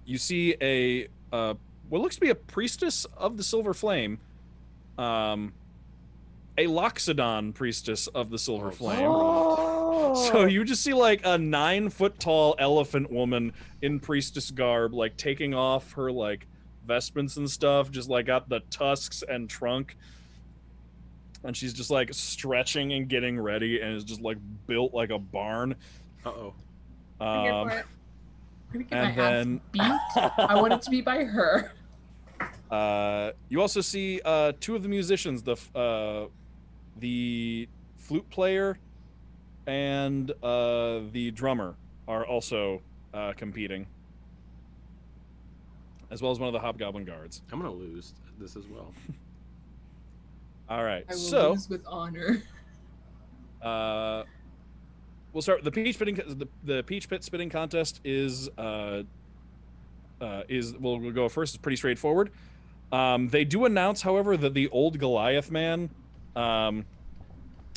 You see a what looks to be a priestess of the Silver Flame, a Loxodon priestess of the Silver Flame. So you just see like a 9-foot tall elephant woman in priestess garb, like taking off her like vestments and stuff, just like got the tusks and trunk, and she's just like stretching and getting ready, and is just like built like a barn.
Uh-oh.
I'm here for it.
I'm gonna get
And
my
then
ass beat. I want it to be by her.
you also see two of the musicians, the flute player and the drummer are also competing, as well as one of the hobgoblin guards.
I'm gonna lose this as well.
All right,
I will
so
lose with honor.
we'll start with the peach spitting. The peach pit spitting contest is we'll go first. It's pretty straightforward. They do announce, however, that the old Goliath man.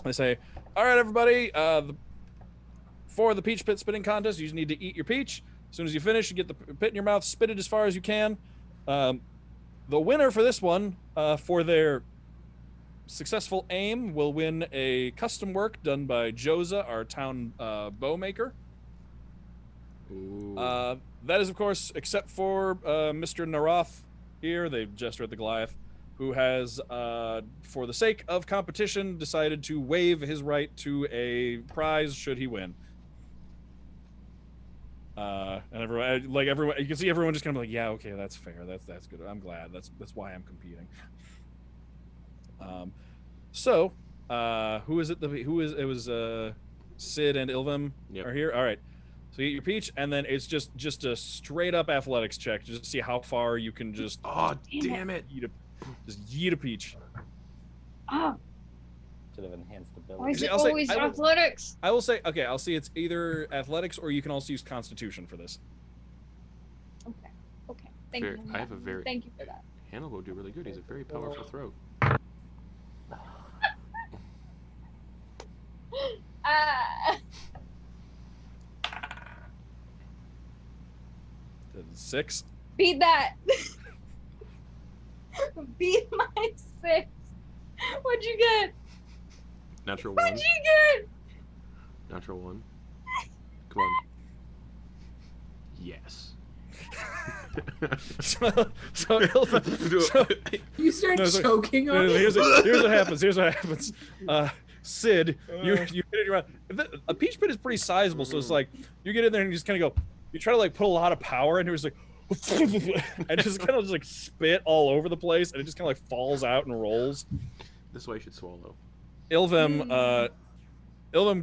They say, "All right, everybody. For the peach pit spitting contest, you just need to eat your peach. As soon as you finish, you get the pit in your mouth, spit it as far as you can. The winner for this one, for their successful aim will win a custom work done by Joza, our town bow maker.
Ooh.
That is, of course, except for Mr. Naroth here, the Jester at the Goliath, who has, for the sake of competition, decided to waive his right to a prize should he win. And everyone, you can see everyone just kind of like, yeah, okay, that's fair, that's good. I'm glad. That's why I'm competing. So, who is it? It was Sid and Ilvim are here. All right. So you get your peach, and then it's just a straight up athletics check just to see how far you can just.
Oh, damn it!
Just yeet a peach.
Oh,
Should have enhanced ability.
why is it
I'll say-
always
I will-
athletics?
I will say, okay, I'll see it's either athletics or you can also use Constitution for this.
Okay. Thank you.
I have a very.
Thank you for that.
Hannah will do really good. He's a very powerful throat.
Ah.
6.
Beat that. Beat my 6. What'd you get?
Natural
What'd
1.
you get?
Natural 1. Come on. Yes.
so Ilvim,
You start
No, so-
choking on
here's
it.
what happens. Here's what happens. Sid, you hit it around. A peach pit is pretty sizable, so it's like you get in there and you just kind of go. You try to like put a lot of power into it, like, and just kind of just like spit all over the place, and it just kind of like falls out and rolls.
This way I should swallow.
Ilvim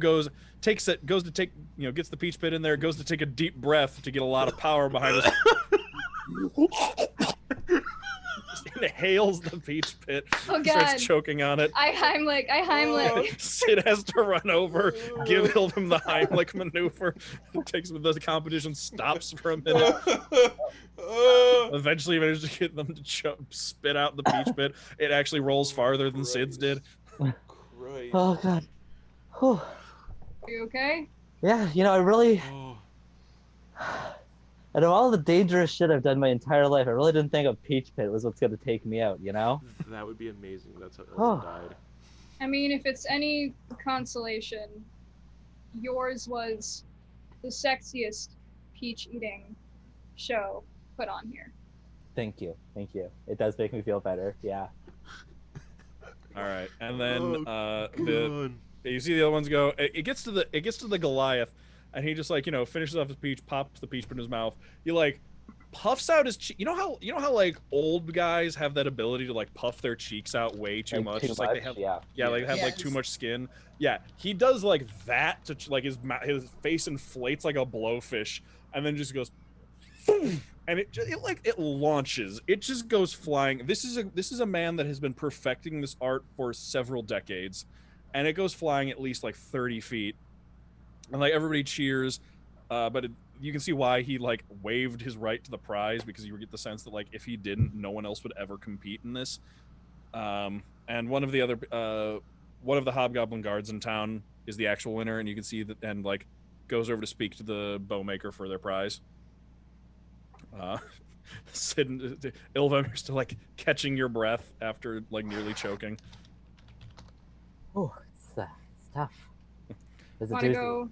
goes to take, gets the peach pit in there, goes to take a deep breath to get a lot of power behind us. Inhales the peach pit,
Oh God.
starts choking on it.
I Heimlich.
Sid has to run over, give Ilvim the Heimlich maneuver. Takes the competition, stops for a minute. Eventually manages to get them to spit out the peach pit. It actually rolls farther than Sid's did.
Christ.
Oh god. Whew.
Are you okay?
Yeah, I really,
Oh.
out of all the dangerous shit I've done my entire life, I really didn't think a peach pit was what's gonna take me out,
That would be amazing. That's how
Oh.
Ilvin died.
I mean, if it's any consolation, yours was the sexiest peach eating show put on here.
Thank you. It does make me feel better. Yeah.
All right, and then
Oh, God.
you see the other ones go. It gets to the Goliath, and he just finishes off his peach, pops the peach in his mouth. He puffs out his cheek. You know how like old guys have that ability to puff their cheeks out way too much.
Too
Just
much?
like they have like they have
Yes.
too much skin. Yeah, he does that to his face inflates like a blowfish, and then just goes, and it launches. It just goes flying. This is a man that has been perfecting this art for several decades, and it goes flying at least 30 feet, and everybody cheers, but you can see why he waived his right to the prize, because you get the sense that if he didn't, no one else would ever compete in this. And one of the hobgoblin guards in town is the actual winner, and you can see that, and goes over to speak to the bowmaker for their prize. Sid and Ilvim, you're still catching your breath after nearly choking.
Oh, it's tough. It's a
Want to
doozy.
go?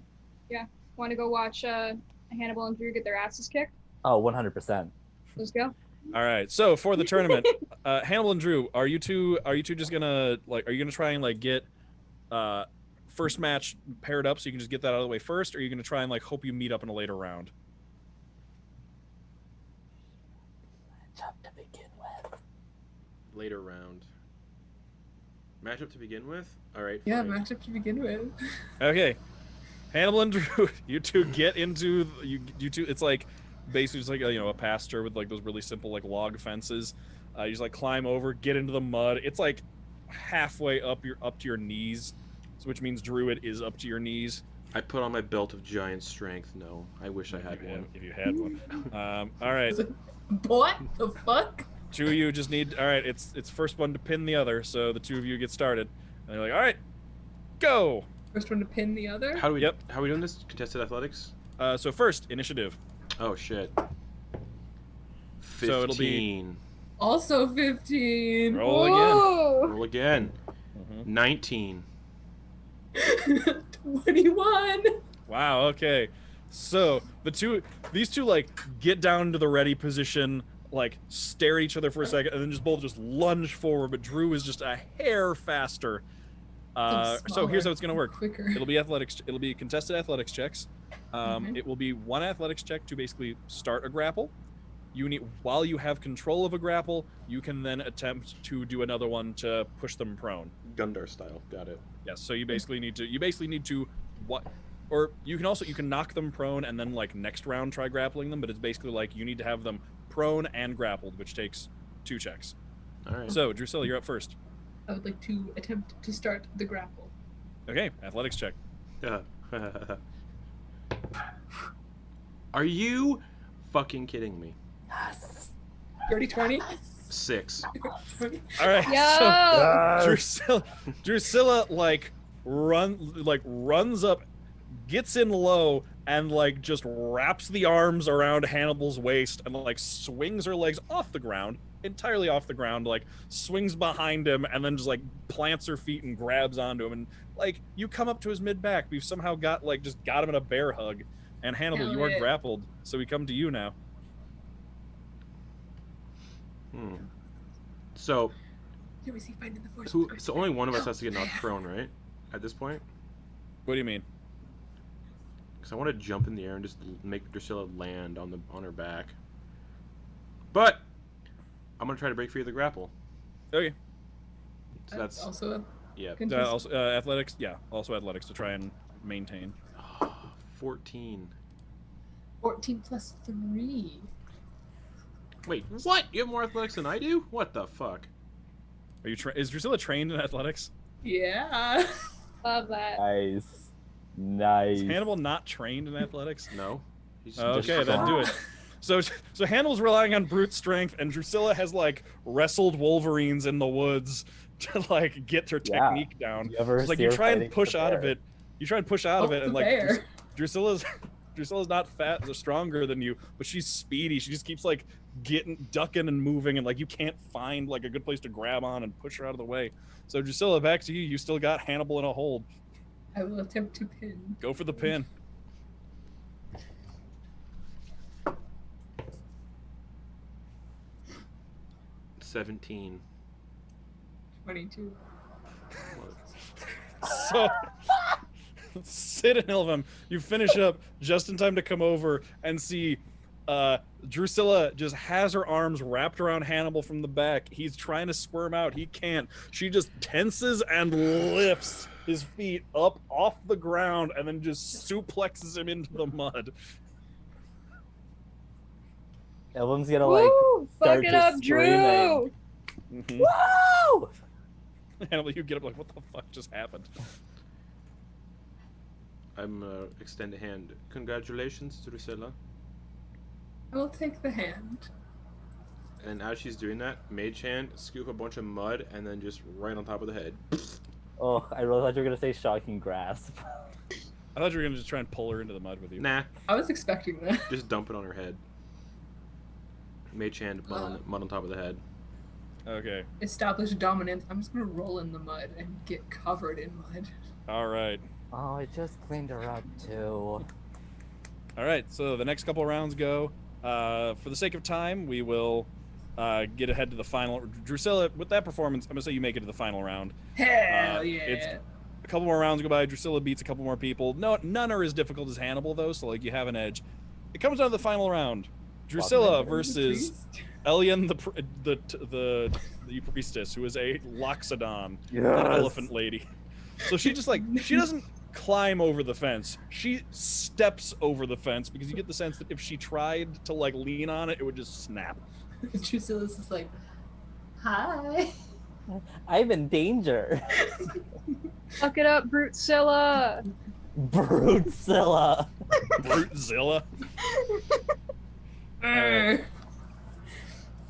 Yeah. Want to go watch Hannibal and Drew get their asses kicked?
Oh, 100%.
Let's go.
All right, so for the tournament, Hannibal and Drew, are you two just gonna are you gonna try and get first match paired up so you can just get that out of the way first, or are you gonna try and hope you meet up in a later round?
Matchup to begin with.
Later round. Matchup to begin with? Alright.
Yeah,
fine.
matchup to begin with.
Okay, Hannibal and Drew, you two get into you two. It's basically just a pasture with those really simple log fences. You just climb over, get into the mud. It's halfway up to your knees, so which means Drew, it is up to your knees.
I put on my belt of giant strength. No, I wish I had one.
If you had one. All right,
What the fuck?
two of you just need. All right, it's first one to pin the other, so the two of you get started. And you're all right, go.
First one to pin the other.
How do we?
Yep.
How are we doing this? Contested athletics?
So first, initiative.
Oh shit. 15.
So it'll be-
Also 15.
Roll again.
Whoa!
Roll again. 19.
21.
Wow. Okay. So these two like get down to the ready position, like stare at each other for a second, and then just both just lunge forward. But Drew is just a hair faster. So here's how it's gonna work.
Quicker.
It'll be athletics. It'll be contested athletics checks.
Okay.
It will be one athletics check to basically start a grapple. You need, while you have control of a grapple, you can then attempt to do another one to push them prone.
Gundar style. Got it.
Yes. So you basically need to what, or you can knock them prone and then like next round try grappling them. But it's basically like you need to have them prone and grappled, which takes 2 checks.
All right.
So Drusilla, you're up first.
I would like to attempt to start the grapple.
Okay, athletics check.
Are you fucking kidding me?
Yes.
30-20?
6.
All right.
Yo!
So Drusilla like runs up, gets in low, and like just wraps the arms around Hannibal's waist and like swings her legs off the ground, entirely off the ground, like swings behind him and then just like plants her feet and grabs onto him. And like you come up to his mid back, we've somehow got him in a bear hug. And Hannibal,
Hell
you are
yeah.
grappled, so we come to you now.
So,
Here we see Finding the Force.
so only one of us has to get knocked prone, right? At this point?
What do you mean?
Because I want to jump in the air and just make Drusilla land on her back. But I'm gonna try to break free of the grapple.
Okay.
So that's
also a
yeah.
contest.
Also athletics, yeah. Also athletics to try and maintain.
14.
14 plus 3.
Wait, what? You have more athletics than I do? What the fuck?
Are you? Is Drusilla trained in athletics?
Yeah.
Love that.
Nice.
Is Hannibal not trained in athletics?
No. He's
Okay, then do it. So Hannibal's relying on brute strength, and Drusilla has like wrestled wolverines in the woods to like get her
Yeah.
technique down.
You ever
It's like
see
you
her
try and
fighting
push
the
out of
bear?
it. You try and push out of it, and like
bear.
Drusilla's not fat or stronger than you, but she's speedy. She just keeps like ducking and moving, and like you can't find like a good place to grab on and push her out of the way. So Drusilla, back to you. You still got Hannibal in a hold.
I will attempt to pin.
Go for the pin.
17.
22.
So, Sid and Ilvum, you finish up just in time to come over and see Drusilla just has her arms wrapped around Hannibal from the back. He's trying to squirm out. He can't. She just tenses and lifts his feet up off the ground and then just suplexes him into the mud.
Everyone's gonna like
Woo! Fuck
start
it
just
up, Drew!
screaming.
Mhm.
Woo!
Hannibal, you get up like, what the fuck just happened?
I'm extend a hand. Congratulations, Drusilla.
I will take the hand.
And as she's doing that, mage hand, scoop a bunch of mud, and then just right on top of the head.
Oh, I really thought you were gonna say shocking grasp.
I thought you were gonna just try and pull her into the mud with you.
Nah,
I was expecting that.
just dump it on her head. Mage hand, mud on top of the head.
Okay.
Establish dominance. I'm just gonna roll in the mud and get covered in mud.
All right.
Oh, I just cleaned her up too.
All right. So the next couple of rounds go. For the sake of time, we will get ahead to the final. Drusilla, with that performance, I'm gonna say you make it to the final round.
Hell
it's-
yeah.
A couple more rounds go by. Drusilla beats a couple more people. No, none are as difficult as Hannibal though, so like you have an edge. It comes down to the final round. Drusilla versus Elian, the priestess, who is a Loxodon, an elephant lady. So she just like she doesn't climb over the fence. She steps over the fence because you get the sense that if she tried to like lean on it, it would just snap.
Drusilla's just like, hi.
I'm in danger.
Fuck it up, Brutezilla!
Brutezilla.
Brutezilla.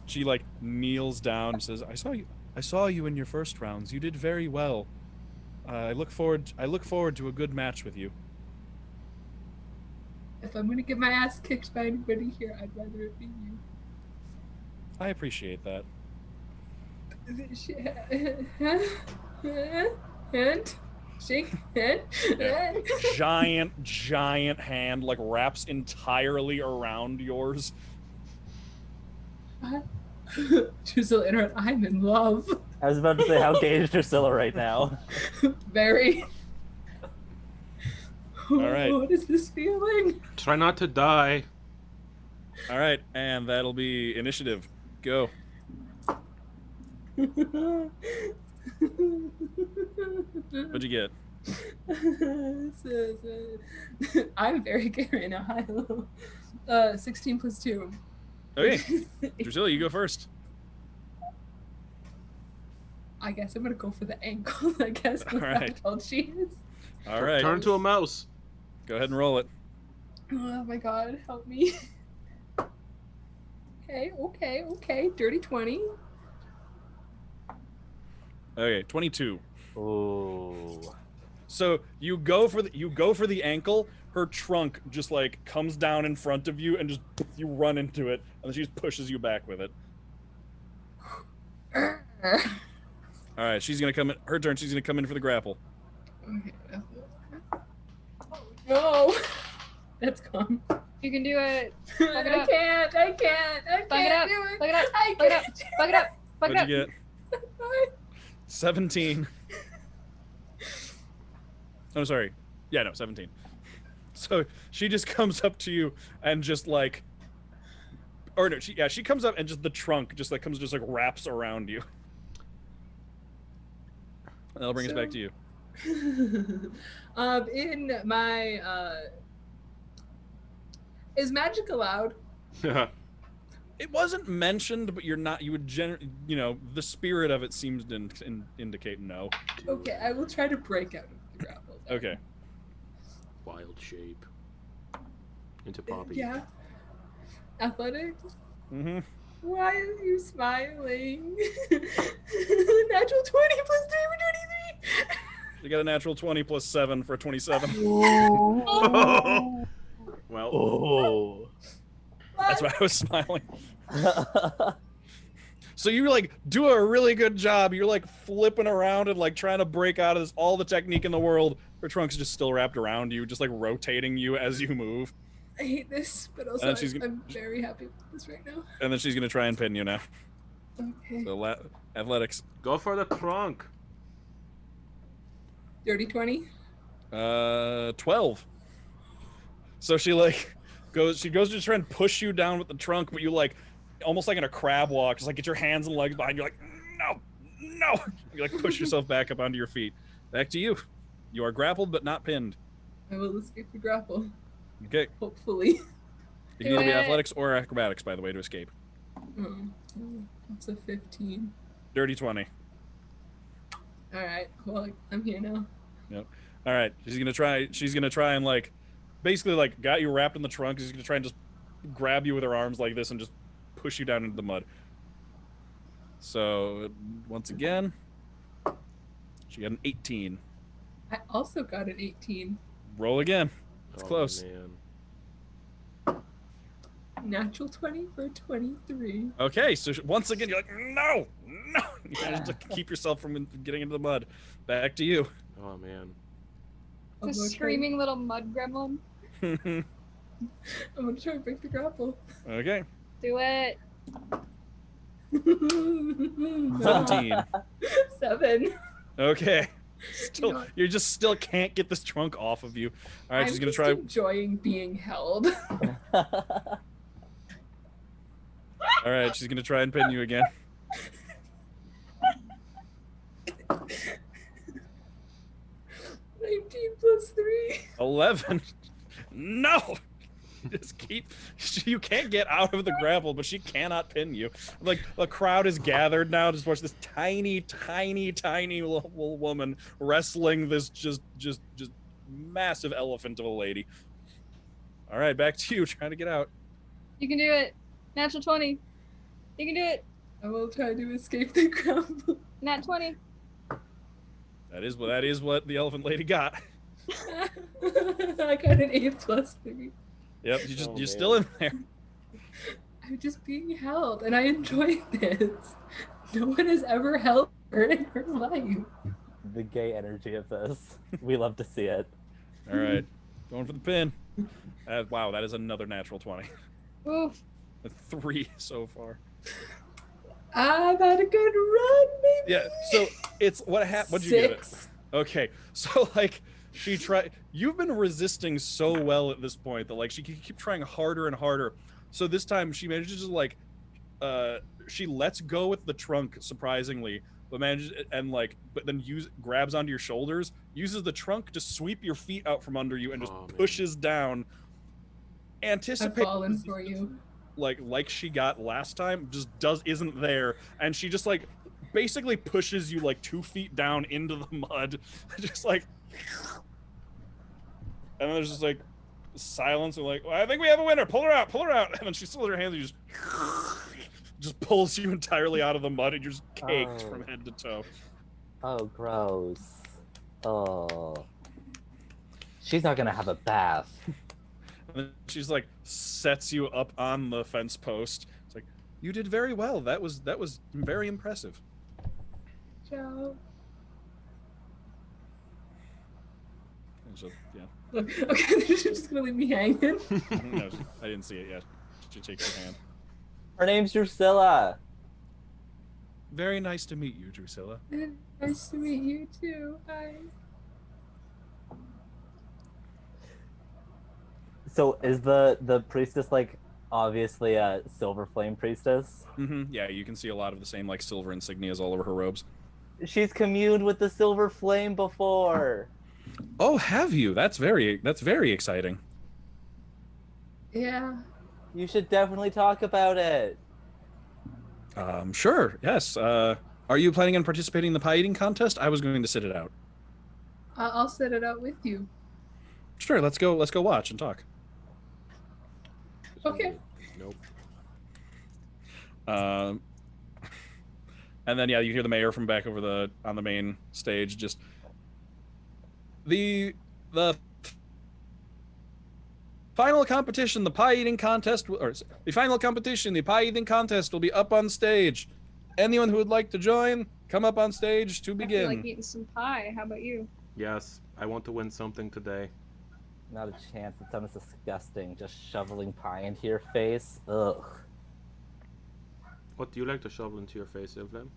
She like kneels down and says, I saw you in your first rounds. You did very well. I look forward to a good match with you.
If I'm gonna get my ass kicked by anybody here, I'd rather it be you.
I appreciate that.
Hand, shake, hand.
Yeah. giant hand like wraps entirely around yours.
Drusilla interrupt. I'm in love.
I was about to say, how gay is Drusilla right now?
Very.
All right.
What is this feeling?
Try not to die.
All right, and that'll be initiative. Go. What'd you get?
I'm very gay right now. Hi. 16 plus 2.
Okay, Drusilla, you go first.
I guess I'm gonna go for the ankle. I guess
All
with
right.
how tall she is.
All right,
Turn into a mouse.
go ahead and roll it.
Oh my god, help me. Okay. Dirty 20.
Okay, 22.
Ooh.
So you go for the ankle. Her trunk just like comes down in front of you, and just you run into it, and then she just pushes you back with it. All right, she's gonna come in. Her turn. She's gonna come in for the grapple.
Okay. Oh no, that's gone.
You can do it. Fuck it
I
up.
can't
Fuck it up.
do it.
Fuck it up.
I
Fuck it up.
can't do
Fuck it up. Fuck it
What'd
up.
you get? 17. Oh, sorry. Yeah, no, 17. So she just comes up to you and just like, or no, she comes up and just the trunk just like comes just like wraps around you. And that'll bring us back to you.
In my is magic allowed?
It wasn't mentioned, but you would the spirit of it seems to indicate no.
Okay, I will try to break out of the grapple. then.
Okay.
Wild shape. Into Poppy.
Yeah. Athletics.
Mm-hmm.
Why are you smiling? Natural 20 plus 3 for 23.
You got a natural 20 plus 7 for 27.
Ooh.
Well,
Oh.
That's why I was smiling. So you like do a really good job. You're like flipping around and like trying to break out of this, all the technique in the world. Her trunk's just still wrapped around you, just like rotating you as you move.
I hate this, but also
And she's
I'm very happy with this right now.
And then she's gonna try and pin you now.
Okay.
So athletics.
go for the trunk.
Dirty 20.
12. So she like goes to try and push you down with the trunk, but you like almost like in a crab walk, just like get your hands and legs behind you, like no. You like push yourself back up onto your feet. Back to you. You are grappled but not pinned.
I will escape the grapple.
Okay.
Hopefully.
You can either be
Do it.
athletics or acrobatics, by the way, to escape.
That's a 15.
Dirty 20.
Alright, well, I'm here now.
All right. She's gonna try and like basically like got you wrapped in the trunk. She's gonna try and just grab you with her arms like this and just push you down into the mud. So once again, she got an 18.
I also got an 18.
Roll again. It's close.
Man.
Natural 20 for 23.
Okay, so once again you're like no. You managed to keep yourself from getting into the mud. Back to you.
Oh man.
I'm
The
gonna
screaming little mud gremlin.
I'm gonna try and break the grapple.
Okay.
Do it.
17.
7.
Okay. Still,
know-
you just still can't get this trunk off of you. All right, she's gonna
just
try.
enjoying being held.
All right, she's gonna try and pin you again.
19 plus 3.
11. No. Just keep. You can't get out of the grapple, but she cannot pin you. Like the crowd is gathered now to watch this tiny little woman wrestling this just massive elephant of a lady. All right, back to you, trying to get out.
You can do it. Natural 20. You can do it.
I will try to escape the grapple.
Nat 20.
That is what the elephant lady got.
I got an 8 plus 3.
Yep,
Oh,
you're still in there.
I'm just being held, and I enjoy this. No one has ever held her in her life.
the gay energy of this. We love to see it.
All right, going for the pin. Wow, that is another natural 20.
Oof.
3 so far.
I've had a good run, baby.
Yeah, so it's what happened. What'd you give it?
6.
Okay, so like she tried. You've been resisting so well at this point that like she can keep trying harder and harder. So this time she manages to like, she lets go with the trunk surprisingly, but manages and like, but then grabs onto your shoulders, uses the trunk to sweep your feet out from under you, and just pushes down.
I've
Anticipate
fallen for you.
like she got last time, just isn't there, and she just like basically pushes you like 2 feet down into the mud, just like, and then there's just like silence. And like, well, I think we have a winner. Pull her out, and then she still has her hands and just pulls you entirely out of the mud, and you're just caked from head to toe.
Oh, gross. Oh. She's not gonna have a bath.
And then she's like sets you up on the fence post. It's like, you did very well. That was very impressive.
Joe.
And so, yeah.
Okay, she's just gonna leave me hanging.
No, I didn't see it yet. She takes your hand.
Her name's Drusilla.
Very nice to meet you, Drusilla.
Nice to meet you too. Hi.
So is the priestess like obviously a silver flame priestess?
Mm-hmm. Yeah, you can see a lot of the same like silver insignias all over her robes.
She's communed with the silver flame before.
Oh, have you? That's very exciting.
Yeah.
You should definitely talk about it.
Sure. Yes. Are you planning on participating in the pie eating contest? I was going to sit it out.
I'll set it out with you.
Sure. Let's go watch and talk.
Okay.
Nope.
And then yeah, you hear the mayor from back over on the main stage just the final competition, the pie eating contest, or the final competition, the pie eating contest will be up on stage. Anyone who would like to join, come up on stage to
I feel
begin.
like eating some pie. How about you?
Yes, I want to win something today.
Not a chance. It sounds disgusting. Just shoveling pie into your face. Ugh.
What do you like to shovel into your face, Evlem?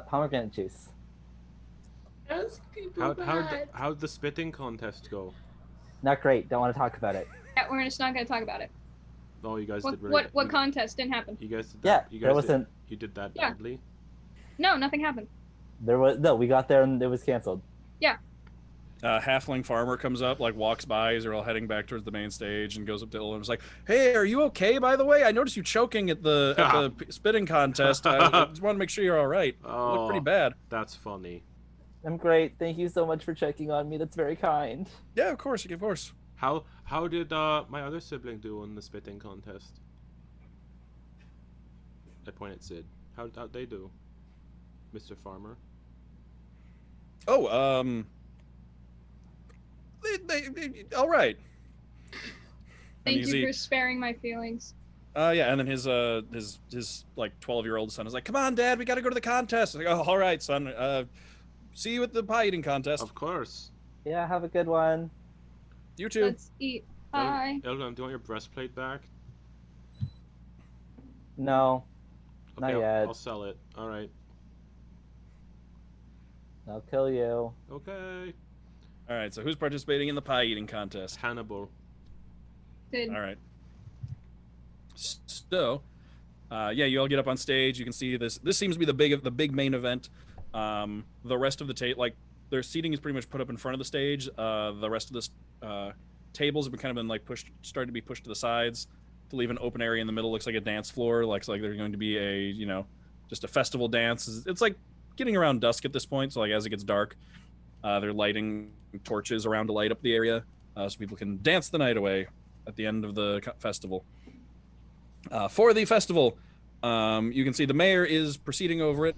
Pomegranate juice.
Ask people that.
How'd the spitting contest go?
Not great. Don't want to talk about it.
Yeah, we're just not gonna talk about it.
Oh, you guys
What
did really.
what contest didn't happen?
You guys did
Yeah,
that. You
there
guys
wasn't.
You did that
Yeah.
badly.
No, nothing happened.
There was no. We got there and it was canceled.
Halfling farmer comes up, like walks by as they're all heading back towards the main stage, and goes up to Ilya and was like, "Hey, are you okay? By the way, I noticed you choking at the spitting contest. I just want to make sure you're all right. You look pretty bad."
That's funny.
I'm great. Thank you so much for checking on me. That's very kind.
Yeah, of course, of course.
How did my other sibling do in the spitting contest? I point at Sid. How'd they do, Mr. Farmer?
Oh, they all right.
Thank you for sparing my feelings.
Yeah, and then his like 12-year-old son is like, "Come on, Dad, we got to go to the contest." Like, "Oh, all right, son. See you at the pie eating contest."
Of course.
Yeah, have a good one.
You too.
Let's eat pie.
Eldon, do you want your breastplate back?
No,
Okay,
not yet.
I'll sell it. All right.
I'll kill you.
Okay.
All right. So who's participating in the pie eating contest?
Hannibal.
Sid.
All right. So, yeah, you all get up on stage. You can see this. This seems to be the big main event. The rest of the like their seating is pretty much put up in front of the stage. The rest of the tables have been like started to be pushed to the sides to leave an open area in the middle. Looks like a dance floor. Looks like there's going to be a just a festival dance. It's like getting around dusk at this point. So like as it gets dark, they're lighting torches around to light up the area so people can dance the night away at the end of the festival. For the festival, you can see the mayor is proceeding over it.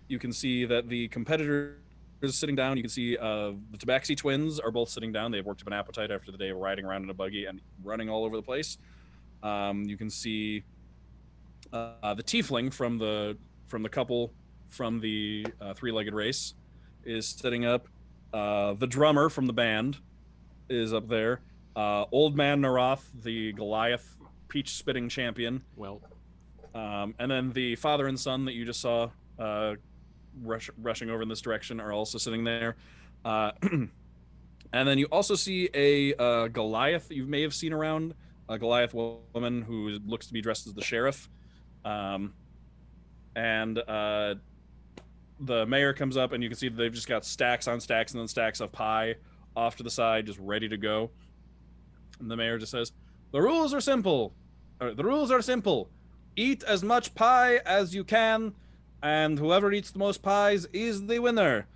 You can see that the competitor is sitting down. You can see the Tabaxi twins are both sitting down. They've worked up an appetite after the day of riding around in a buggy and running all over the place. You can see the tiefling from the couple from the three-legged race is sitting up. The drummer from the band is up there. Old Man Naroth, the Goliath peach spitting champion.
Well,
And then the father and son that you just saw rushing over in this direction are also sitting there. And then you also see a Goliath you may have seen around, a Goliath woman who looks to be dressed as the sheriff. And the mayor comes up, and you can see that they've just got stacks on stacks and then stacks of pie off to the side, just ready to go. And the mayor just says, "The rules are simple. The rules are simple. Eat as much pie as you can, and whoever eats the most pies is the winner.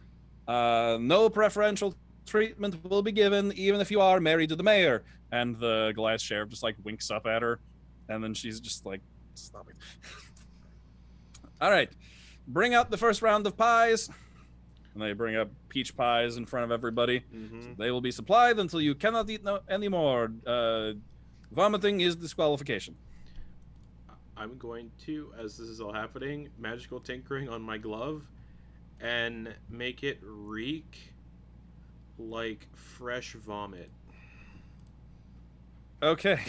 No preferential treatment will be given, even if you are married to the mayor." And the Goliath sheriff just like winks up at her, and then she's just like, "Stop it." All right, bring out the first round of pies. And they bring up peach pies in front of everybody.
mm-hmm.
So they will be supplied until you cannot eat anymore. Vomiting is disqualification.
I'm going to, as this is all happening, magical tinkering on my glove and make it reek like fresh vomit.
Okay.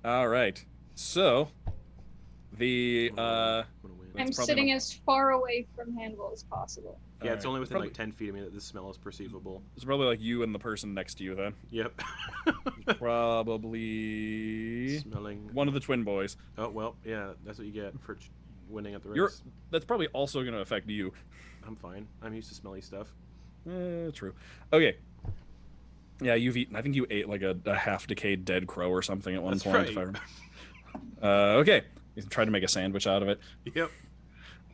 All right. So, the
I'm gonna win.
I'm
It's probably
sitting
not-
as far away from Handle as possible.
Yeah, it's
Alright.
only within
Probably-
like 10 feet of me that the smell is perceivable.
It's probably like you and the person next to you then.
Yep.
Probably
Smelling.
one of the twin boys.
Oh, well, yeah, that's what you get for winning at the race.
You're- That's probably also going to affect you.
I'm fine. I'm used to smelly stuff.
True. Okay. Yeah, you've eaten. I think you ate like a half-decayed dead crow or something at one
That's
point.
right.
If I remember. Okay. You tried to make a sandwich out of it.
Yep.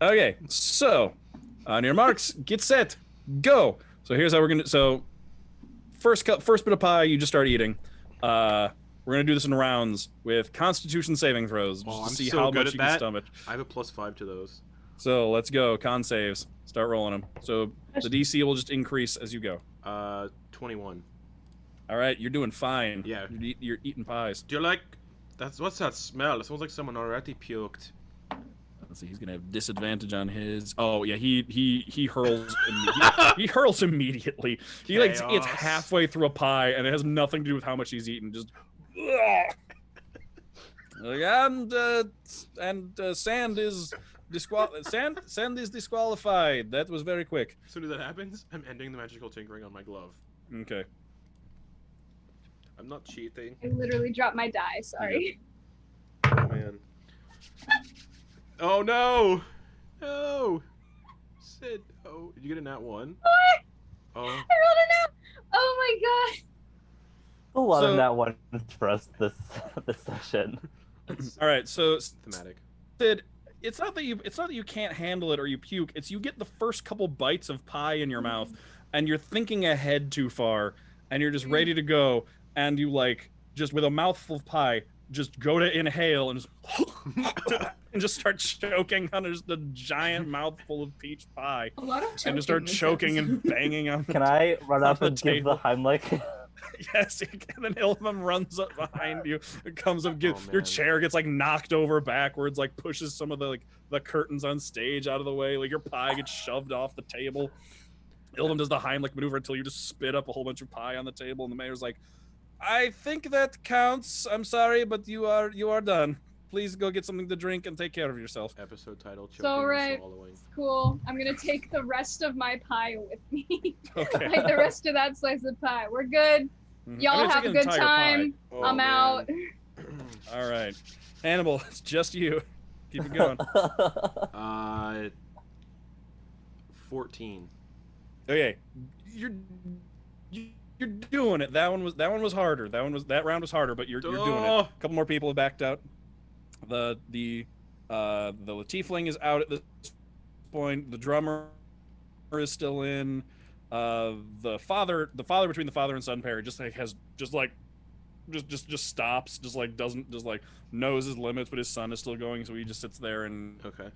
Okay, so on your marks, get set, go. So here's how we're gonna. So first bit of pie, you just start eating. We're gonna do this in rounds with Constitution saving throws, just
Oh,
to
I'm
see
so
how
good
much
at
you can
that.
stomach.
I have a +5 to those.
So let's go. Con saves. Start rolling them. So the DC will just increase as you go.
21.
All right, you're doing fine.
Yeah.
You're eating pies.
Do you like... What's that smell? It smells like someone already puked.
Let's see, he's gonna have disadvantage on his. Oh yeah, he hurls. He hurls immediately. He like it's
Chaos.
halfway through a pie, and it has nothing to do with how much he's eaten. Just. And sand is sand is disqualified. That was very quick.
As soon as that happens, I'm ending the magical tinkering on my glove.
Okay.
I'm not cheating.
I literally dropped my die, sorry.
Oh, man. Oh, no! No! Sid, no. Did you get a nat 1? Oh.
I rolled it out! Oh my god!
A lot
So-
of that one for us this session.
All right. So
Thematic.
Sid, it's not that you can't handle it or you puke. It's you get the first couple bites of pie in your mouth, and you're thinking ahead too far, and you're just ready to go, and you like just with a mouthful of pie, just go to inhale and just and just start choking on just a giant mouthful of peach pie,
A lot of choking.
and just start
this
choking and
episode.
banging on.
Can I run
On
up
the
and give the
table.
Heimlich?
Yes, and then Ilmum runs up behind you. It comes up, your
man.
chair gets like knocked over backwards, like pushes some of the curtains on stage out of the way. Like your pie gets shoved off the table. Ilmum does the Heimlich maneuver until you just spit up a whole bunch of pie on the table, and the mayor's like, "I think that counts. I'm sorry, but you are done. Please go get something to drink and take care of yourself."
Episode title, Choking
So,
and
right.
Swallowing.
Cool. I'm gonna take the rest of my pie with me.
Okay.
Like the rest of that slice of pie. We're good.
Mhm.
Y'all
I'm gonna
have
take
a
an
good
entire pie.
time.
Oh,
I'm
man.
out.
All right, Hannibal, it's just you. Keep it going.
14.
Okay, you're doing it. That one was harder. That round was harder, but you're doing it.
Oh.
A couple more people have backed out. The tiefling is out at this point. The drummer is still in. The father between the father and son pair just stops, just like doesn't just like knows his limits, but his son is still going, so he just sits there and
Okay.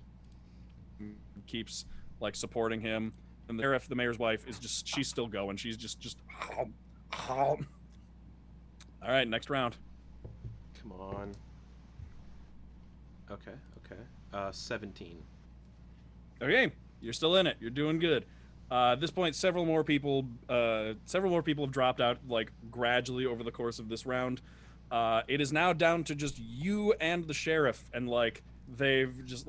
keeps like supporting him. And the sheriff, the mayor's wife, she's still going. She's just all right, next round.
Come on. Okay. 17.
Okay, you're still in it. You're doing good. At this point, several more people have dropped out, like gradually over the course of this round. It is now down to just you and the sheriff, and like they've just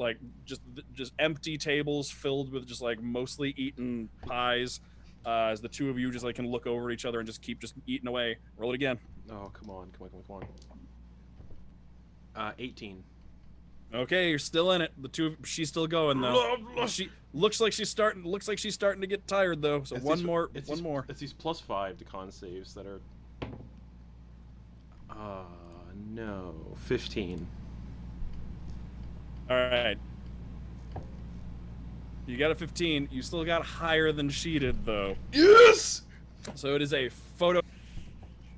empty tables filled with just like mostly eaten pies. As the two of you just like can look over at each other and just keep just eating away. Roll it again.
Oh, come on. 18.
Okay, you're still in it. She's still going though. She looks like she's starting to get tired though. So one more.
It's these +5 to con saves that are. No, 15.
All right. You got a 15. You still got higher than she did though.
Yes.
So it is a photo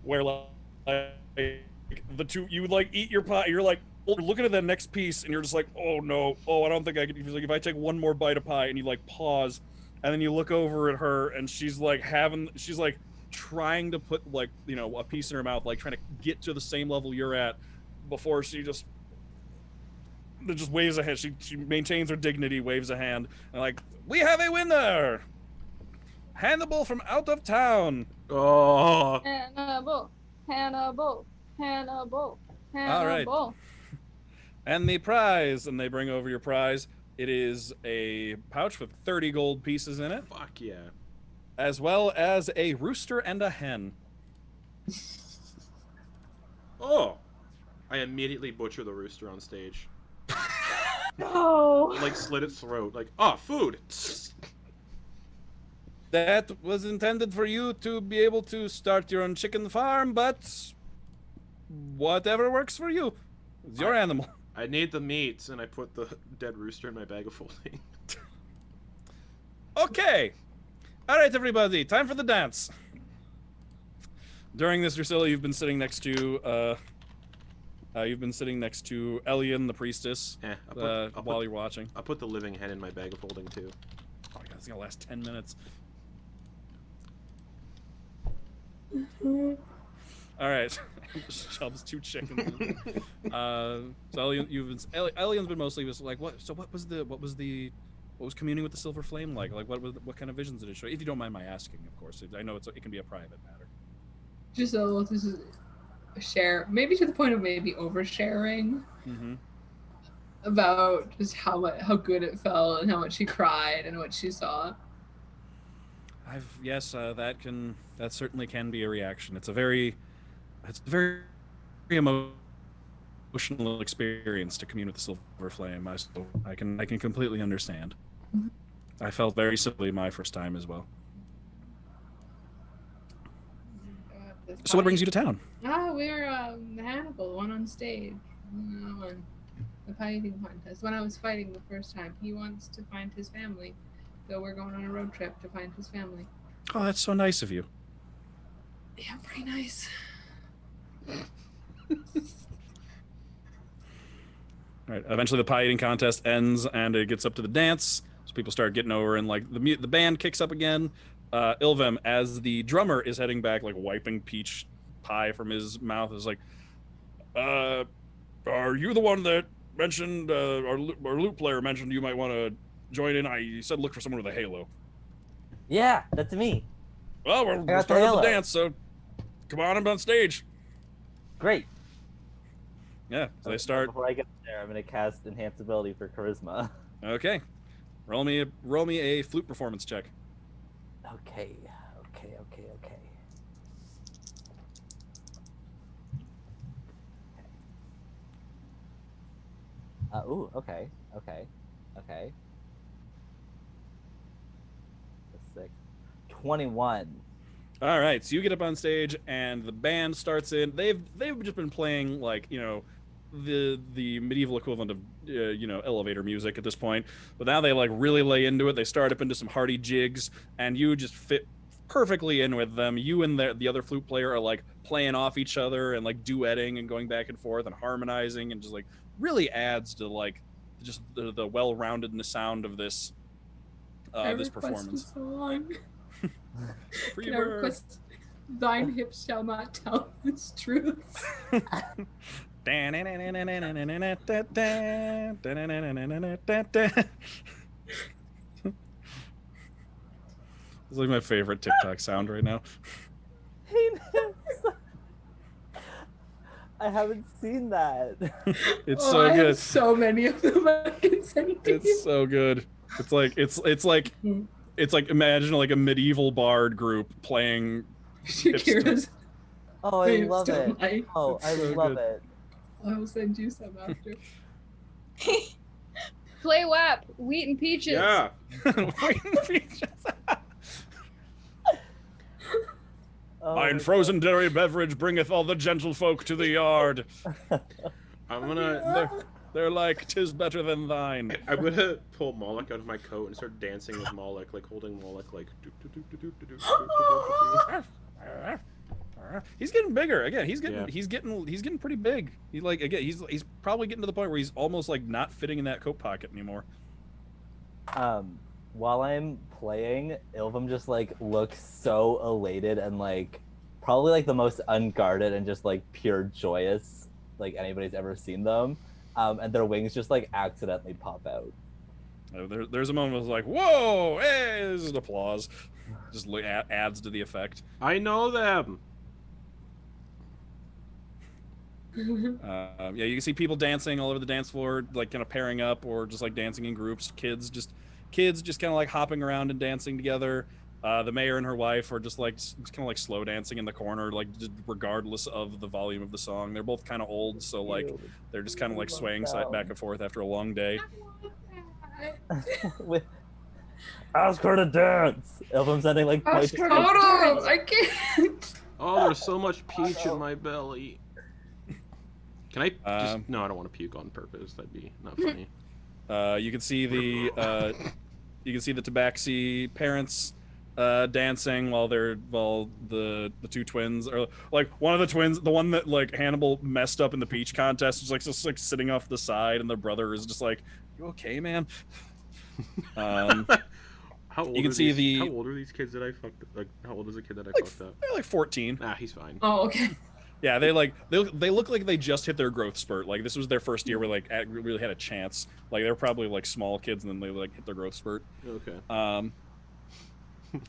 where like the two you like eat your pie. You're like looking at the next piece and you're just like, oh no, I don't think I could. Like if I take one more bite of pie, and you like pause, and then you look over at her and she's like trying to put like a piece in her mouth, like trying to get to the same level you're at before she just waves a hand. She maintains her dignity, waves a hand, and like, we have a winner. Hannibal from out of town.
Oh.
Hannibal.
All right. And the prize, and they bring over your prize. It is a pouch with 30 gold pieces in it,
Fuck yeah.
as well as a rooster and a hen.
Oh. I immediately butcher the rooster on stage.
No.
Like slit its throat. Like, food.
That was intended for you to be able to start your own chicken farm, but whatever works for you. It's your animal.
I need the meat, and I put the dead rooster in my bag of holding.
Okay. All right, everybody. Time for the dance. During this, Drusilla, you've been sitting next to Elian, the priestess, while you're watching.
I'll put the living hen in my bag of holding, too.
Oh my god, it's gonna last 10 minutes. All right. Shoves 2 chickens. So Elian's been mostly just like, what? So what was communing with the silver flame like? Like what kind of visions did it show? If you don't mind my asking, of course. I know it can be a private matter.
Just this is a share, maybe to the point of maybe oversharing about just how good it felt and how much she cried and what she saw.
That certainly can be a reaction. It's a very emotional experience to commune with the silver flame. I can completely understand. I felt very similarly my first time as well. So what brings you to town?
We're Hannibal, the one on stage. The fighting contest. When I was fighting the first time, he wants to find his family. So we're going on a road trip to find his family.
Oh, that's so nice of you.
Yeah, pretty nice.
All right. Eventually, the pie eating contest ends, and it gets up to the dance. So people start getting over, and like the band kicks up again. Ilvem, as the drummer is heading back, like wiping peach pie from his mouth, is like, "Are you the one that mentioned our lute player mentioned you might want to join in? He said look for someone with a halo."
Yeah, that's me.
Well, we're starting the dance, so come on on stage.
Great.
Yeah, so they start.
Before I get there, I'm gonna cast enhance ability for charisma.
Okay, roll me a flute performance check.
Okay. Okay. 21.
All right, so you get up on stage and the band starts in. They've just been playing like the medieval equivalent of elevator music at this point, but now they like really lay into it. They start up into some hearty jigs, and you just fit perfectly in with them. You and the other flute player are like playing off each other and like duetting and going back and forth and harmonizing, and just like really adds to like just the well-roundedness sound of this performance.
So long.
Can
I request thine hips shall not tell its truth?
It's like my favorite TikTok sound right now.
I haven't seen that.
It's
Oh,
so
I have
good.
so many of them. I can send to you.
It's so good. It's like imagine like a medieval bard group playing
Shakira's
Oh, I
Waves
love
to
it.
Life.
Oh,
It's
I
so
love
good.
it.
I will send you some after.
Play WAP, wheat and peaches.
Yeah.
Oh,
Mine
my
frozen dairy beverage bringeth all the gentlefolk to the yard.
I'm gonna
They're like, 'tis better than thine.
I'm gonna pull Moloch out of my coat and start dancing with Moloch, like holding Moloch, like.
He's getting bigger again. He's
Yeah.
getting pretty big. He's probably getting to the point where he's almost like not fitting in that coat pocket anymore.
While I'm playing, Ilvum just like looks so elated and like probably like the most unguarded and just like pure joyous like anybody's ever seen them. And their wings just like accidentally pop out.
There's a moment where it's like, whoa, hey, this is applause. Just adds to the effect.
I know them.
Yeah, you can see people dancing all over the dance floor, like kind of pairing up or just like dancing in groups. Kids just kind of like hopping around and dancing together. The mayor and her wife are just kind of like slow dancing in the corner, like regardless of the volume of the song. They're both kind of old, so like they're just kind of like swaying back and forth after a long day.
With ask her to dance. Ilvum's sending like
Ask her
points-
to dance. I can't.
Oh, there's so much peach in my belly. Can I just? No, I don't want to puke on purpose. That'd be not funny.
You can see the Tabaxi parents dancing while the two twins are like one of the twins, the one that like Hannibal messed up in the peach contest, is like just like sitting off the side, and the brother is just like, "You okay, man?"
How old
you can
are
see
these, How old are these kids that I fucked? Like, how old is the kid that I fucked up?
They're like 14.
Nah, he's fine.
Oh, okay.
Yeah, they look like they just hit their growth spurt. Like this was their first year where like really had a chance. Like they were probably like small kids, and then they like hit their growth spurt.
Okay.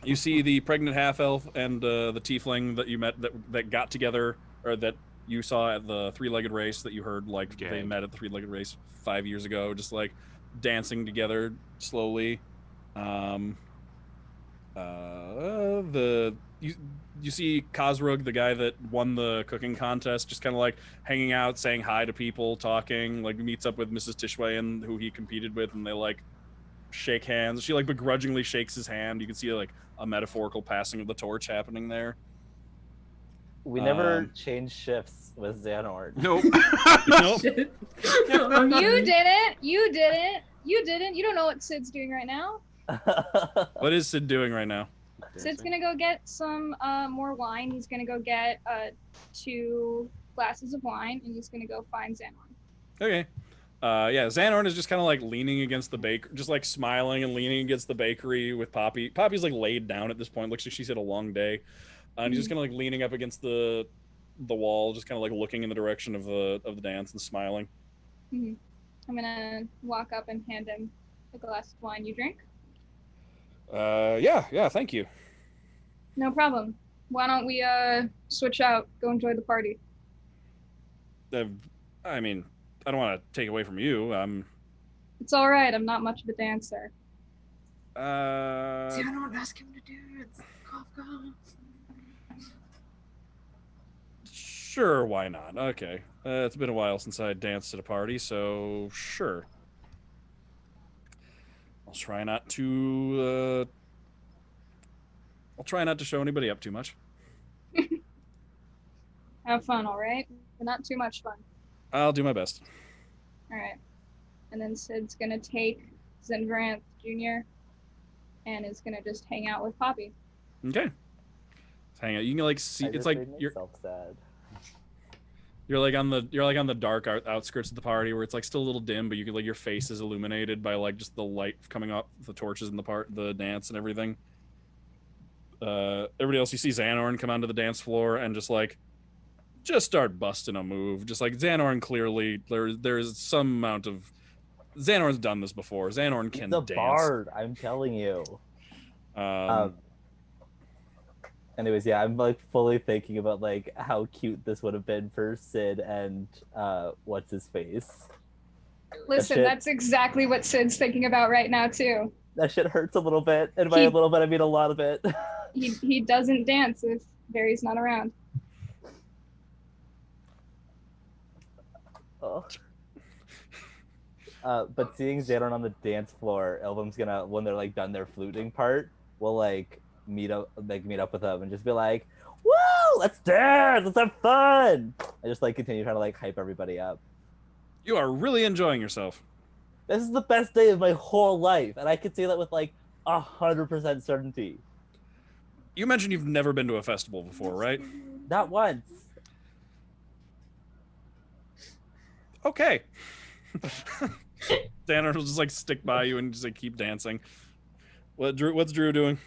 You see the pregnant half elf and the tiefling that you met that got together, or that you saw at the three-legged race that you heard like they met at the three-legged race 5 years ago, just like dancing together slowly. You see Kozrug, the guy that won the cooking contest, just kind of like hanging out, saying hi to people, talking, like meets up with Mrs. Tishwayan, who he competed with, and they like shake hands. She like begrudgingly shakes his hand. You can see like a metaphorical passing of the torch happening there.
We never changed shifts with Xanorn.
Nope.
Nope.
You didn't. You don't know what Sid's doing right now.
What is Sid doing right now?
Sid's gonna go get some more wine. He's gonna go get 2 glasses of wine, and he's gonna go find Xanorn.
Okay. Yeah, Xanorn is just kind of like leaning against the baker, just like smiling and leaning against the bakery with Poppy. Poppy's like laid down at this point. Looks like she's had a long day. And he's just kind of like leaning up against the wall, just kind of like looking in the direction of the dance and smiling.
Mm-hmm. I'm gonna walk up and hand him a glass of wine. You drink?
Yeah, thank you.
No problem. Why don't we switch out? Go enjoy the party.
I mean, I don't want to take away from you.
It's all right. I'm not much of a dancer.
See, I don't ask him to do it. Cough, cough.
Sure, why not? Okay. It's been a while since I danced at a party, so sure. I'll try not to show anybody up too much.
Have fun, all right? But not too much fun.
I'll do my best.
All right. And then Sid's gonna take Zinvaranth Jr. and is gonna just hang out with Poppy.
Okay. Hang out. You can like see. It's like you're
sad.
You're like on the dark outskirts of the party where it's like still a little dim, but you can like your face is illuminated by like just the light coming off the torches in the dance and everything. Everybody else, you see Xanorn come onto the dance floor and just like just start busting a move. Just like Xanorn, clearly there's some amount of Xanorn's done this before. Xanorn
He's
can
the
dance.
bard, I'm telling you.
Um,
Anyways, yeah, I'm like fully thinking about like how cute this would have been for Sid and what's his face.
Listen,
shit-
that's exactly what Sid's thinking about right now too.
That shit hurts a little bit, and by a little bit I mean a lot of it.
He doesn't dance if Barry's not around.
Oh. But seeing Xanon on the dance floor, Elvum's gonna, when they're like done their fluting part, will like meet up with them and just be like, "Woo! Let's dance! Let's have fun!" I just like continue trying to like hype everybody up.
you are really enjoying yourself.
This is the best day of my whole life, and I could say that with like 100% certainty.
You mentioned you've never been to a festival before, right?
Not once.
Okay. Xanorn will just like stick by you and just like keep dancing. What's Drew doing?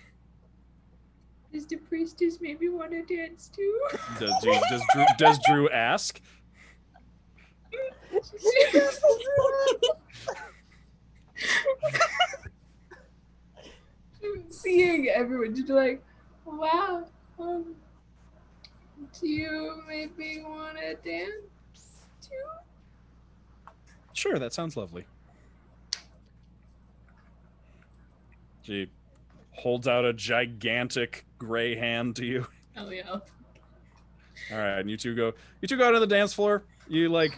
Does the priestess maybe want to dance too?
Does Drew ask?
Seeing everyone just like, wow, do you maybe want to dance too?
Sure, that sounds lovely. She holds out a gigantic gray hand to you.
Oh yeah.
All right, and you two go out to the dance floor. You're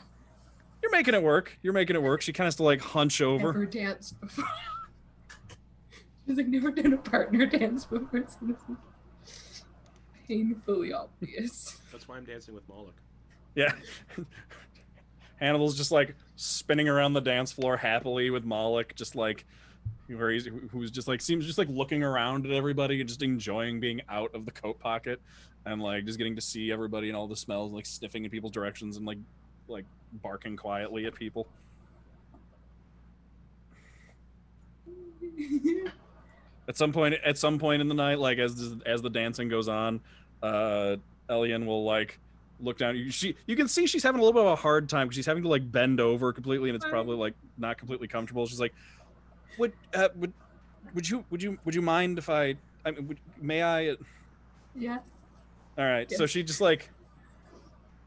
making it work. She kind of has to like hunch over.
Never danced before. She's like never done a partner dance before, so this is painfully obvious.
That's why I'm dancing with Moloch.
Yeah. Hannibal's just like spinning around the dance floor happily with Moloch, just like who's just like seems just like looking around at everybody and just enjoying being out of the coat pocket and like just getting to see everybody and all the smells, like sniffing in people's directions and like barking quietly at people. At some point in the night, like as the dancing goes on, Elian will like look down. You can see she's having a little bit of a hard time because she's having to like bend over completely, and it's probably like not completely comfortable. She's like, would you mind if I mean, may I?
Yeah.
All right.
Yes.
So she just like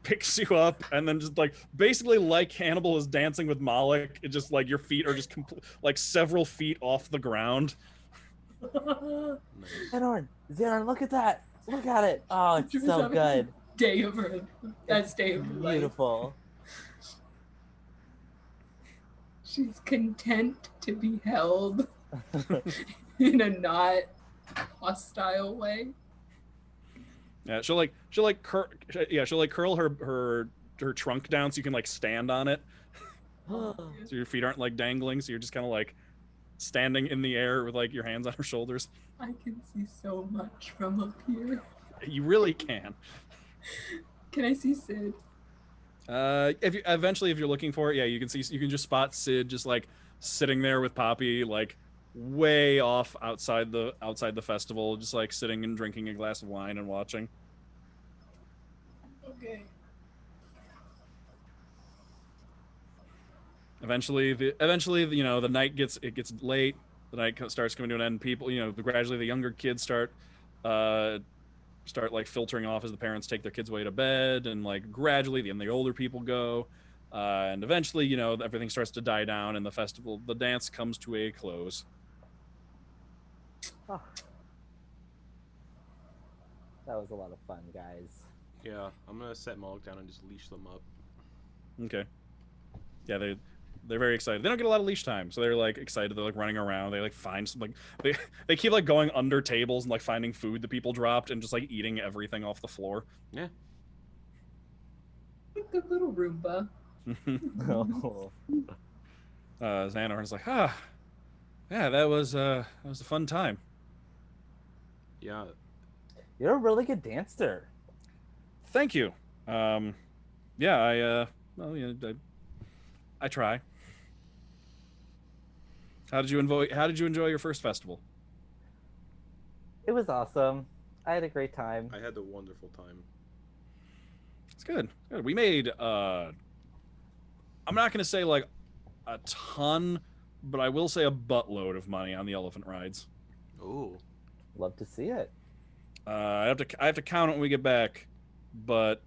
picks you up and then just like basically like Hannibal is dancing with Moloch. It just like your feet are just like several feet off the ground.
Xanon, look at that! Look at it! Oh, it's so good.
Day of her. That's day of her life.
Beautiful.
She's content to be held in a not hostile way.
Yeah, she'll curl her trunk down so you can like stand on it. So your feet aren't like dangling, so you're just kind of like standing in the air with like your hands on her shoulders.
I can see so much from up here.
You really can.
Can I see Sid?
If you're looking for it, yeah, you can just spot Sid just like sitting there with Poppy, like way off outside the festival, just like sitting and drinking a glass of wine and watching.
Okay.
Eventually, the night gets late. The night starts coming to an end. People, gradually the younger kids start like filtering off as the parents take their kids away to bed, and like gradually the older people go, and eventually, everything starts to die down, and the dance comes to a close.
Oh. That was a lot of fun, guys.
Yeah, I'm gonna set Moloch down and just leash them up.
Okay. Yeah, they're very excited. They don't get a lot of leash time, so they're like excited. They're like running around. They like find some they keep like going under tables and like finding food that people dropped and just like eating everything off the floor.
Yeah.
Like the little Roomba.
Oh.
Xanor's like, yeah, that was a fun time.
Yeah.
You're a really good dancer.
Thank you. Yeah, I try. How did you enjoy your first festival?
It was awesome. I had a great time.
I had a wonderful time.
It's good. Good. We made I'm not gonna say like a ton, but I will say a buttload of money on the elephant rides.
Oh,
Love to see it.
I have to count it when we get back, but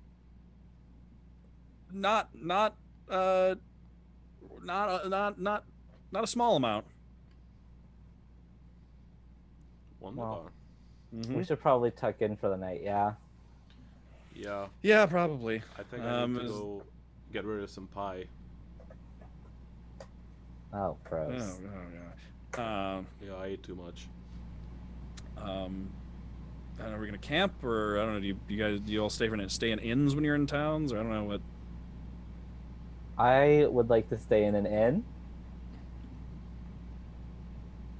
not not a small amount.
wonderful.
Mhm.
We should probably tuck in for the night. Yeah.
Yeah,
Yeah, probably.
I think I need to
is-
go get rid of some pie.
Oh,
Oh,
gross.
yeah.
Yeah, I ate too much.
I don't know, are we gonna camp, or I don't know? Do you all stay in inns when you're in towns, or I don't know what?
I would like to stay in an inn.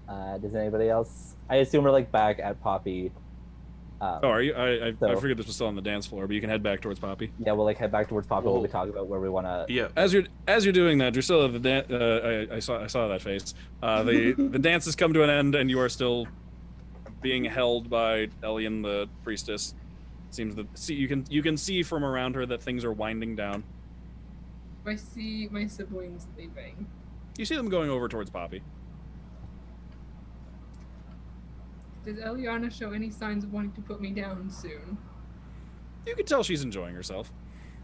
Does anybody else? I assume we're like back at Poppy.
Oh, are you? I
So-
figured this was still on the dance floor, but you can head back towards Poppy.
Yeah, we'll like head back towards Poppy while we
Whoa.
talk about where we want to.
Yeah,
As you're doing that, Drusilla, I saw that face. The dance has come to an end, and you are still being held by Elian, the priestess. Seems that you can see from around her that things are winding down.
I see my siblings leaving.
You see them going over towards Poppy.
Does Eliana show any signs of wanting to put me down soon?
You can tell she's enjoying herself.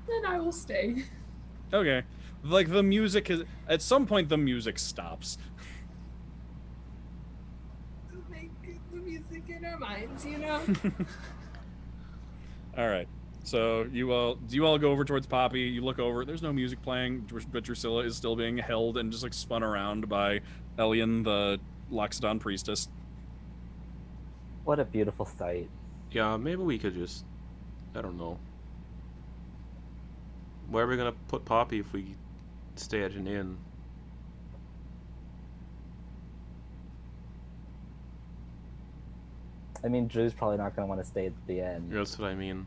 Then I will stay.
Okay, like the music is at some point the music stops.
Make the music in our minds, you know?
All right. So you all go over towards Poppy. You look over. There's no music playing, but Drusilla is still being held and just like spun around by Elian, the Loxodon priestess.
What a beautiful sight.
yeah. Maybe we could just, I don't know. Where are we gonna put Poppy if we stay at an inn?
I mean, Drew's probably not going to want to stay at the end.
That's what I mean.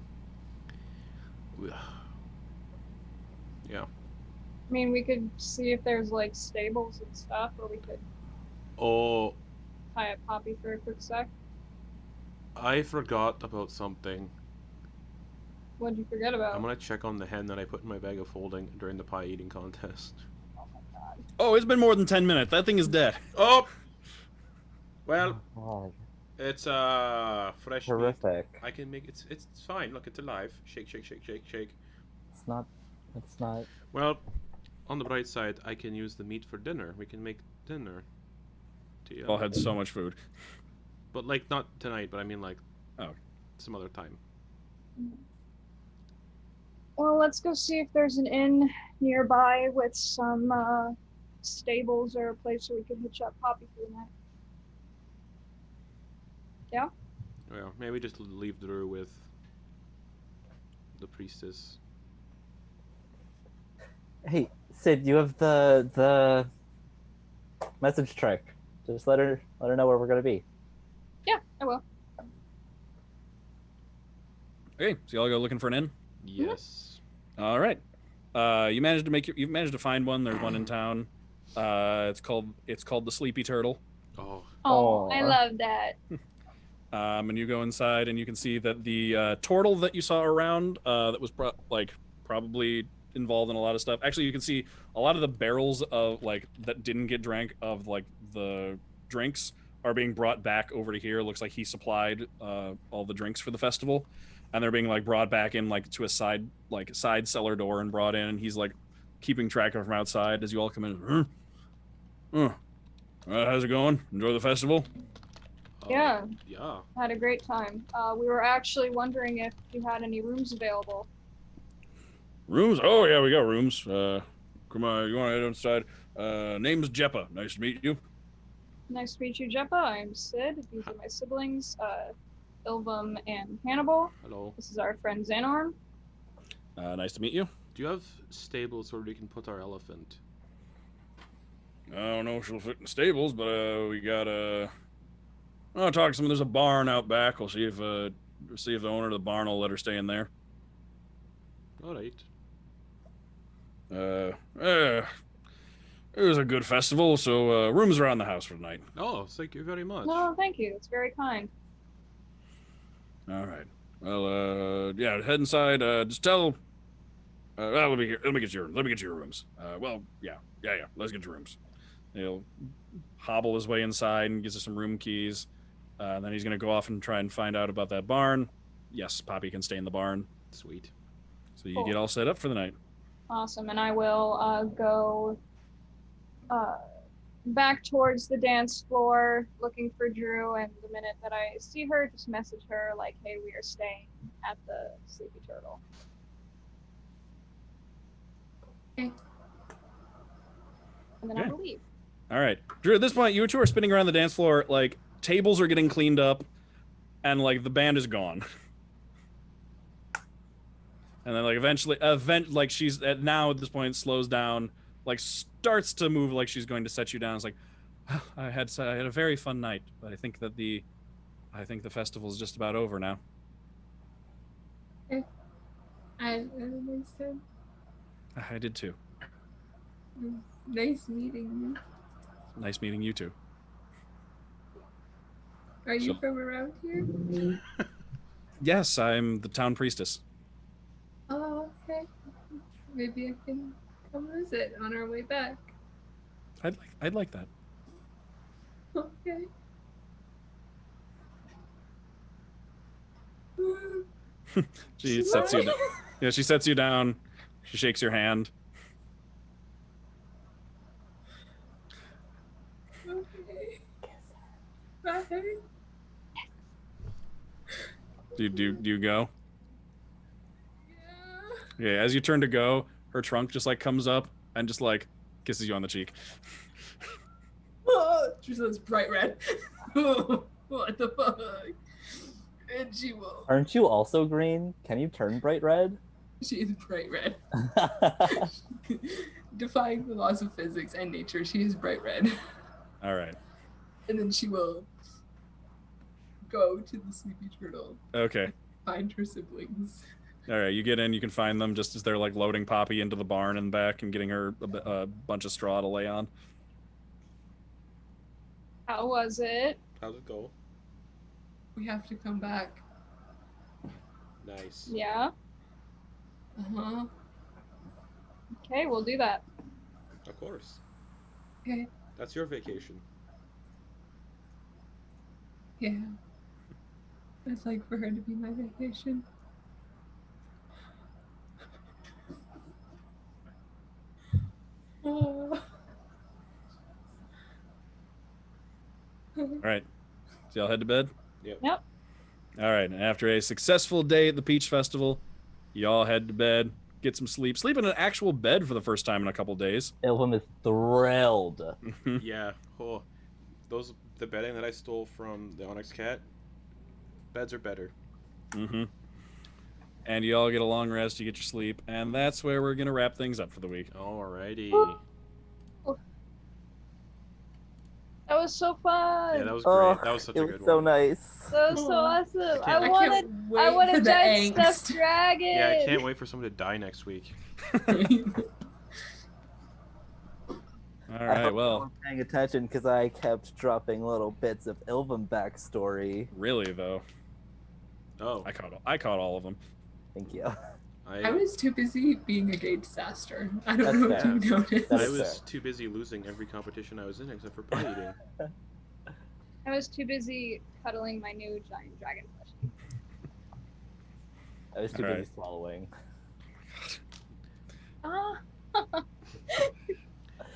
Yeah.
I mean, we could see if there's like stables and stuff, or we could
Oh,
tie up Poppy for a quick sec.
I forgot about something.
What'd you forget about?
I'm gonna check on the hen that I put in my bag of holding during the pie eating contest.
Oh, it's been more than 10 minutes. That thing is dead.
Oh. Well,
Oh,
it's fresh meat.
horrific.
I can make it's fine. Look, it's alive. Shake, shake, shake, shake, shake.
It's not. It's not.
Well, on the bright side, I can use the meat for dinner. We can make dinner.
You all had so much food.
But like not tonight. But I mean like,
Oh.
some other time.
Well, let's go see if there's an inn nearby with some stables or a place where we can hitch up Poppy for the night. Yeah?
Well, maybe just leave Drew with the priestess.
Hey, Sid, you have the message trick. Just let her know where we're gonna be.
Yeah, I will.
Okay, so y'all go looking for an inn.
Yes.
All right. You've managed to find one. There's one in town. It's called the Sleepy Turtle.
Oh.
Oh, I
Aw.
love that.
And you go inside and you can see that the turtle that you saw around that was probably involved in a lot of stuff. Actually, you can see a lot of the barrels of like that didn't get drank of like the drinks are being brought back over to here. Looks like he supplied all the drinks for the festival, and they're being like brought back in like to a side cellar door and brought in. And he's like keeping track of them outside as you all come in. How's it going? Enjoy the festival?
Yeah.
Yeah.
Had a great time. We were actually wondering if you had any rooms available.
Rooms? Oh yeah, we got rooms. Come on, you want to head inside? Name's Jeppa. Nice to meet you.
Nice to meet you, Jeppa. I'm Sid. These are my siblings, Ilvum and Hannibal.
Hello.
This is our friend Xanorn.
Nice to meet you.
Do you have stables where we can put our elephant?
I don't know if she'll fit in the stables, but we got I'll talk to someone. There's a barn out back. We'll see if the owner of the barn will let her stay in there.
All right.
It was a good festival, so rooms are on the house for tonight.
Oh, thank you very much.
No, thank you. It's very kind.
All right. Well, yeah, head inside. Just tell Well, let me get your rooms. Well, yeah. Let's get your rooms. He'll hobble his way inside and gives us some room keys. And then he's gonna go off and try and find out about that barn. Yes, Poppy can stay in the barn.
Sweet.
So you
Cool.
get all set up for the night.
Awesome. And I will go back towards the dance floor looking for Drew. And the minute that I see her, just message her like, hey, we are staying at the Sleepy Turtle.
Okay.
And then
Okay.
I will leave.
All right, Drew. At this point, you two are spinning around the dance floor. Like tables are getting cleaned up, and like the band is gone. And then like eventually, like she's now at this point slows down, like starts to move, like she's going to set you down. It's like, I had a very fun night, but I think the festival is just about over now.
I understand.
I did too.
Nice meeting you.
Nice meeting you too.
Are you
So-
from around here?
Yes, I'm the town priestess.
Oh, okay. Maybe I can come visit on our way back.
I'd like that.
Okay.
She sets you down. Yeah, she sets you down. She shakes your hand.
Okay. Bye.
Do you go?
Yeah.
Yeah, as you turn to go, her trunk just like comes up and just like kisses you on the cheek.
She says bright red. What the fuck? And she will.
Aren't you also green? Can you turn bright red?
She is bright red. Defying the laws of physics and nature, she is bright red.
All right.
And then she will go to the Sleepy Turtle,
Okay.
find her siblings.
All right. You get in. You can find them just as they're like loading Poppy into the barn and back and getting her a bunch of straw to lay on.
How was it?
How's it go?
We have to come back.
Nice.
Yeah.
Uh-huh.
Okay, we'll do that.
Of course.
Okay.
That's your vacation.
Yeah. I'd like for her to be my vacation. Oh.
All right. So y'all head to bed.
Yep.
Yep.
All right. And after a successful day at the Peach Festival, y'all head to bed, get some sleep, sleep in an actual bed for the first time in a couple days.
Ilham is thrilled.
Yeah. Oh, the bedding that I stole from the Onyx Cat. Beds are better.
Mm-hmm. And you all get a long rest, you get your sleep, and that's where we're gonna wrap things up for the week.
Alrighty.
That was so fun.
Yeah, that was great.
Oh,
That was such
it
a
was
good
so
one.
nice.
That was so awesome.
I
I
can't-
wanted a
for the
giant
angst.
stuffed dragon.
Yeah, I can't wait for someone to die next week.
All
I
right,
hope you
well,
were paying attention because I kept dropping little bits of Ilham backstory.
really though,
Oh,
I caught all of them.
Thank you.
I was too busy being a gay disaster. I don't
That's
know if
fair.
you noticed.
That
I
is
was
fair.
too busy losing every competition I was in except for pie eating.
I was too busy cuddling my new giant dragon plushie.
I was too
Alright.
busy swallowing.
Ah.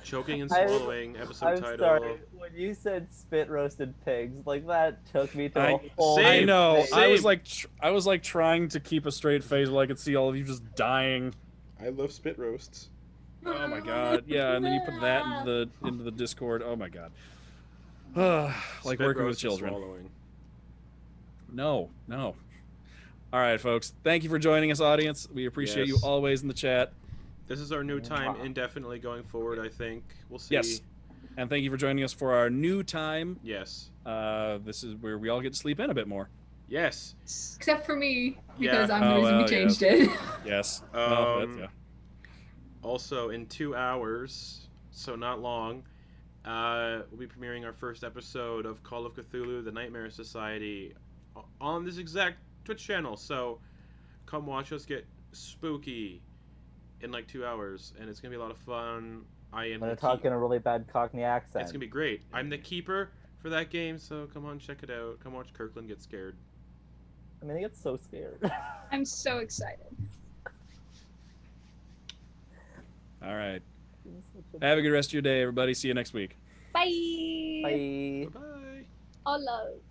Choking and
I'm-
swallowing. Episode
I'm
title.
sorry. When you said spit roasted pigs, like that took me to a whole.
Same.
I
new
know.
place.
I was
Same.
like, I was like trying to keep a straight face while I could see all of you just dying.
I love spit roasts.
Oh my god. Yeah, and then you put that into the Discord. Oh my god. Like
Spit
working with
roast and
children.
swallowing.
No. All right, folks. Thank you for joining us, audience. We appreciate you
Yes.
always in the chat.
This is our new time indefinitely going forward, I think. We'll see.
Yes. And thank you for joining us for our new time.
Yes.
This is where we all get to sleep in a bit more.
Yes.
Except for me, because
Yeah.
I'm the
Oh,
reason we
well,
changed it.
Yes.
Um,
yeah.
Also, in 2 hours, so not long, we'll be premiering our first episode of Call of Cthulhu: The Nightmare Society on this exact Twitch channel. So come watch us get spooky in like 2 hours, and it's gonna be a lot of fun. I am.
I'm gonna
the
talk in a really bad Cockney accent.
It's gonna be great. I'm the keeper for that game, so come on, check it out. Come watch Kirkland get scared.
I'm gonna get so scared.
I'm so excited.
All right. Have a good rest of your day, everybody. See you next week.
Bye.
Bye.
Bye bye.
All love.